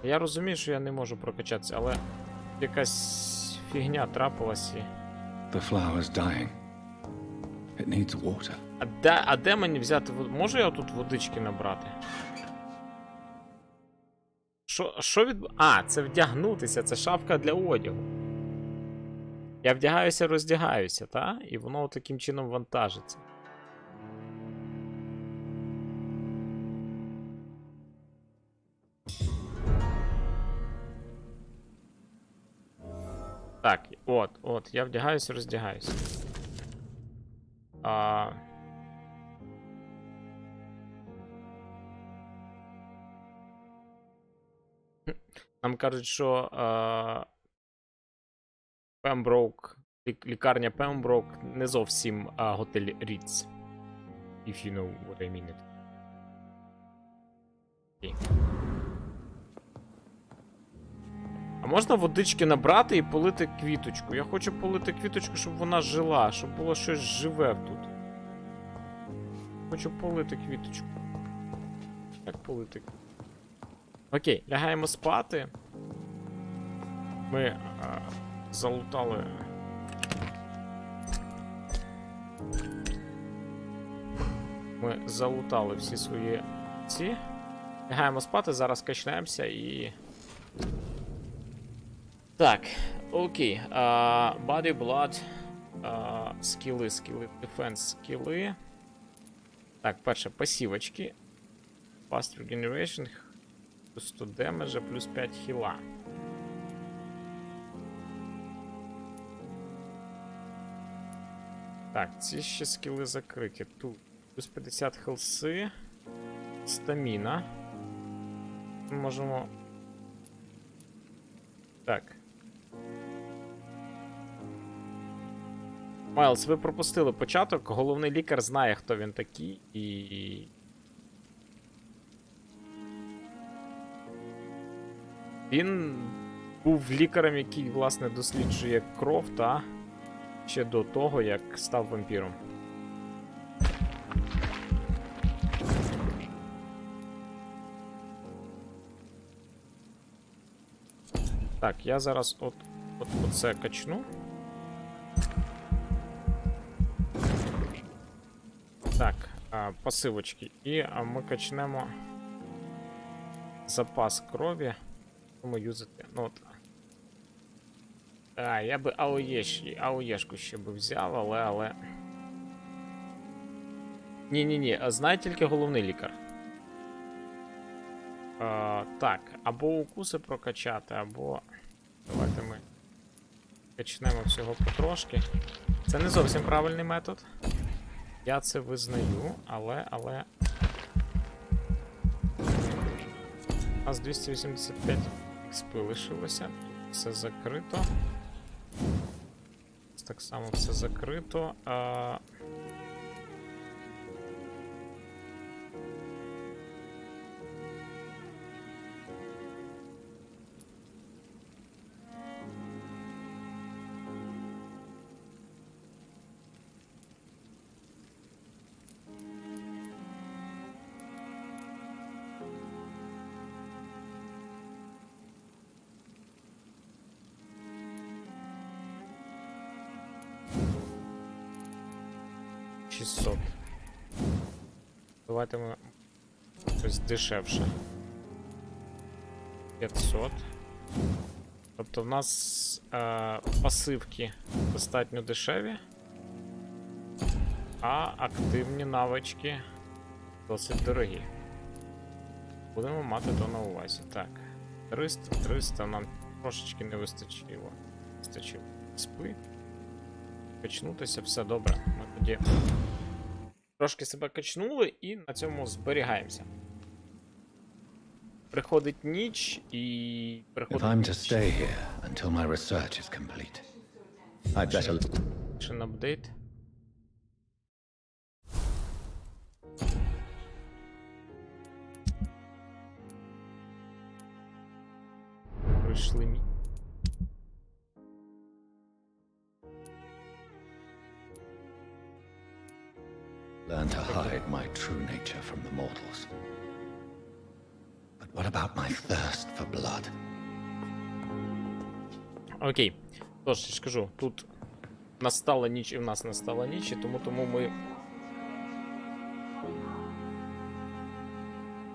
Я розумію, що я не можу прокачатися, але якась фігня трапилась і... The flower's dying. It needs water. А де мені взяти воду? Можу я тут водички набрати? Що від... А, це вдягнутися, це шапка для одягу. Я вдягаюся, роздягаюся, та? І воно таким чином вантажиться. Так, от, я вдягаюся, роздягаюся. Нам кажуть, що Пемброук, лікарня Пемброук не зовсім готель Ріц. If you know what I mean. Okay. А можна водички набрати і полити квіточку? Я хочу полити квіточку, щоб вона жила, щоб було щось живе тут. Хочу полити квіточку. Як полити? Окей, лягаємо спати. Ми залутали. Ми залутали всі свої ці. Лягаємо спати, зараз качнемося і... Так, окей. Body, blood, скіли, defense, скіли. Так, перше, пасівочки. Fast regeneration, плюс 100 демеджа, плюс 5 хіла. Так, ці ще скіли закриті. Тут плюс 50 хелси, стаміна. Ми можемо... Так. Майлз, ви пропустили початок. Головний лікар знає, хто він такий, і... Він був лікарем, який, власне, досліджує кров, та ще до того, як став вампіром. Так, я зараз оце качну. Так, пасивочки. І ми качнемо запас крові. Ми юзати. Ну от. Я би АОЄшку ще би взяв, але... Ні, знає тільки головний лікар. Так, або укуси прокачати, або... Давайте ми качнемо всього потрошки. Це не зовсім правильний метод. Я це визнаю, але... У нас 285 XP лишилося. Тут все закрито. Так само все закрито. Давайте ми щось дешевше. 500. Тобто в нас пасивки достатньо дешеві, а активні навички досить дорогі. Будемо мати то на увазі. Так, 300 нам трошечки не вистачило. Вистачило спи. Качнутися, все добре. Ми тоді трошки себе качнули і на цьому зберігаємося. Приходить ніч і... If I'm to stay here until my research is complete, I'd better... Ще апдейт. Прийшли мій. Learn to hide my true nature from the mortals. But What about my thirst for blood? Окей. Тож, я ж кажу, тут настала ніч і в нас настала ніч, і тому ми...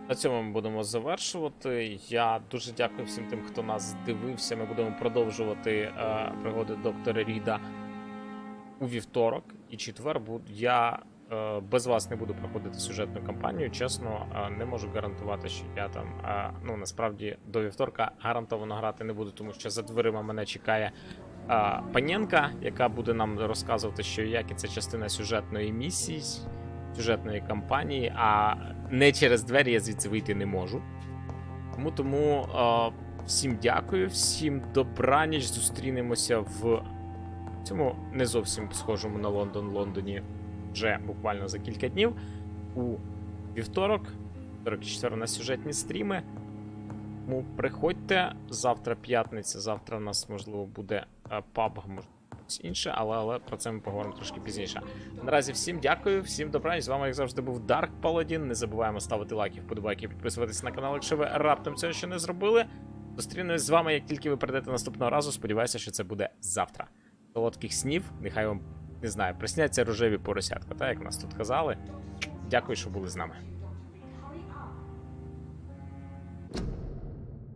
На цьому ми будемо завершувати. Я дуже дякую всім тим, хто нас дивився. Ми будемо продовжувати пригоди доктора Ріда у вівторок і четвер. Я без вас не буду проходити сюжетну кампанію. Чесно, не можу гарантувати, що я там, ну, насправді, до вівторка гарантовано грати не буду, тому що за дверима мене чекає паненка, яка буде нам розказувати, що як і це частина сюжетної місії, сюжетної кампанії, а не через двері я звідси вийти не можу. Тому всім дякую, всім добраніч, зустрінемося в цьому не зовсім схожому на Лондоні вже буквально за кілька днів. У вівторок, 44 на сюжетні стріми. Тому приходьте, завтра п'ятниця, завтра в нас, можливо, буде паб, можливо, щось інше, але про це ми поговоримо трошки пізніше. Наразі всім дякую, всім добраніч, з вами, як завжди, був Dark Paladin. Не забуваємо ставити лайки, вподобайки, підписуватися на канал, якщо ви раптом цього ще не зробили. Зустрінусь з вами, як тільки ви прийдете наступного разу, сподіваюся, що це буде завтра. Солодких снів, нехай вам, не знаю, присняться рожеві поросятка, так як нас тут казали. Дякую, що були з нами.